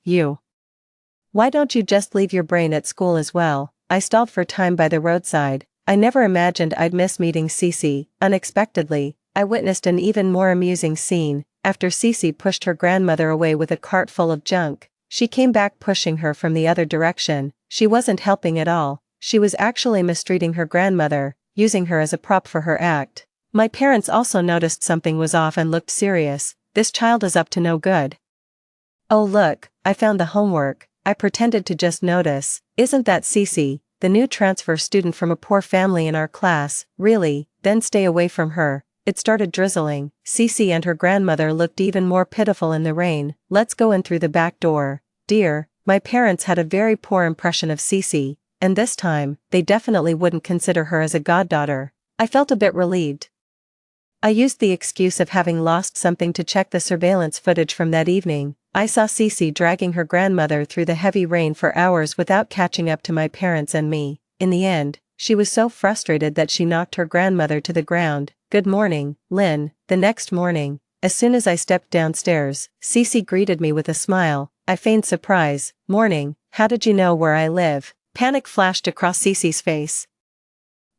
Why don't you just leave your brain at school as well? I stalled for time by the roadside. I never imagined I'd miss meeting Cece. Unexpectedly, I witnessed an even more amusing scene. After Cece pushed her grandmother away with a cart full of junk, she came back pushing her from the other direction. She wasn't helping at all. She was actually mistreating her grandmother, using her as a prop for her act. My parents also noticed something was off and looked serious. This child is up to no good. Oh look, I found the homework. I pretended to just notice. Isn't that Cece, the new transfer student from a poor family in our class? Really? Then stay away from her. It started drizzling. Cece and her grandmother looked even more pitiful in the rain. Let's go in through the back door. Dear, my parents had a very poor impression of Cece, and this time, they definitely wouldn't consider her as a goddaughter. I felt a bit relieved. I used the excuse of having lost something to check the surveillance footage from that evening. I saw Cece dragging her grandmother through the heavy rain for hours without catching up to my parents and me. In the end, she was so frustrated that she knocked her grandmother to the ground. "Good morning, Lynn." The next morning, as soon as I stepped downstairs, Cece greeted me with a smile. I feigned surprise. "Morning, how did you know where I live?" Panic flashed across Cece's face.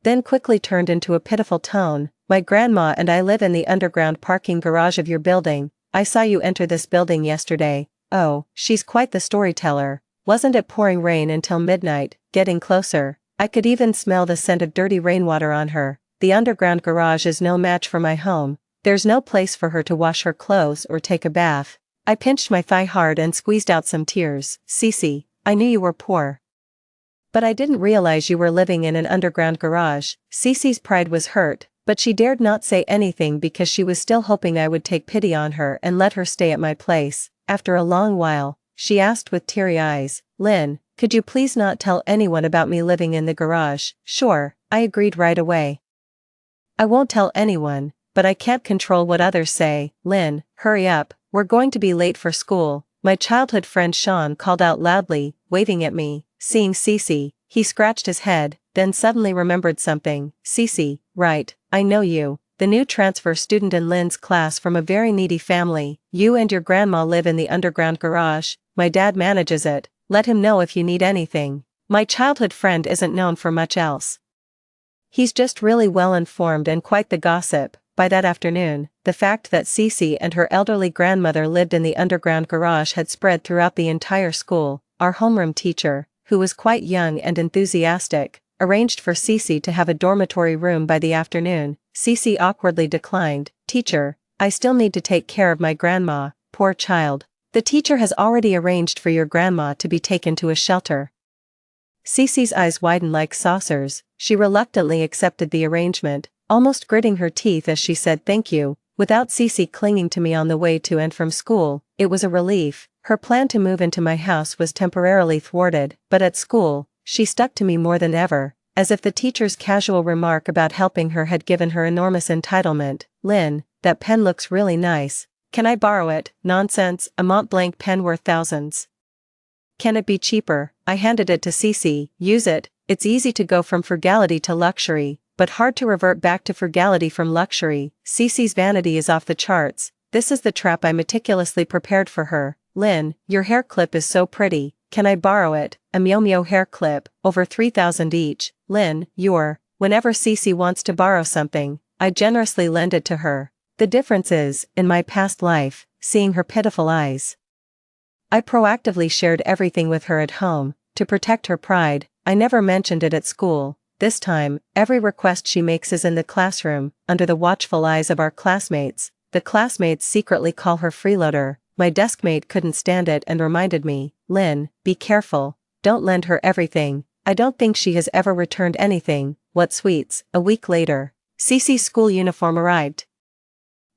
Then quickly turned into a pitiful tone. "My grandma and I live in the underground parking garage of your building. I saw you enter this building yesterday." Oh, she's quite the storyteller. Wasn't it pouring rain until midnight? Getting closer, I could even smell the scent of dirty rainwater on her. The underground garage is no match for my home. There's no place for her to wash her clothes or take a bath. I pinched my thigh hard and squeezed out some tears. "Cece, I knew you were poor, but I didn't realize you were living in an underground garage." Cece's pride was hurt, but she dared not say anything because she was still hoping I would take pity on her and let her stay at my place. After a long while, she asked with teary eyes, "Lynn, could you please not tell anyone about me living in the garage?" "Sure," I agreed right away. "I won't tell anyone, but I can't control what others say." "Lynn, hurry up, we're going to be late for school." My childhood friend Sean called out loudly, waving at me. Seeing Cece, he scratched his head, then suddenly remembered something. "Cece, right, I know you. The new transfer student in Lynn's class from a very needy family. You and your grandma live in the underground garage. My dad manages it. Let him know if you need anything." My childhood friend isn't known for much else. He's just really well informed and quite the gossip. By that afternoon, the fact that Cece and her elderly grandmother lived in the underground garage had spread throughout the entire school. Our homeroom teacher, who was quite young and enthusiastic, arranged for Cece to have a dormitory room by the afternoon. Cece awkwardly declined. "Teacher, I still need to take care of my grandma." "Poor child. The teacher has already arranged for your grandma to be taken to a shelter." Cece's eyes widened like saucers. She reluctantly accepted the arrangement, almost gritting her teeth as she said thank you. Without Cece clinging to me on the way to and from school, it was a relief. Her plan to move into my house was temporarily thwarted, but at school, she stuck to me more than ever, as if the teacher's casual remark about helping her had given her enormous entitlement. "Lynn, that pen looks really nice. Can I borrow it?" "Nonsense, a Mont Blanc pen worth thousands. Can it be cheaper?" I handed it to Cece. "Use it. It's easy to go from frugality to luxury, but hard to revert back to frugality from luxury." Cece's vanity is off the charts. This is the trap I meticulously prepared for her. "Lynn, your hair clip is so pretty. Can I borrow it?" A Mio hair clip, over 3,000 each. "Lynn, whenever Cece wants to borrow something, I generously lend it to her." The difference is, in my past life, seeing her pitiful eyes, I proactively shared everything with her at home. To protect her pride, I never mentioned it at school. This time, every request she makes is in the classroom, under the watchful eyes of our classmates. The classmates secretly call her freeloader. My deskmate couldn't stand it and reminded me, "Lynn, be careful. Don't lend her everything." I don't think she has ever returned anything. What sweets. A week later, Cece's school uniform arrived.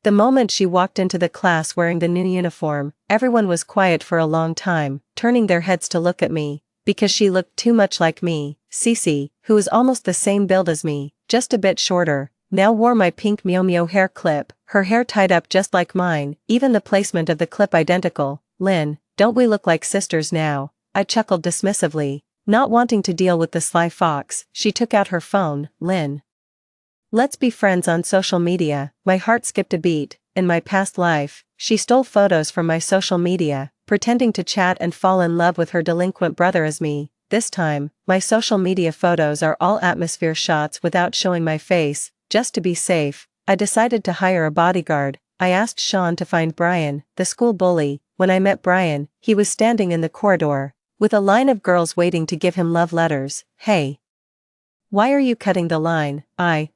The moment she walked into the class wearing the new uniform, everyone was quiet for a long time, turning their heads to look at me, because she looked too much like me. Cece, who was almost the same build as me, just a bit shorter, now wore my pink Mio hair clip, her hair tied up just like mine, even the placement of the clip identical. "Lynn, don't we look like sisters now?" I chuckled dismissively, not wanting to deal with the sly fox. She took out her phone. "Lynn, let's be friends on social media." My heart skipped a beat. In my past life, she stole photos from my social media, pretending to chat and fall in love with her delinquent brother as me. This time, my social media photos are all atmosphere shots without showing my face. Just to be safe, I decided to hire a bodyguard. I asked Sean to find Brian, the school bully. When I met Brian, he was standing in the corridor, with a line of girls waiting to give him love letters. "Hey, why are you cutting the line?"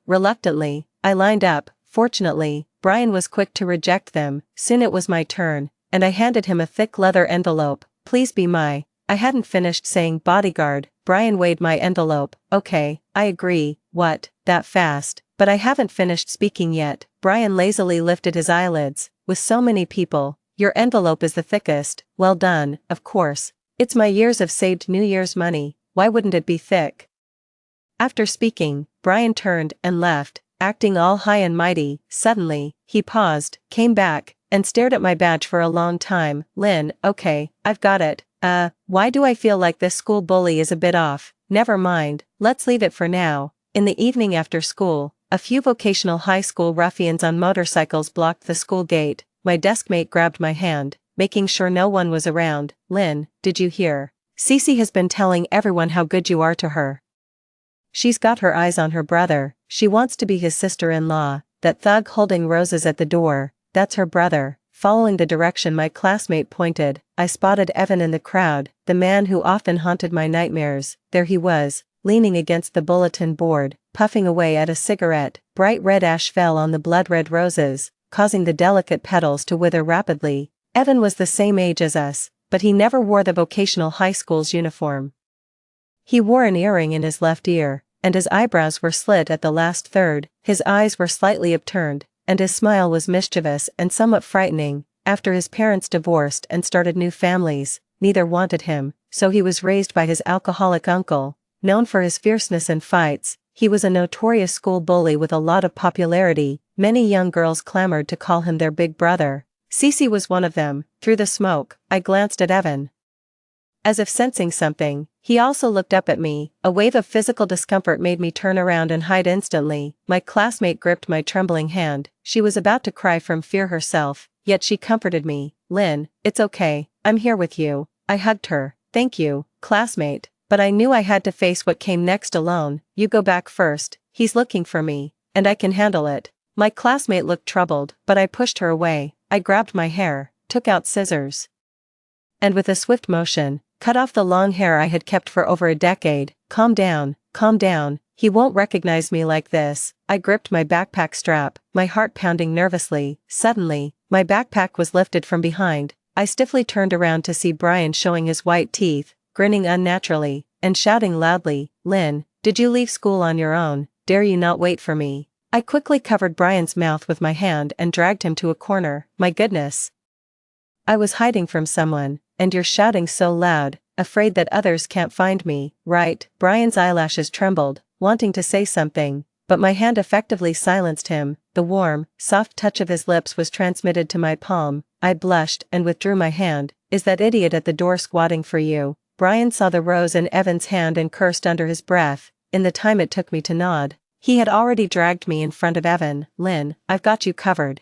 Reluctantly, I lined up. Fortunately, Brian was quick to reject them. Soon it was my turn, and I handed him a thick leather envelope. "Please be my..." I hadn't finished saying bodyguard. Brian weighed my envelope. "Okay, I agree." "What, that fast?" But I haven't finished speaking yet. Brian lazily lifted his eyelids. "With so many people, your envelope is the thickest." "Well done, of course. It's my years of saved New Year's money. Why wouldn't it be thick?" After speaking, Brian turned and left, acting all high and mighty. Suddenly, he paused, came back, and stared at my badge for a long time. Lynn, okay, I've got it. Why do I feel like this school bully is a bit off? Never mind, let's leave it for now. In the evening after school, a few vocational high school ruffians on motorcycles blocked the school gate. My deskmate grabbed my hand, making sure no one was around. Lynn, did you hear? Cece has been telling everyone how good you are to her. She's got her eyes on her brother. She wants to be his sister-in-law. That thug holding roses at the door, that's her brother. Following the direction my classmate pointed, I spotted Evan in the crowd, the man who often haunted my nightmares. There he was, leaning against the bulletin board, puffing away at a cigarette. Bright red ash fell on the blood-red roses, causing the delicate petals to wither rapidly. Evan was the same age as us, but he never wore the vocational high school's uniform. He wore an earring in his left ear, and his eyebrows were slit at the last third. His eyes were slightly upturned, and his smile was mischievous and somewhat frightening. After his parents divorced and started new families, neither wanted him, so he was raised by his alcoholic uncle. Known for his fierceness in fights, he was a notorious school bully with a lot of popularity. Many young girls clamored to call him their big brother. Cece was one of them. Through the smoke, I glanced at Evan. As if sensing something, he also looked up at me. A wave of physical discomfort made me turn around and hide instantly. My classmate gripped my trembling hand. She was about to cry from fear herself, yet she comforted me. Lynn, it's okay, I'm here with you. I hugged her. Thank you, classmate. But I knew I had to face what came next alone. You go back first, he's looking for me, and I can handle it. My classmate looked troubled, but I pushed her away. I grabbed my hair, took out scissors, and with a swift motion, cut off the long hair I had kept for over a decade. Calm down, he won't recognize me like this. I gripped my backpack strap, my heart pounding nervously. Suddenly, my backpack was lifted from behind. I stiffly turned around to see Brian showing his white teeth, grinning unnaturally, and shouting loudly, Lynn, did you leave school on your own? Dare you not wait for me? I quickly covered Brian's mouth with my hand and dragged him to a corner. My goodness. I was hiding from someone, and you're shouting so loud, afraid that others can't find me, right? Brian's eyelashes trembled, wanting to say something, but my hand effectively silenced him. The warm, soft touch of his lips was transmitted to my palm. I blushed and withdrew my hand. Is that idiot at the door squatting for you? Brian saw the rose in Evan's hand and cursed under his breath. In the time it took me to nod, he had already dragged me in front of Evan. Lynn, I've got you covered.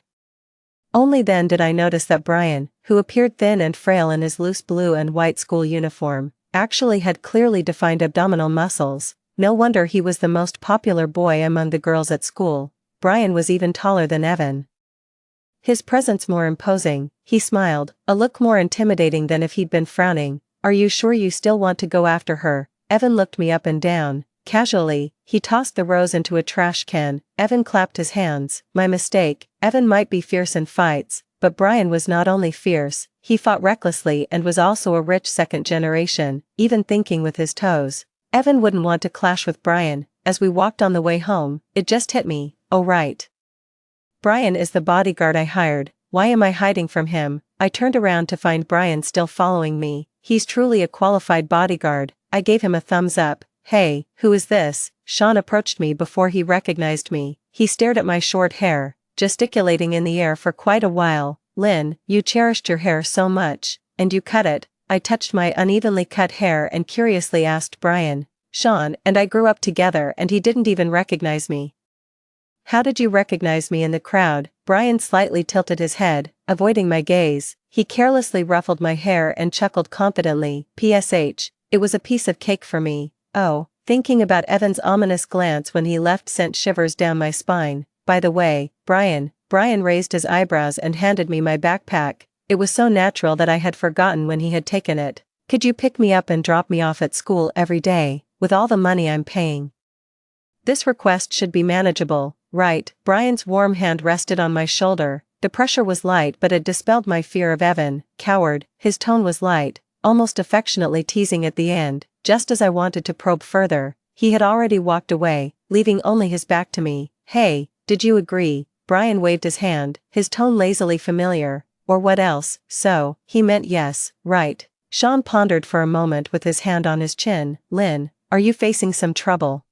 Only then did I notice that Brian, who appeared thin and frail in his loose blue and white school uniform, actually had clearly defined abdominal muscles. No wonder he was the most popular boy among the girls at school. Brian was even taller than Evan. His presence more imposing. He smiled, a look more intimidating than if he'd been frowning. Are you sure you still want to go after her? Evan looked me up and down. Casually, he tossed the rose into a trash can. Evan clapped his hands. My mistake. Evan might be fierce in fights, but Brian was not only fierce, he fought recklessly and was also a rich second generation, even thinking with his toes. Evan wouldn't want to clash with Brian. As we walked on the way home, it just hit me. Oh right. Brian is the bodyguard I hired. Why am I hiding from him? I turned around to find Brian still following me. He's truly a qualified bodyguard. I gave him a thumbs up. Hey, who is this? Sean approached me before he recognized me. He stared at my short hair, gesticulating in the air for quite a while. Lynn, you cherished your hair so much, and you cut it. I touched my unevenly cut hair and curiously asked Brian. Sean and I grew up together and he didn't even recognize me. How did you recognize me in the crowd? Brian slightly tilted his head, avoiding my gaze. He carelessly ruffled my hair and chuckled confidently. PSH, it was a piece of cake for me. Oh, thinking about Evan's ominous glance when he left sent shivers down my spine. By the way, Brian raised his eyebrows and handed me my backpack. It was so natural that I had forgotten when he had taken it. Could you pick me up and drop me off at school every day, with all the money I'm paying? This request should be manageable, right? Brian's warm hand rested on my shoulder. The pressure was light but it dispelled my fear of Evan. Coward, his tone was light, almost affectionately teasing at the end. Just as I wanted to probe further, he had already walked away, leaving only his back to me. Hey, did you agree? Brian waved his hand, his tone lazily familiar. Or what else? So, he meant yes, right. Sean pondered for a moment with his hand on his chin. Lynn, are you facing some trouble?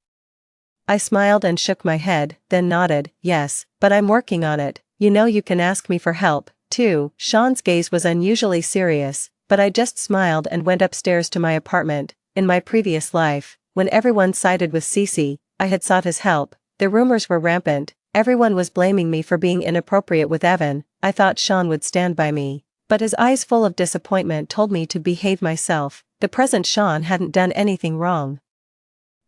I smiled and shook my head, then nodded. Yes, but I'm working on it. You know you can ask me for help. 2. Sean's gaze was unusually serious, but I just smiled and went upstairs to my apartment. In my previous life, when everyone sided with Cece, I had sought his help. The rumors were rampant. Everyone was blaming me for being inappropriate with Evan. I thought Sean would stand by me. But his eyes full of disappointment told me to behave myself. The present Sean hadn't done anything wrong.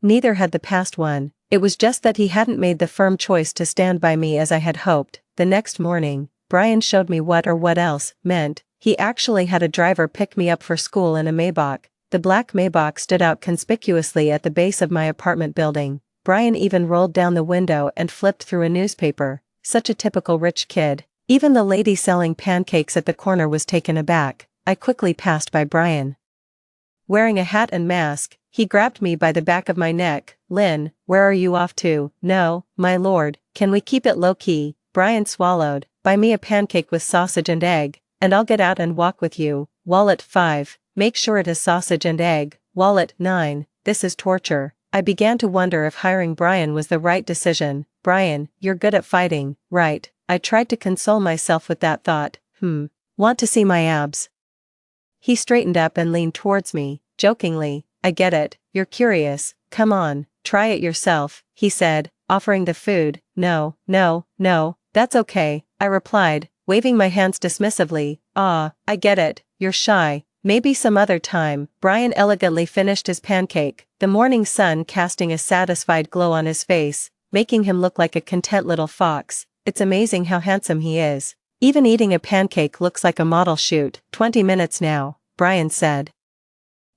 Neither had the past one. It was just that he hadn't made the firm choice to stand by me as I had hoped. The next morning, Brian showed me what else meant. He actually had a driver pick me up for school in a Maybach. The black Maybach stood out conspicuously at the base of my apartment building. Brian even rolled down the window and flipped through a newspaper. Such a typical rich kid. Even the lady selling pancakes at the corner was taken aback. I quickly passed by Brian. Wearing a hat and mask, he grabbed me by the back of my neck. "Lynn, where are you off to?" "No, my lord, can we keep it low-key?" Brian swallowed. "Buy me a pancake with sausage and egg, and I'll get out and walk with you." Wallet 5. Make sure it is sausage and egg. Wallet 9. This is torture. I began to wonder if hiring Brian was the right decision. "Brian, you're good at fighting, right?" I tried to console myself with that thought. Want to see my abs?" He straightened up and leaned towards me, jokingly. "I get it, you're curious. Come on, try it yourself," he said, offering the food. No, that's okay," I replied, waving my hands dismissively. I get it, you're shy. Maybe some other time." Brian elegantly finished his pancake, the morning sun casting a satisfied glow on his face, making him look like a content little fox. It's amazing how handsome he is. Even eating a pancake looks like a model shoot. 20 minutes now, Brian said,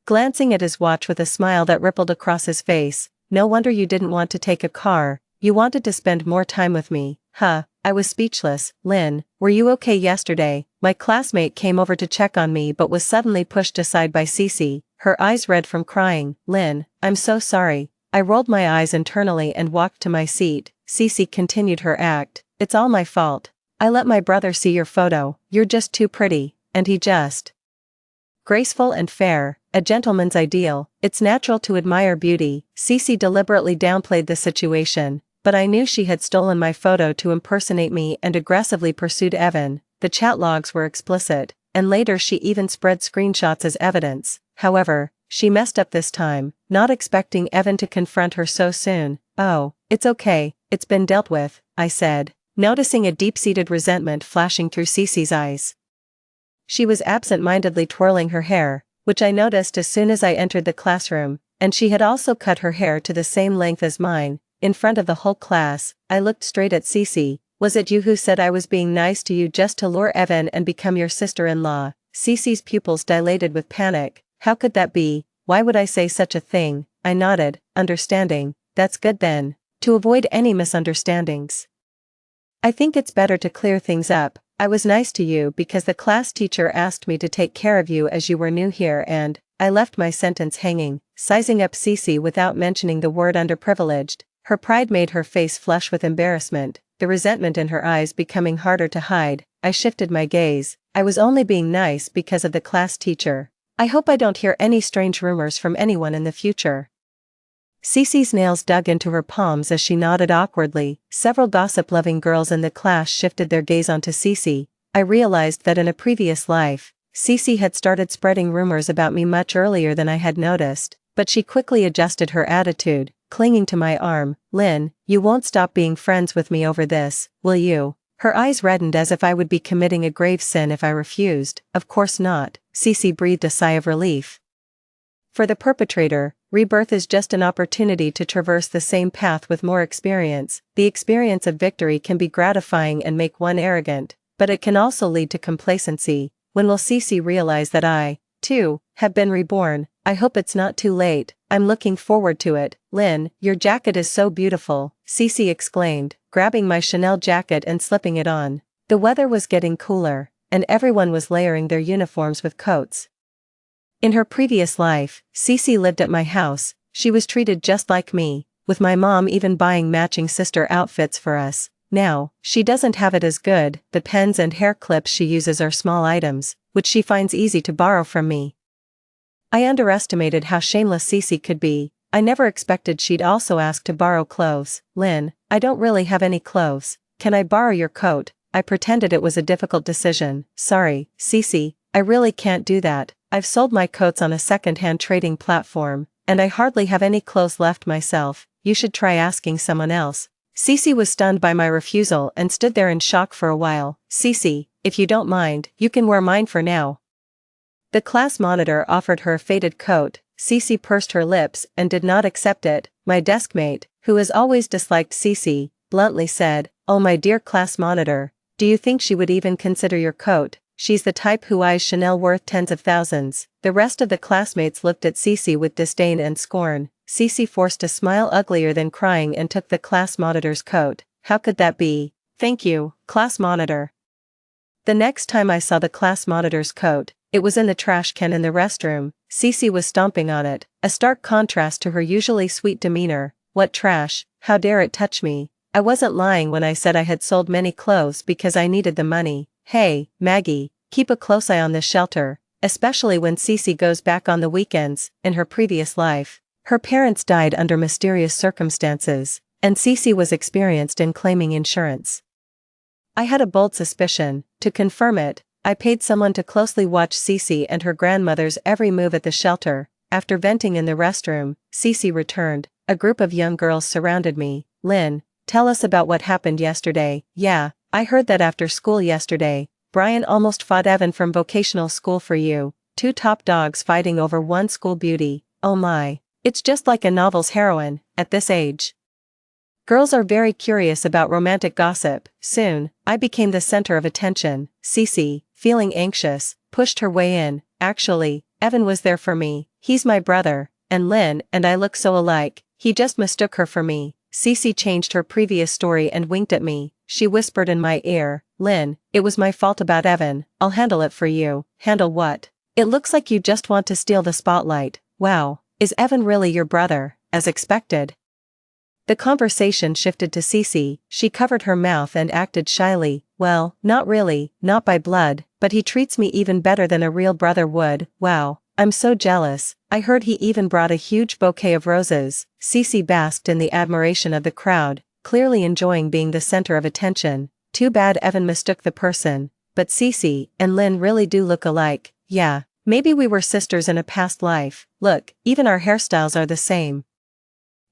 glancing at his watch with a smile that rippled across his face. "No wonder you didn't want to take a car. You wanted to spend more time with me." I was speechless. "Lynn, were you okay yesterday?" My classmate came over to check on me but was suddenly pushed aside by Cece, her eyes red from crying. "Lynn, I'm so sorry." I rolled my eyes internally and walked to my seat. Cece continued her act. "It's all my fault. I let my brother see your photo. You're just too pretty, and he just graceful and fair, a gentleman's ideal. It's natural to admire beauty." Cece deliberately downplayed the situation, but I knew she had stolen my photo to impersonate me and aggressively pursued Evan. The chat logs were explicit, and later she even spread screenshots as evidence. However, she messed up this time, not expecting Evan to confront her so soon. "Oh, it's okay, it's been dealt with," I said, noticing a deep-seated resentment flashing through Cece's eyes. She was absent-mindedly twirling her hair, which I noticed as soon as I entered the classroom, and she had also cut her hair to the same length as mine. In front of the whole class, I looked straight at Cece. "Was it you who said I was being nice to you just to lure Evan and become your sister-in-law?" Cece's pupils dilated with panic. "How could that be? Why would I say such a thing?" I nodded, understanding. "That's good then. To avoid any misunderstandings, I think it's better to clear things up. I was nice to you because the class teacher asked me to take care of you as you were new here and..." I left my sentence hanging, sizing up Cece without mentioning the word underprivileged. Her pride made her face flush with embarrassment, the resentment in her eyes becoming harder to hide. I shifted my gaze. "I was only being nice because of the class teacher. I hope I don't hear any strange rumors from anyone in the future." Cece's nails dug into her palms as she nodded awkwardly. Several gossip-loving girls in the class shifted their gaze onto Cece. I realized that in a previous life, Cece had started spreading rumors about me much earlier than I had noticed, but she quickly adjusted her attitude, clinging to my arm. "Lynn, you won't stop being friends with me over this, will you?" Her eyes reddened as if I would be committing a grave sin if I refused. "Of course not." Cece breathed a sigh of relief. For the perpetrator, rebirth is just an opportunity to traverse the same path with more experience. The experience of victory can be gratifying and make one arrogant, but it can also lead to complacency. When will Cece realize that I, too, have been reborn? I hope it's not too late. I'm looking forward to it. "Lynn, your jacket is so beautiful," Cece exclaimed, grabbing my Chanel jacket and slipping it on. The weather was getting cooler, and everyone was layering their uniforms with coats. In her previous life, Cece lived at my house. She was treated just like me, with my mom even buying matching sister outfits for us. Now, she doesn't have it as good. The pens and hair clips she uses are small items, which she finds easy to borrow from me. I underestimated how shameless Cece could be. I never expected she'd also ask to borrow clothes. "Lynn, I don't really have any clothes. Can I borrow your coat?" I pretended it was a difficult decision. Sorry, Cece, I really can't do that. I've sold my coats on a second-hand trading platform, and I hardly have any clothes left myself. You should try asking someone else. Cece was stunned by my refusal and stood there in shock for a while. Cece, if you don't mind, you can wear mine for now. The class monitor offered her a faded coat. Cece pursed her lips and did not accept it. My deskmate, who has always disliked Cece, bluntly said, "Oh, my dear class monitor, do you think she would even consider your coat? She's the type who eyes Chanel worth tens of thousands." The rest of the classmates looked at Cece with disdain and scorn. Cece forced a smile uglier than crying and took the class monitor's coat. How could that be? Thank you, class monitor. The next time I saw the class monitor's coat, it was in the trash can in the restroom. Cece was stomping on it, a stark contrast to her usually sweet demeanor. What trash? How dare it touch me? I wasn't lying when I said I had sold many clothes because I needed the money. Hey, Maggie, keep a close eye on this shelter, especially when Cece goes back on the weekends. In her previous life, her parents died under mysterious circumstances, and Cece was experienced in claiming insurance. I had a bold suspicion. To confirm it, I paid someone to closely watch Cece and her grandmother's every move at the shelter. After venting in the restroom, Cece returned. A group of young girls surrounded me. Lynn, tell us about what happened yesterday. Yeah, I heard that after school yesterday, Brian almost fought Evan from vocational school for you. Two top dogs fighting over one school beauty. Oh my. It's just like a novel's heroine, at this age. Girls are very curious about romantic gossip. Soon, I became the center of attention. Cece, feeling anxious, pushed her way in. Actually, Evan was there for me. He's my brother, and Lynn and I look so alike. He just mistook her for me. Cece changed her previous story and winked at me. She whispered in my ear, Lynn, it was my fault about Evan. I'll handle it for you. Handle what? It looks like you just want to steal the spotlight. Wow, is Evan really your brother, as expected? The conversation shifted to Cece. She covered her mouth and acted shyly. Well, not really, not by blood, but he treats me even better than a real brother would. Wow, I'm so jealous. I heard he even brought a huge bouquet of roses. Cece basked in the admiration of the crowd, clearly enjoying being the center of attention. Too bad Evan mistook the person, but Cece and Lynn really do look alike. Yeah, maybe we were sisters in a past life. Look, even our hairstyles are the same.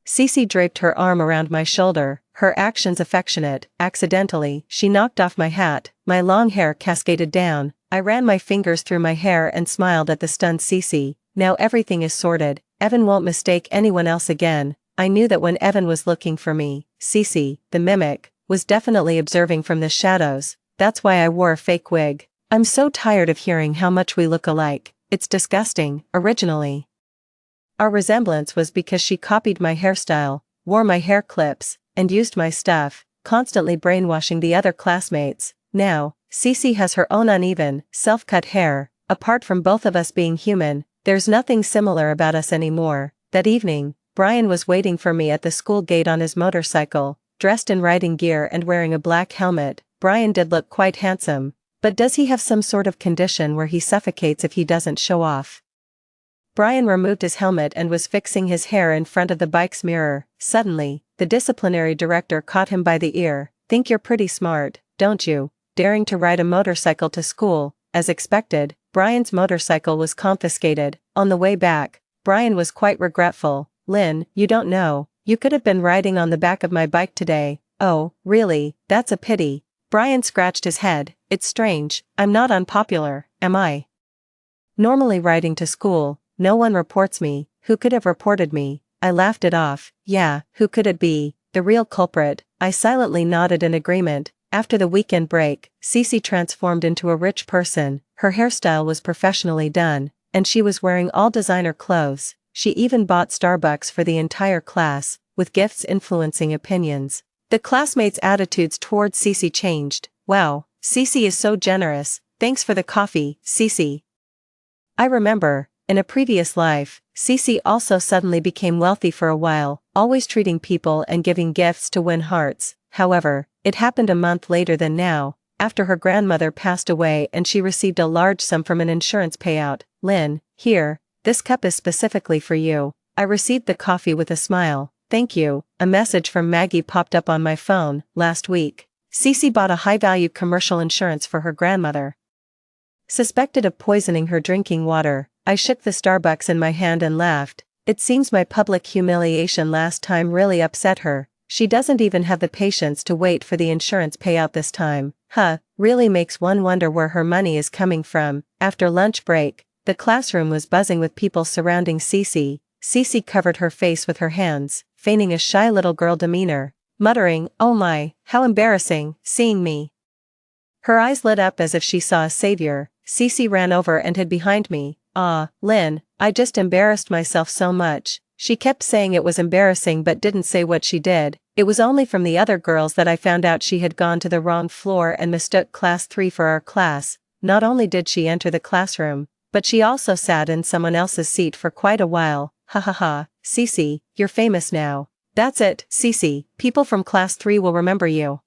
Cece draped her arm around my shoulder, her actions affectionate. Accidentally, she knocked off my hat. My long hair cascaded down. I ran my fingers through my hair and smiled at the stunned Cece. Now everything is sorted. Evan won't mistake anyone else again. I knew that when Evan was looking for me, Cece, the mimic, was definitely observing from the shadows. That's why I wore a fake wig. I'm so tired of hearing how much we look alike. It's disgusting. Originally, our resemblance was because she copied my hairstyle, wore my hair clips, and used my stuff, constantly brainwashing the other classmates. Now, Cece has her own uneven, self-cut hair. Apart from both of us being human, there's nothing similar about us anymore. That evening, Brian was waiting for me at the school gate on his motorcycle, dressed in riding gear and wearing a black helmet. Brian did look quite handsome, but does he have some sort of condition where he suffocates if he doesn't show off? Brian removed his helmet and was fixing his hair in front of the bike's mirror. Suddenly, the disciplinary director caught him by the ear. Think you're pretty smart, don't you? Daring to ride a motorcycle to school. As expected, Brian's motorcycle was confiscated. On the way back, Brian was quite regretful. Lynn, you don't know, you could have been riding on the back of my bike today. Oh, really? That's a pity. Brian scratched his head. It's strange, I'm not unpopular, am I? Normally riding to school, no one reports me. Who could have reported me? I laughed it off. Yeah, who could it be? The real culprit. I silently nodded in agreement. After the weekend break, Cece transformed into a rich person. Her hairstyle was professionally done, and she was wearing all designer clothes. She even bought Starbucks for the entire class, with gifts influencing opinions. The classmates' attitudes towards Cece changed. Wow, Cece is so generous. Thanks for the coffee, Cece. I remember, in a previous life, Cece also suddenly became wealthy for a while, always treating people and giving gifts to win hearts. However, it happened a month later than now, after her grandmother passed away and she received a large sum from an insurance payout. Lynn, here, this cup is specifically for you. I received the coffee with a smile. Thank you. A message from Maggie popped up on my phone. Last week, Cece bought a high-value commercial insurance for her grandmother. Suspected of poisoning her drinking water, I shook the Starbucks in my hand and laughed. It seems my public humiliation last time really upset her. She doesn't even have the patience to wait for the insurance payout this time. Really makes one wonder where her money is coming from. After lunch break, the classroom was buzzing with people surrounding Cece. Cece covered her face with her hands, feigning a shy little girl demeanor, muttering, "Oh my, how embarrassing, seeing me." Her eyes lit up as if she saw a savior. Cece ran over and hid behind me. Lynn, I just embarrassed myself so much." She kept saying it was embarrassing but didn't say what she did. It was only from the other girls that I found out she had gone to the wrong floor and mistook class 3 for our class. Not only did she enter the classroom, but she also sat in someone else's seat for quite a while. Ha ha ha, Cece, you're famous now. That's it, Cece, people from class 3 will remember you.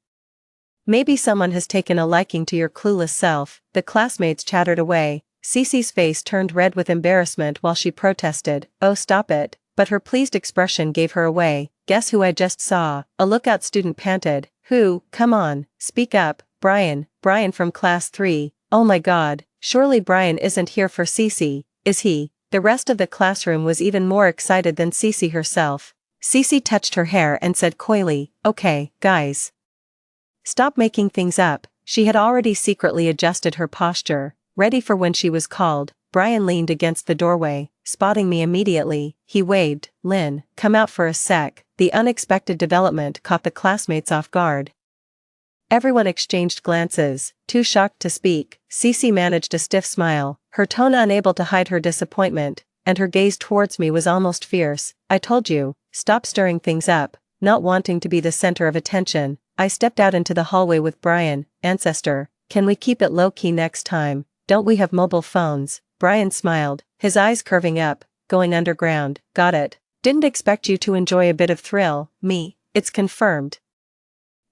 Maybe someone has taken a liking to your clueless self. The classmates chattered away. Cece's face turned red with embarrassment while she protested, "Oh, stop it," but her pleased expression gave her away. "Guess who I just saw?" A lookout student panted. "Who? Come on, speak up." "Brian from class 3. "Oh my god, surely Brian isn't here for Cece, is he?" The rest of the classroom was even more excited than Cece herself. Cece touched her hair and said coyly, "Okay, guys. Stop making things up." She had already secretly adjusted her posture, ready for when she was called. Brian leaned against the doorway, spotting me immediately. He waved, "Lynn, come out for a sec." The unexpected development caught the classmates off guard. Everyone exchanged glances, too shocked to speak. Cece managed a stiff smile, her tone unable to hide her disappointment, and her gaze towards me was almost fierce. "I told you, stop stirring things up." Not wanting to be the center of attention, I stepped out into the hallway with Brian. "Ancestor, can we keep it low-key next time? Don't we have mobile phones?" Brian smiled, his eyes curving up. "Going underground, got it. Didn't expect you to enjoy a bit of thrill." "Me, it's confirmed."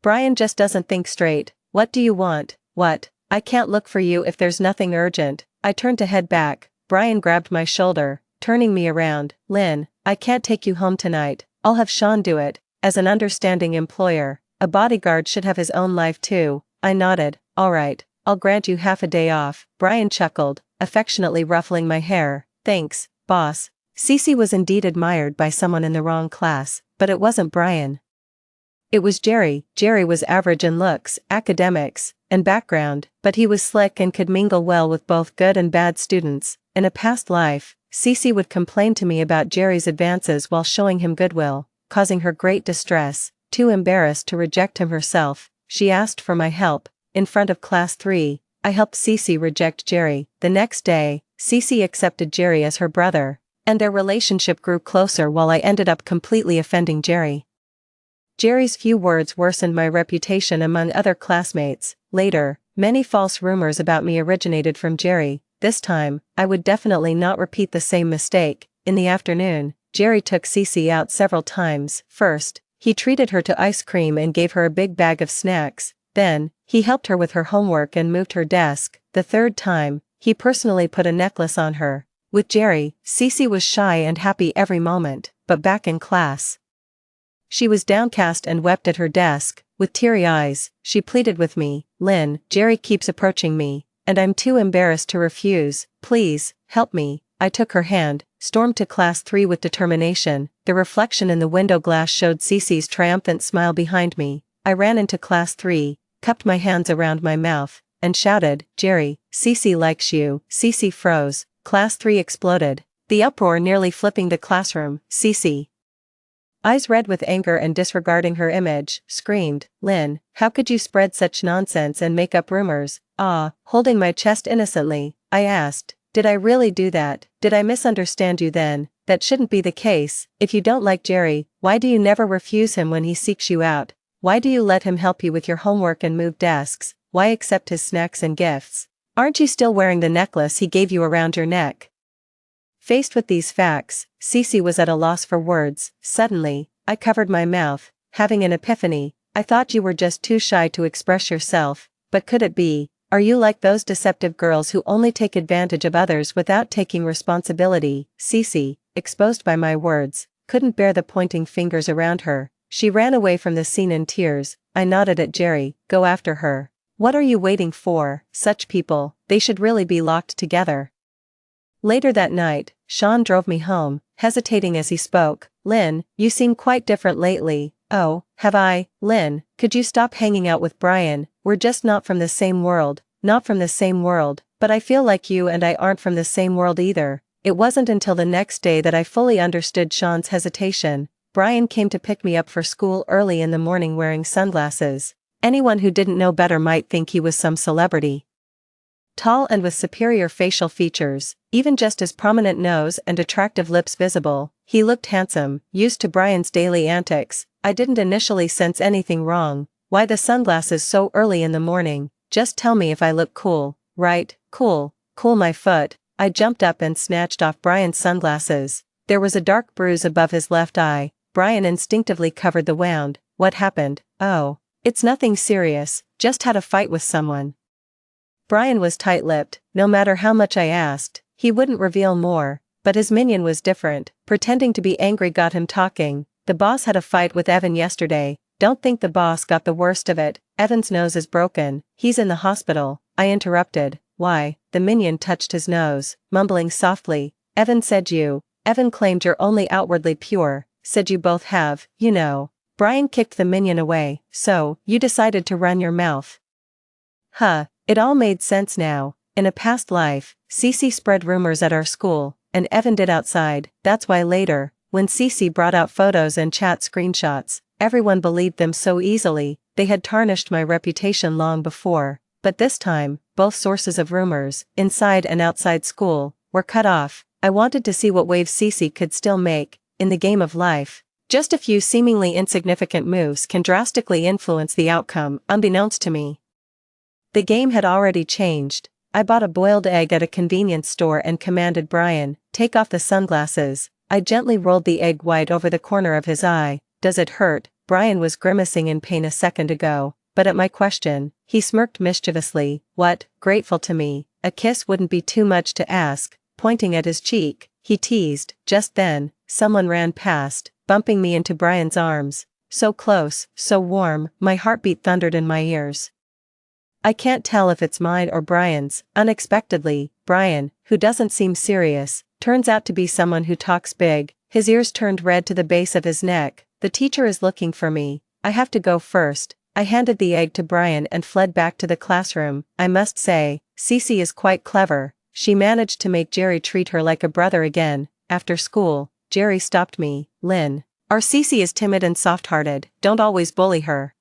Brian just doesn't think straight. "What do you want?" "What? I can't look for you if there's nothing urgent." I turned to head back. Brian grabbed my shoulder, turning me around. "Lynn, I can't take you home tonight. I'll have Sean do it." As an understanding employer, a bodyguard should have his own life too. I nodded. "All right, I'll grant you half a day off." Brian chuckled, affectionately ruffling my hair. "Thanks, boss." Cece was indeed admired by someone in the wrong class, but it wasn't Brian. It was Jerry. Jerry was average in looks, academics, and background, but he was slick and could mingle well with both good and bad students. In a past life, Cece would complain to me about Jerry's advances while showing him goodwill, causing her great distress. Too embarrassed to reject him herself, she asked for my help. In front of class 3, I helped Cece reject Jerry. The next day, Cece accepted Jerry as her brother, and their relationship grew closer while I ended up completely offending Jerry. Jerry's few words worsened my reputation among other classmates. Later, many false rumors about me originated from Jerry. This time, I would definitely not repeat the same mistake. In the afternoon, Jerry took Cece out several times. First, he treated her to ice cream and gave her a big bag of snacks. Then, he helped her with her homework and moved her desk. The third time, he personally put a necklace on her. With Jerry, Cece was shy and happy every moment, but back in class, she was downcast and wept at her desk. With teary eyes, she pleaded with me, "Lynn, Jerry keeps approaching me, and I'm too embarrassed to refuse. Please, help me." I took her hand, stormed to class 3 with determination. The reflection in the window glass showed Cece's triumphant smile behind me. I ran into class 3, cupped my hands around my mouth, and shouted, "Jerry, Cece likes you." Cece froze. Class 3 exploded, the uproar nearly flipping the classroom. Cece, eyes red with anger and disregarding her image, screamed, "Lynn, how could you spread such nonsense and make up rumors?" Holding my chest innocently, I asked, "Did I really do that? Did I misunderstand you then? That shouldn't be the case. If you don't like Jerry, why do you never refuse him when he seeks you out? Why do you let him help you with your homework and move desks? Why accept his snacks and gifts? Aren't you still wearing the necklace he gave you around your neck?" Faced with these facts, Cece was at a loss for words. Suddenly, I covered my mouth, having an epiphany. "I thought you were just too shy to express yourself, but could it be? Are you like those deceptive girls who only take advantage of others without taking responsibility?" Cece, exposed by my words, couldn't bear the pointing fingers around her. She ran away from the scene in tears, I nodded at Jerry. Go after her. What are you waiting for? Such people, they should really be locked together. Later that night, Sean drove me home, hesitating as he spoke. Lynn, you seem quite different lately. Oh, have I? Lynn, could you stop hanging out with Brian? We're just not from the same world. Not from the same world, but I feel like you and I aren't from the same world either. It wasn't until the next day that I fully understood Sean's hesitation. Brian came to pick me up for school early in the morning wearing sunglasses. Anyone who didn't know better might think he was some celebrity. Tall and with superior facial features, even just his prominent nose and attractive lips visible, he looked handsome. Used to Brian's daily antics, I didn't initially sense anything wrong. Why the sunglasses so early in the morning? Just tell me if I look cool, right? Cool. Cool my foot. I jumped up and snatched off Brian's sunglasses. There was a dark bruise above his left eye. Brian instinctively covered the wound. What happened? Oh, it's nothing serious, just had a fight with someone. Brian was tight-lipped. No matter how much I asked, he wouldn't reveal more, but his minion was different. Pretending to be angry got him talking. The boss had a fight with Evan yesterday. Don't think the boss got the worst of it. Evan's nose is broken. He's in the hospital. I interrupted. Why? The minion touched his nose, mumbling softly. Evan claimed you're only outwardly pure. Said you both have, you know. Brian kicked the minion away. So, you decided to run your mouth. Huh. It all made sense now. In a past life, Cece spread rumors at our school, and Evan did outside. That's why later, when Cece brought out photos and chat screenshots, everyone believed them so easily. They had tarnished my reputation long before. But this time, both sources of rumors, inside and outside school, were cut off. I wanted to see what waves Cece could still make, in the game of life. Just a few seemingly insignificant moves can drastically influence the outcome, unbeknownst to me. The game had already changed. I bought a boiled egg at a convenience store and commanded Brian, take off the sunglasses. I gently rolled the egg white over the corner of his eye. Does it hurt? Brian was grimacing in pain a second ago, but at my question, he smirked mischievously. What? Grateful to me? A kiss wouldn't be too much to ask. Pointing at his cheek, he teased. Just then, someone ran past, bumping me into Brian's arms. So close, so warm, my heartbeat thundered in my ears. I can't tell if it's mine or Brian's. Unexpectedly, Brian, who doesn't seem serious, turns out to be someone who talks big. His ears turned red to the base of his neck. The teacher is looking for me. I have to go first. I handed the egg to Brian and fled back to the classroom. I must say, Cece is quite clever. She managed to make Jerry treat her like a brother again. After school, Jerry stopped me. Lynn, our Cece is timid and soft-hearted. Don't always bully her.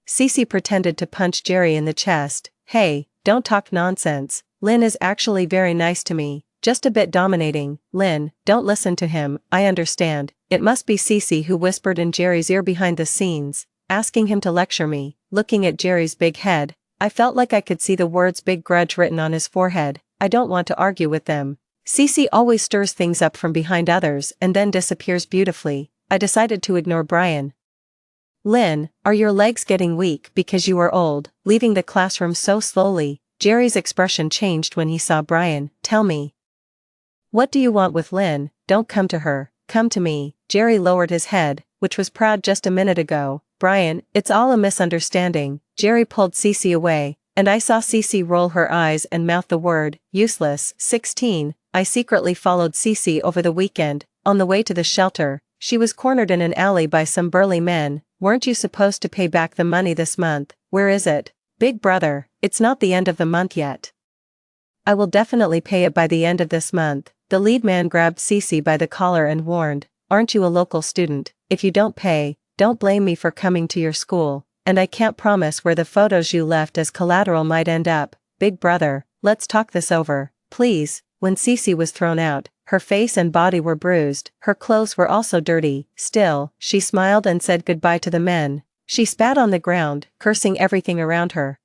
Cece pretended to punch Jerry in the chest. Hey, don't talk nonsense. Lynn is actually very nice to me, just a bit dominating. Lynn, don't listen to him. I understand. It must be Cece who whispered in Jerry's ear behind the scenes, asking him to lecture me. Looking at Jerry's big head, I felt like I could see the words big grudge written on his forehead. I don't want to argue with them. Cece always stirs things up from behind others and then disappears beautifully. I decided to ignore Brian. Lynn, are your legs getting weak because you are old? Leaving the classroom so slowly, Jerry's expression changed when he saw Brian. Tell me. What do you want with Lynn? Don't come to her. Come to me. Jerry lowered his head, which was proud just a minute ago. Brian, it's all a misunderstanding. Jerry pulled Cece away, and I saw Cece roll her eyes and mouth the word, useless. 16. I secretly followed Cece over the weekend. On the way to the shelter, she was cornered in an alley by some burly men. Weren't you supposed to pay back the money this month? Where is it? Big brother, it's not the end of the month yet. I will definitely pay it by the end of this month. The lead man grabbed Cece by the collar and warned, aren't you a local student? If you don't pay, don't blame me for coming to your school, and I can't promise where the photos you left as collateral might end up. Big brother, let's talk this over, please. When Cece was thrown out, her face and body were bruised, her clothes were also dirty. Still, she smiled and said goodbye to the men. She spat on the ground, cursing everything around her.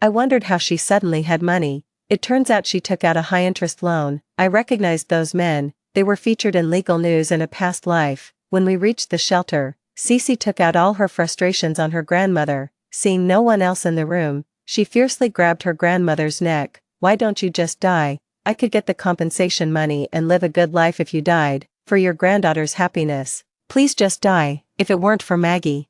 I wondered how she suddenly had money. It turns out she took out a high-interest loan. I recognized those men. They were featured in legal news in a past life. When we reached the shelter, Cece took out all her frustrations on her grandmother. Seeing no one else in the room, she fiercely grabbed her grandmother's neck. Why don't you just die? I could get the compensation money and live a good life if you died, for your granddaughter's happiness. Please just die, if it weren't for Maggie.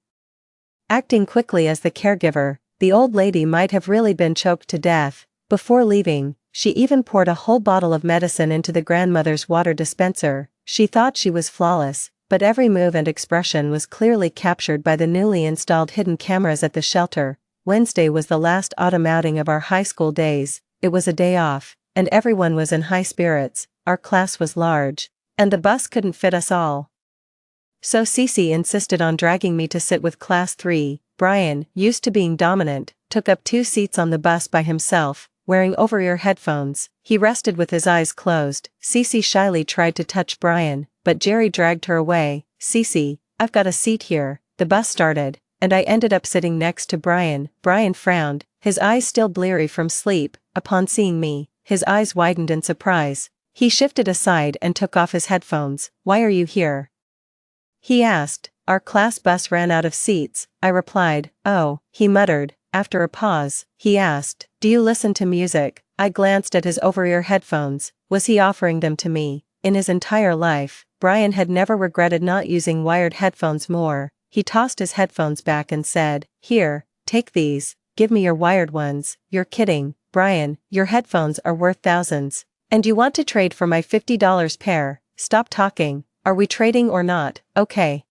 acting quickly as the caregiver. The old lady might have really been choked to death. Before leaving, she even poured a whole bottle of medicine into the grandmother's water dispenser. She thought she was flawless, but every move and expression was clearly captured by the newly installed hidden cameras at the shelter. Wednesday was the last autumn outing of our high school days. It was a day off, and everyone was in high spirits. Our class was large, and the bus couldn't fit us all. So Cece insisted on dragging me to sit with Class 3. Brian, used to being dominant, took up 2 seats on the bus by himself, wearing over-ear headphones. He rested with his eyes closed. Cece shyly tried to touch Brian, but Jerry dragged her away. Cece, I've got a seat here. The bus started, and I ended up sitting next to Brian. Brian frowned, his eyes still bleary from sleep. Upon seeing me, his eyes widened in surprise. He shifted aside and took off his headphones. Why are you here? He asked. Our class bus ran out of seats, I replied. Oh, he muttered. After a pause, he asked, do you listen to music? I glanced at his over-ear headphones. Was he offering them to me? In his entire life, Brian had never regretted not using wired headphones more. He tossed his headphones back and said, here, take these. Give me your wired ones. You're kidding, Brian, your headphones are worth thousands. And you want to trade for my $50 pair? Stop talking. Are we trading or not? Okay.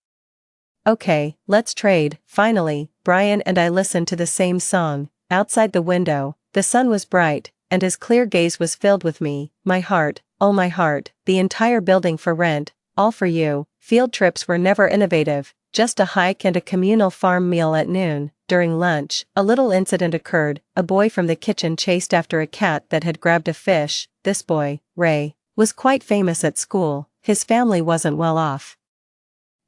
Okay, let's trade. Finally, Brian and I listened to the same song. Outside the window, the sun was bright, and his clear gaze was filled with me. My heart, oh my heart, the entire building for rent, all for you. Field trips were never innovative, just a hike and a communal farm meal at noon. During lunch, a little incident occurred. A boy from the kitchen chased after a cat that had grabbed a fish. This boy, Ray, was quite famous at school. His family wasn't well off.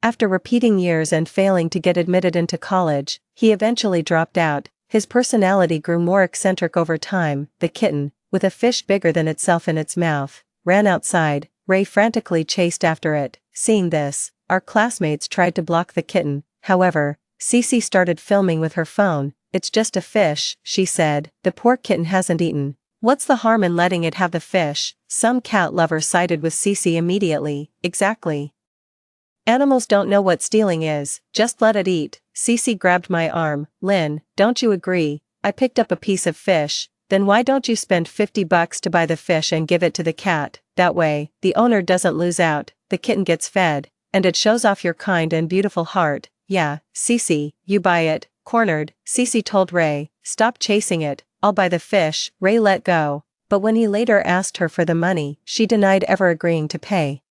After repeating years and failing to get admitted into college, he eventually dropped out. His personality grew more eccentric over time. The kitten, with a fish bigger than itself in its mouth, ran outside. Ray frantically chased after it. Seeing this, our classmates tried to block the kitten. However, Cece started filming with her phone. It's just a fish, she said. The poor kitten hasn't eaten. What's the harm in letting it have the fish? Some cat lover sided with Cece immediately. Exactly. Animals don't know what stealing is, just let it eat. Cece grabbed my arm. Lynn, don't you agree? I picked up a piece of fish. Then why don't you spend $50 to buy the fish and give it to the cat? That way, the owner doesn't lose out, the kitten gets fed, and it shows off your kind and beautiful heart. Yeah, Cece, you buy it. Cornered, Cece told Ray, stop chasing it, I'll buy the fish. Ray let go, but when he later asked her for the money, she denied ever agreeing to pay.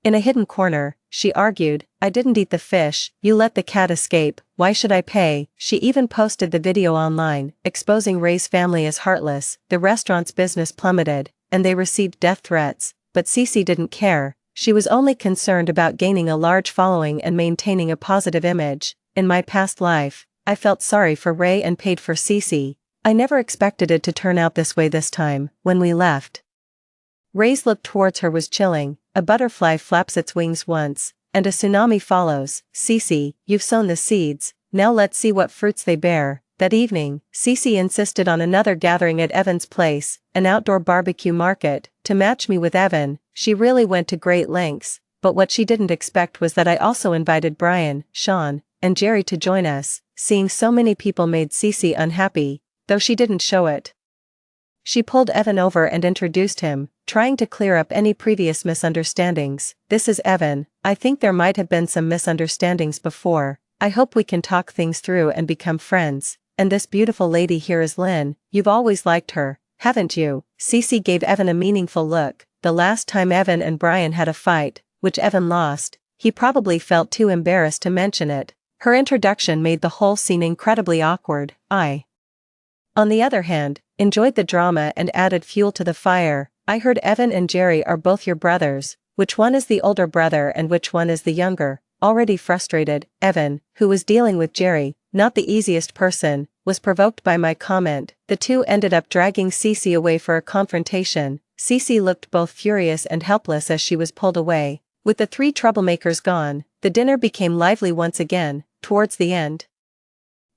In a hidden corner, she argued, I didn't eat the fish, you let the cat escape, why should I pay? She even posted the video online, exposing Ray's family as heartless. The restaurant's business plummeted, and they received death threats, but Cece didn't care. She was only concerned about gaining a large following and maintaining a positive image. In my past life, I felt sorry for Ray and paid for Cece. I never expected it to turn out this way this time. When we left, Ray's look towards her was chilling. A butterfly flaps its wings once, and a tsunami follows. Cece, you've sown the seeds, now let's see what fruits they bear. That evening, Cece insisted on another gathering at Evan's place, an outdoor barbecue market, to match me with Evan. She really went to great lengths, but what she didn't expect was that I also invited Brian, Sean, and Jerry to join us. Seeing so many people made Cece unhappy, though she didn't show it. She pulled Evan over and introduced him, trying to clear up any previous misunderstandings. This is Evan. I think there might have been some misunderstandings before. I hope we can talk things through and become friends. And this beautiful lady here is Lynn. You've always liked her, haven't you? Cece gave Evan a meaningful look. The last time Evan and Brian had a fight, which Evan lost, he probably felt too embarrassed to mention it. Her introduction made the whole scene incredibly awkward. I, on the other hand, enjoyed the drama and added fuel to the fire. I heard Evan and Jerry are both your brothers. Which one is the older brother and which one is the younger? Already frustrated, Evan, who was dealing with Jerry, not the easiest person, was provoked by my comment. The two ended up dragging Cece away for a confrontation. Cece looked both furious and helpless as she was pulled away. With the three troublemakers gone, the dinner became lively once again. Towards the end,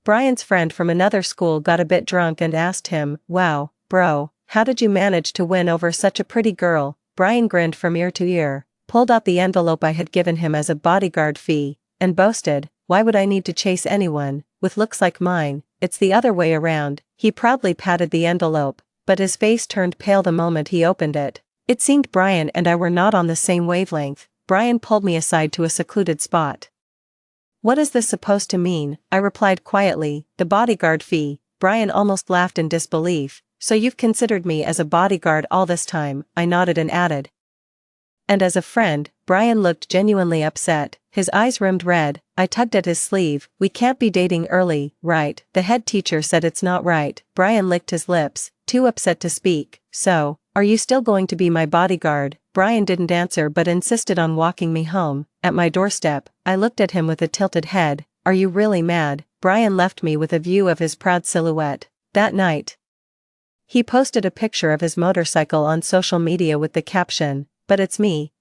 Brian's friend from another school got a bit drunk and asked him, wow, bro, how did you manage to win over such a pretty girl? Brian grinned from ear to ear, pulled out the envelope I had given him as a bodyguard fee, and boasted, why would I need to chase anyone, with looks like mine? It's the other way around." He proudly patted the envelope, but his face turned pale the moment he opened it. It seemed Brian and I were not on the same wavelength. Brian pulled me aside to a secluded spot. "What is this supposed to mean?" I replied quietly. "The bodyguard fee." Brian almost laughed in disbelief. "So you've considered me as a bodyguard all this time?" I nodded and added. "And as a friend." Brian looked genuinely upset, his eyes rimmed red. I tugged at his sleeve. "We can't be dating early, right? The head teacher said it's not right." Brian licked his lips, too upset to speak. "So, are you still going to be my bodyguard?" Brian didn't answer but insisted on walking me home. At my doorstep, I looked at him with a tilted head. "Are you really mad?" Brian left me with a view of his proud silhouette. That night, he posted a picture of his motorcycle on social media with the caption, "But it's me.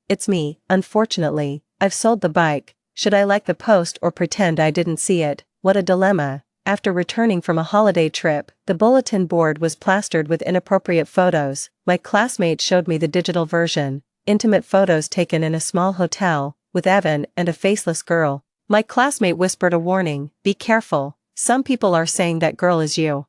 Unfortunately, I've sold the bike." Should I like the post or pretend I didn't see it? What a dilemma. After returning from a holiday trip, the bulletin board was plastered with inappropriate photos. My classmate showed me the digital version. Intimate photos taken in a small hotel, with Evan and a faceless girl. My classmate whispered a warning, "Be careful, some people are saying that girl is you."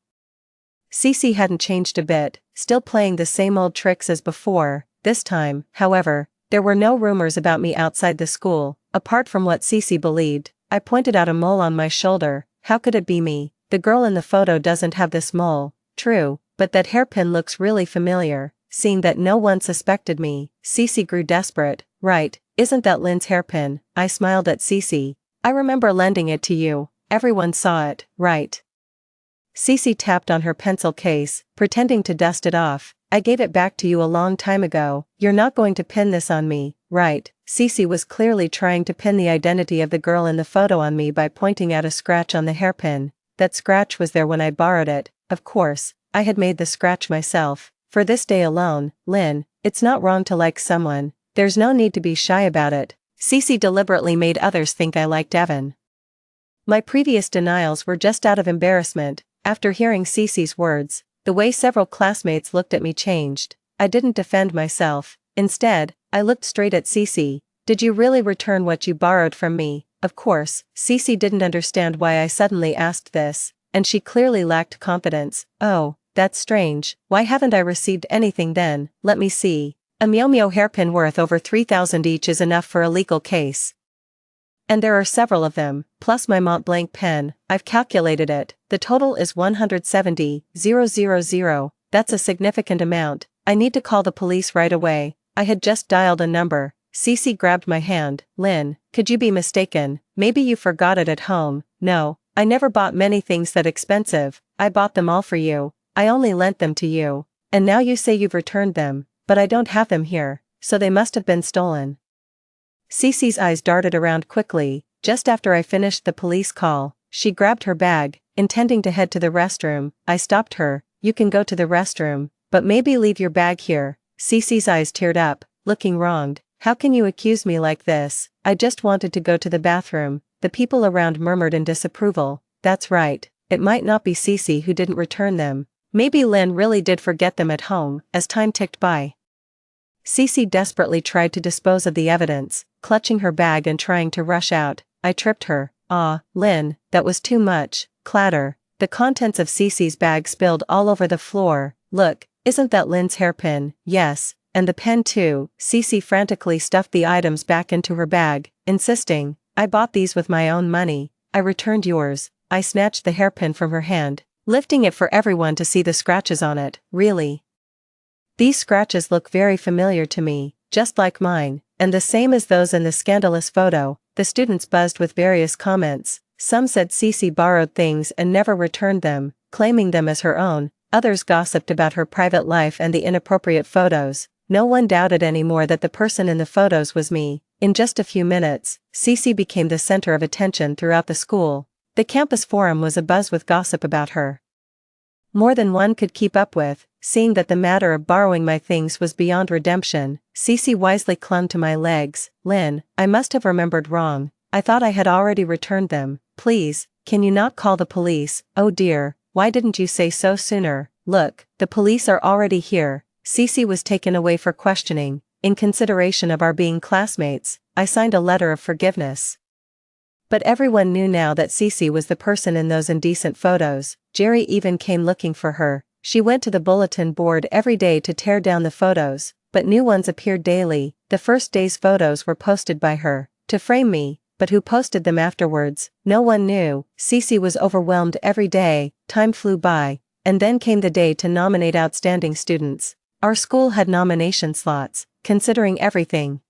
Cece hadn't changed a bit, still playing the same old tricks as before. This time, however, there were no rumors about me outside the school, apart from what Cece believed. I pointed out a mole on my shoulder. "How could it be me? The girl in the photo doesn't have this mole." "True, but that hairpin looks really familiar." Seeing that no one suspected me, Cece grew desperate. "Right, isn't that Lynn's hairpin?" I smiled at Cece. "I remember lending it to you. Everyone saw it, right?" Cece tapped on her pencil case, pretending to dust it off. "I gave it back to you a long time ago. You're not going to pin this on me, right?" Cece was clearly trying to pin the identity of the girl in the photo on me by pointing out a scratch on the hairpin. That scratch was there when I borrowed it. Of course, I had made the scratch myself. For this day alone, Lynn, it's not wrong to like someone. There's no need to be shy about it. Cece deliberately made others think I liked Evan. My previous denials were just out of embarrassment. After hearing Cece's words, the way several classmates looked at me changed. I didn't defend myself. Instead, I looked straight at Cece. "Did you really return what you borrowed from me?" Of course, Cece didn't understand why I suddenly asked this, and she clearly lacked confidence. "Oh, that's strange. Why haven't I received anything then? Let me see. A Meow hairpin worth over 3,000 each is enough for a legal case. And there are several of them, plus my Mont Blanc pen. I've calculated it. The total is 170,000. That's a significant amount. I need to call the police right away." I had just dialed a number. Cece grabbed my hand. "Lynn, could you be mistaken? Maybe you forgot it at home." "No, I never bought many things that expensive. I bought them all for you. I only lent them to you. And now you say you've returned them, but I don't have them here, so they must have been stolen." Cece's eyes darted around quickly. Just after I finished the police call, she grabbed her bag, intending to head to the restroom. I stopped her. "You can go to the restroom, but maybe leave your bag here." Cece's eyes teared up, looking wronged. "How can you accuse me like this? I just wanted to go to the bathroom." The people around murmured in disapproval. That's right, it might not be Cece who didn't return them. Maybe Lynn really did forget them at home. As time ticked by, Cece desperately tried to dispose of the evidence, clutching her bag and trying to rush out. I tripped her. "Ah, Lynn, that was too much." Clatter. The contents of Cece's bag spilled all over the floor. "Look, isn't that Lynn's hairpin?" "Yes, and the pen too." Cece frantically stuffed the items back into her bag, insisting, "I bought these with my own money." "I returned yours." I snatched the hairpin from her hand, lifting it for everyone to see the scratches on it. "Really? These scratches look very familiar to me, just like mine, and the same as those in the scandalous photo." The students buzzed with various comments. Some said Cece borrowed things and never returned them, claiming them as her own. Others gossiped about her private life and the inappropriate photos. No one doubted anymore that the person in the photos was me. In just a few minutes, Cece became the center of attention throughout the school. The campus forum was abuzz with gossip about her. More than one could keep up with. Seeing that the matter of borrowing my things was beyond redemption, Cece wisely clung to my legs. "Lynn, I must have remembered wrong. I thought I had already returned them. Please, can you not call the police?" "Oh dear, why didn't you say so sooner?" "Look, the police are already here." Cece was taken away for questioning. In consideration of our being classmates, I signed a letter of forgiveness. But everyone knew now that Cece was the person in those indecent photos. Jerry even came looking for her. She went to the bulletin board every day to tear down the photos, but new ones appeared daily. The first day's photos were posted by her, to frame me, but who posted them afterwards? No one knew. Cece was overwhelmed every day. Time flew by, and then came the day to nominate outstanding students. Our school had nomination slots, considering everything.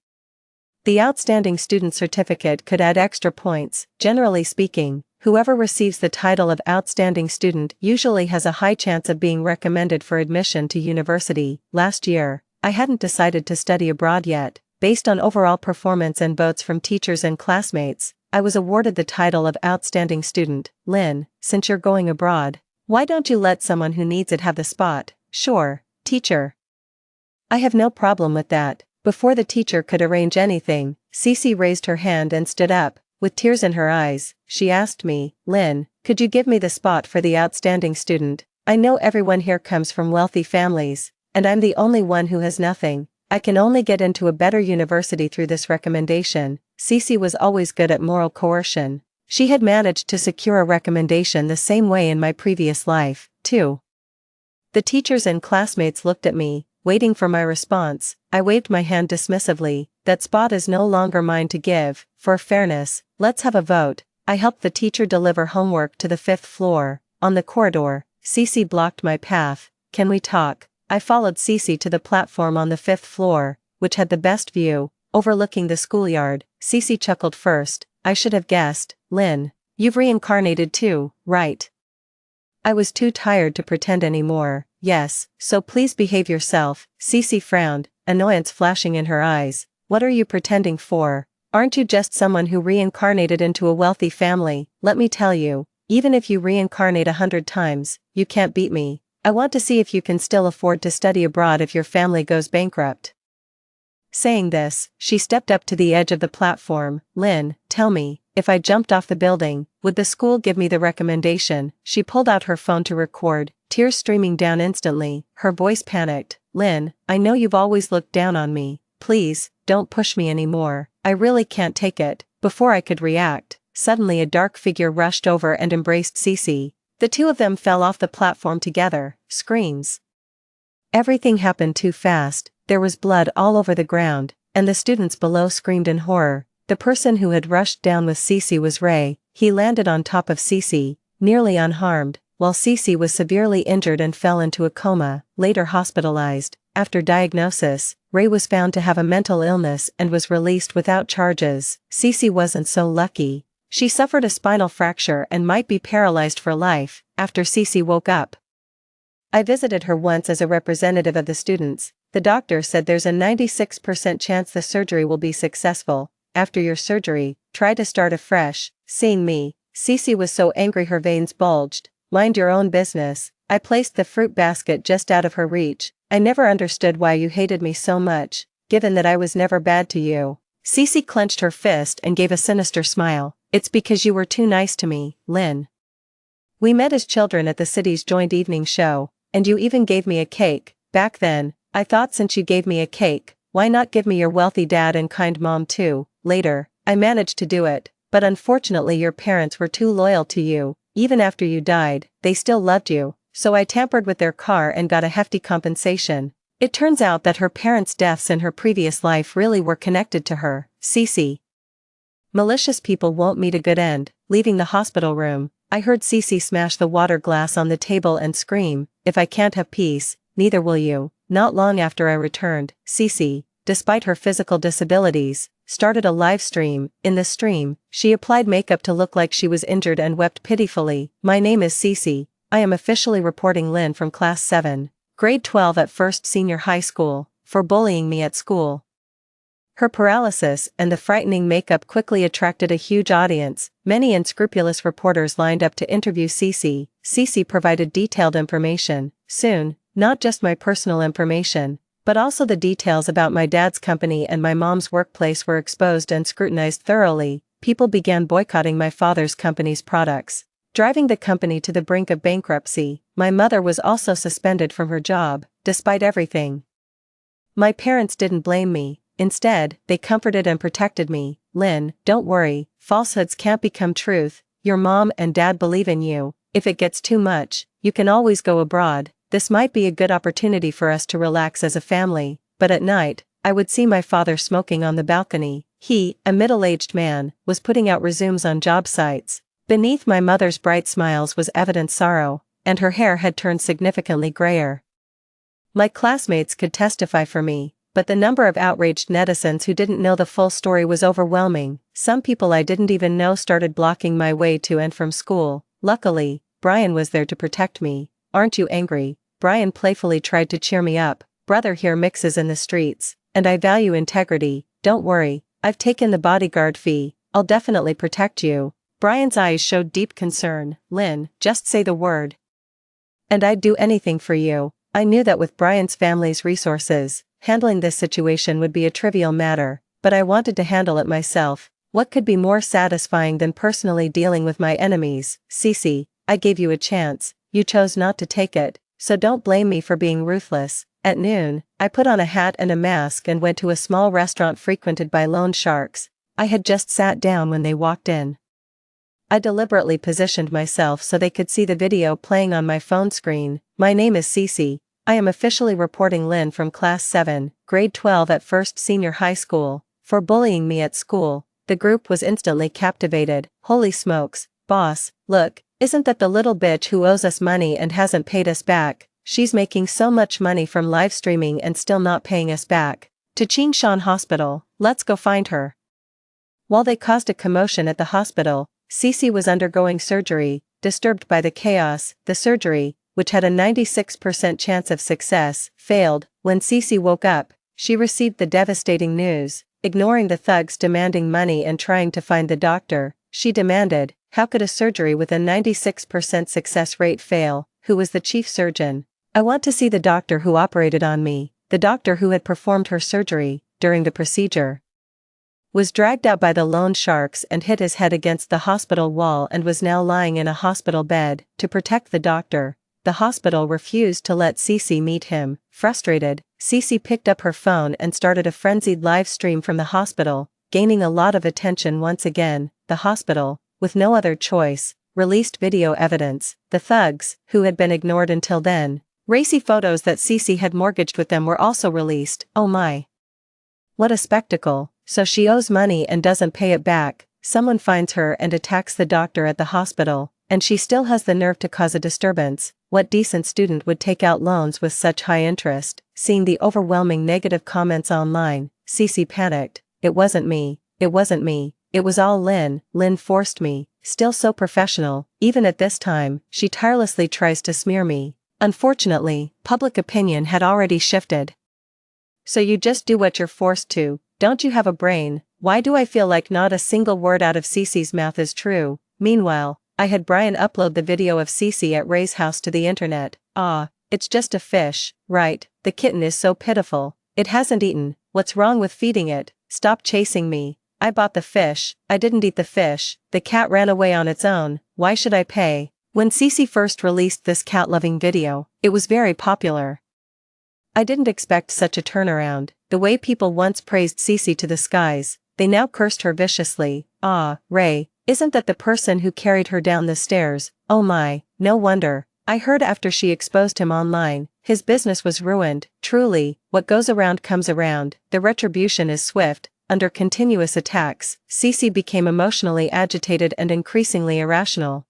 The outstanding student certificate could add extra points. Generally speaking, whoever receives the title of outstanding student usually has a high chance of being recommended for admission to university. Last year, I hadn't decided to study abroad yet. Based on overall performance and votes from teachers and classmates, I was awarded the title of outstanding student. Lynn, since you're going abroad, why don't you let someone who needs it have the spot? Sure, teacher. I have no problem with that. Before the teacher could arrange anything, Cece raised her hand and stood up. With tears in her eyes, she asked me, Lynn, could you give me the spot for the outstanding student? I know everyone here comes from wealthy families, and I'm the only one who has nothing. I can only get into a better university through this recommendation. Cece was always good at moral coercion. She had managed to secure a recommendation the same way in my previous life, too. The teachers and classmates looked at me, waiting for my response. I waved my hand dismissively. That spot is no longer mine to give. For fairness, let's have a vote. I helped the teacher deliver homework to the 5th floor. On the corridor, Cece blocked my path. Can we talk? I followed Cece to the platform on the 5th floor, which had the best view, overlooking the schoolyard. Cece chuckled first. I should have guessed. Lynn, you've reincarnated too, right? I was too tired to pretend anymore. Yes, so please behave yourself. Cece frowned, annoyance flashing in her eyes. What are you pretending for? Aren't you just someone who reincarnated into a wealthy family? Let me tell you, even if you reincarnate 100 times, you can't beat me. I want to see if you can still afford to study abroad if your family goes bankrupt. Saying this, she stepped up to the edge of the platform. Lynn, tell me, if I jumped off the building, would the school give me the recommendation? She pulled out her phone to record, tears streaming down instantly. Her voice panicked. Lynn, I know you've always looked down on me. Please, don't push me anymore. I really can't take it. Before I could react, suddenly a dark figure rushed over and embraced Cece. The two of them fell off the platform together. Screams. Everything happened too fast. There was blood all over the ground, and the students below screamed in horror. The person who had rushed down with Cece was Ray. He landed on top of Cece, nearly unharmed, while Cece was severely injured and fell into a coma, later hospitalized. After diagnosis, Ray was found to have a mental illness and was released without charges. Cece wasn't so lucky. She suffered a spinal fracture and might be paralyzed for life. After Cece woke up, I visited her once as a representative of the students. The doctor said there's a 96% chance the surgery will be successful. After your surgery, try to start afresh. Seeing me, Cece was so angry her veins bulged. Mind your own business. I placed the fruit basket just out of her reach. I never understood why you hated me so much, given that I was never bad to you. Cece clenched her fist and gave a sinister smile. It's because you were too nice to me, Lynn. We met as children at the city's joint evening show, and you even gave me a cake. Back then, I thought since you gave me a cake, why not give me your wealthy dad and kind mom too? Later, I managed to do it, but unfortunately your parents were too loyal to you. Even after you died, they still loved you, so I tampered with their car and got a hefty compensation. It turns out that her parents' deaths in her previous life really were connected to her. Cece. Malicious people won't meet a good end. Leaving the hospital room, I heard Cece smash the water glass on the table and scream, if I can't have peace, neither will you. Not long after I returned, Cece, despite her physical disabilities, started a live stream. In the stream, she applied makeup to look like she was injured and wept pitifully. My name is Cece. I am officially reporting Lynn from class 7, grade 12 at First Senior High School, for bullying me at school. Her paralysis and the frightening makeup quickly attracted a huge audience. Many unscrupulous reporters lined up to interview Cece. Cece provided detailed information. Soon, not just my personal information, but also the details about my dad's company and my mom's workplace were exposed and scrutinized thoroughly. People began boycotting my father's company's products, driving the company to the brink of bankruptcy. My mother was also suspended from her job. Despite everything, my parents didn't blame me. Instead, they comforted and protected me. Lynn, don't worry, falsehoods can't become truth, your mom and dad believe in you, if it gets too much, you can always go abroad, this might be a good opportunity for us to relax as a family, but at night, I would see my father smoking on the balcony. He, a middle-aged man, was putting out resumes on job sites. Beneath my mother's bright smiles was evident sorrow, and her hair had turned significantly grayer. My classmates could testify for me, but the number of outraged netizens who didn't know the full story was overwhelming. Some people I didn't even know started blocking my way to and from school. Luckily, Brian was there to protect me. Aren't you angry? Brian playfully tried to cheer me up. Brother here mixes in the streets, and I value integrity. Don't worry, I've taken the bodyguard fee, I'll definitely protect you. Brian's eyes showed deep concern. Lynn, just say the word, and I'd do anything for you. I knew that with Brian's family's resources, handling this situation would be a trivial matter, but I wanted to handle it myself. What could be more satisfying than personally dealing with my enemies? Cece, I gave you a chance, you chose not to take it, so don't blame me for being ruthless. At noon, I put on a hat and a mask and went to a small restaurant frequented by loan sharks. I had just sat down when they walked in. I deliberately positioned myself so they could see the video playing on my phone screen. My name is Cece. I am officially reporting Lynn from Class 7, Grade 12 at First Senior High School, for bullying me at school. The group was instantly captivated. Holy smokes, boss, look, isn't that the little bitch who owes us money and hasn't paid us back? She's making so much money from live streaming and still not paying us back. To Chingshan Hospital, let's go find her. While they caused a commotion at the hospital, Cece was undergoing surgery. Disturbed by the chaos, the surgery, which had a 96% chance of success, failed. When Cece woke up, she received the devastating news. Ignoring the thugs demanding money and trying to find the doctor, she demanded, how could a surgery with a 96% success rate fail? Who was the chief surgeon? I want to see the doctor who operated on me. The doctor who had performed her surgery, during the procedure, was dragged out by the loan sharks and hit his head against the hospital wall and was now lying in a hospital bed. To protect the doctor, the hospital refused to let Cece meet him. Frustrated, Cece picked up her phone and started a frenzied live stream from the hospital, gaining a lot of attention once again. The hospital, with no other choice, released video evidence. The thugs, who had been ignored until then, racy photos that Cece had mortgaged with them were also released. Oh my. What a spectacle. So she owes money and doesn't pay it back. Someone finds her and attacks the doctor at the hospital, and she still has the nerve to cause a disturbance. What decent student would take out loans with such high interest? Seeing the overwhelming negative comments online, Cece panicked. It wasn't me. It wasn't me. It was all Lynn. Lynn forced me. Still so professional, even at this time, she tirelessly tries to smear me. Unfortunately, public opinion had already shifted. So you just do what you're forced to. Don't you have a brain? Why do I feel like not a single word out of Cece's mouth is true? Meanwhile, I had Brian upload the video of Cece at Ray's house to the internet. Ah, it's just a fish, right? The kitten is so pitiful. It hasn't eaten. What's wrong with feeding it? Stop chasing me. I bought the fish. I didn't eat the fish. The cat ran away on its own. Why should I pay? When Cece first released this cat-loving video, it was very popular. I didn't expect such a turnaround. The way people once praised Cece to the skies, they now cursed her viciously. Ah, Ray, isn't that the person who carried her down the stairs? Oh my, no wonder. I heard after she exposed him online, his business was ruined. Truly, what goes around comes around. The retribution is swift. Under continuous attacks, Cece became emotionally agitated and increasingly irrational.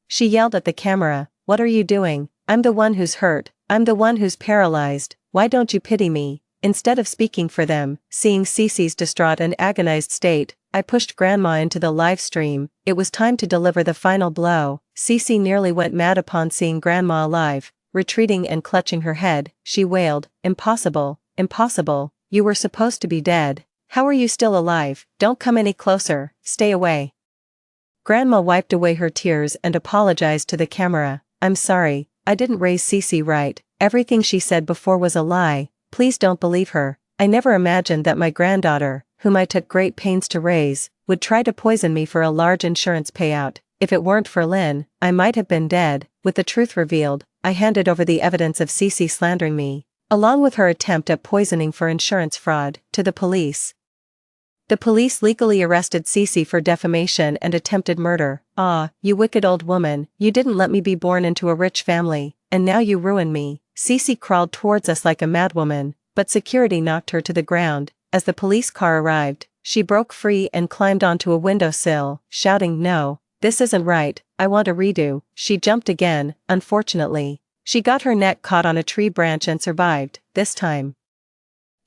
She yelled at the camera, "What are you doing? I'm the one who's hurt. I'm the one who's paralyzed. Why don't you pity me?" Instead of speaking for them, seeing Cece's distraught and agonized state, I pushed Grandma into the live stream. It was time to deliver the final blow. Cece nearly went mad upon seeing Grandma alive. Retreating and clutching her head, she wailed, "Impossible, impossible. You were supposed to be dead. How are you still alive? Don't come any closer. Stay away." Grandma wiped away her tears and apologized to the camera. "I'm sorry, I didn't raise Cece right. Everything she said before was a lie. Please don't believe her. I never imagined that my granddaughter, whom I took great pains to raise, would try to poison me for a large insurance payout. If it weren't for Lynn, I might have been dead." With the truth revealed, I handed over the evidence of Cece slandering me, along with her attempt at poisoning for insurance fraud, to the police. The police legally arrested Cece for defamation and attempted murder. Ah, you wicked old woman, you didn't let me be born into a rich family, and now you ruin me. Cece crawled towards us like a madwoman, but security knocked her to the ground. As the police car arrived, she broke free and climbed onto a windowsill, shouting, "No, this isn't right, I want a redo." She jumped again, unfortunately. She got her neck caught on a tree branch and survived, this time.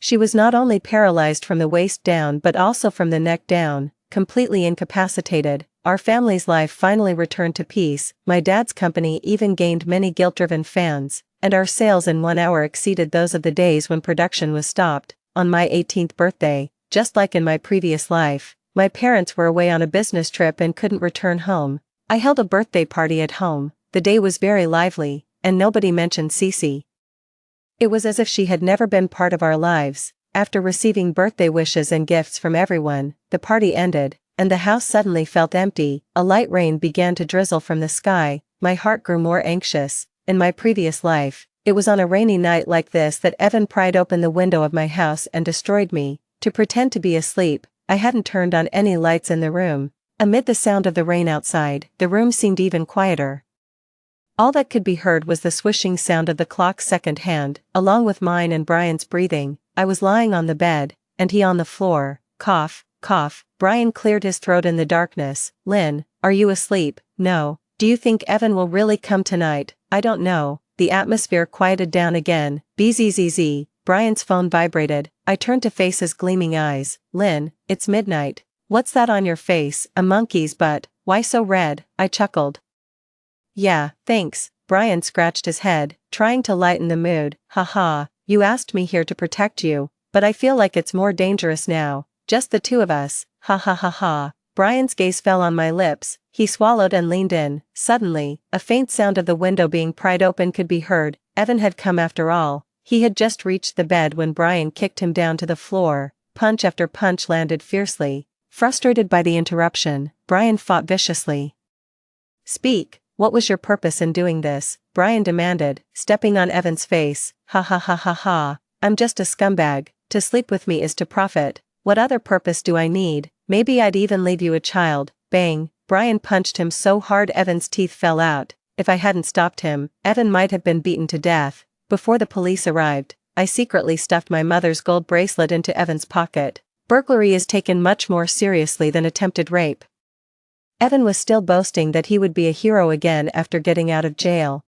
She was not only paralyzed from the waist down but also from the neck down, completely incapacitated. Our family's life finally returned to peace. My dad's company even gained many guilt-driven fans, and our sales in 1 hour exceeded those of the days when production was stopped. On my 18th birthday, just like in my previous life, my parents were away on a business trip and couldn't return home. I held a birthday party at home. The day was very lively, and nobody mentioned Cece. It was as if she had never been part of our lives. After receiving birthday wishes and gifts from everyone, the party ended, and the house suddenly felt empty. A light rain began to drizzle from the sky. My heart grew more anxious. In my previous life, it was on a rainy night like this that Evan pried open the window of my house and destroyed me. To pretend to be asleep, I hadn't turned on any lights in the room. Amid the sound of the rain outside, the room seemed even quieter. All that could be heard was the swishing sound of the clock's second hand, along with mine and Brian's breathing. I was lying on the bed, and he on the floor. Cough, cough. Brian cleared his throat in the darkness. "Lynn, are you asleep?" "No." "Do you think Evan will really come tonight?" "I don't know." The atmosphere quieted down again. Bzzz. Brian's phone vibrated. I turned to face his gleaming eyes. "Lynn, it's midnight. What's that on your face?" "A monkey's butt." "Why so red?" I chuckled. "Yeah, thanks." Brian scratched his head, trying to lighten the mood. "Haha, you asked me here to protect you, but I feel like it's more dangerous now. Just the two of us. Ha ha ha ha." Brian's gaze fell on my lips. He swallowed and leaned in. Suddenly, a faint sound of the window being pried open could be heard. Evan had come after all. He had just reached the bed when Brian kicked him down to the floor. Punch after punch landed fiercely. Frustrated by the interruption, Brian fought viciously. "Speak. What was your purpose in doing this?" Brian demanded, stepping on Evan's face. "Ha ha ha ha ha. I'm just a scumbag. To sleep with me is to profit. What other purpose do I need? Maybe I'd even leave you a child." Bang. Brian punched him so hard Evan's teeth fell out. If I hadn't stopped him, Evan might have been beaten to death. Before the police arrived, I secretly stuffed my mother's gold bracelet into Evan's pocket. Burglary is taken much more seriously than attempted rape. Evan was still boasting that he would be a hero again after getting out of jail.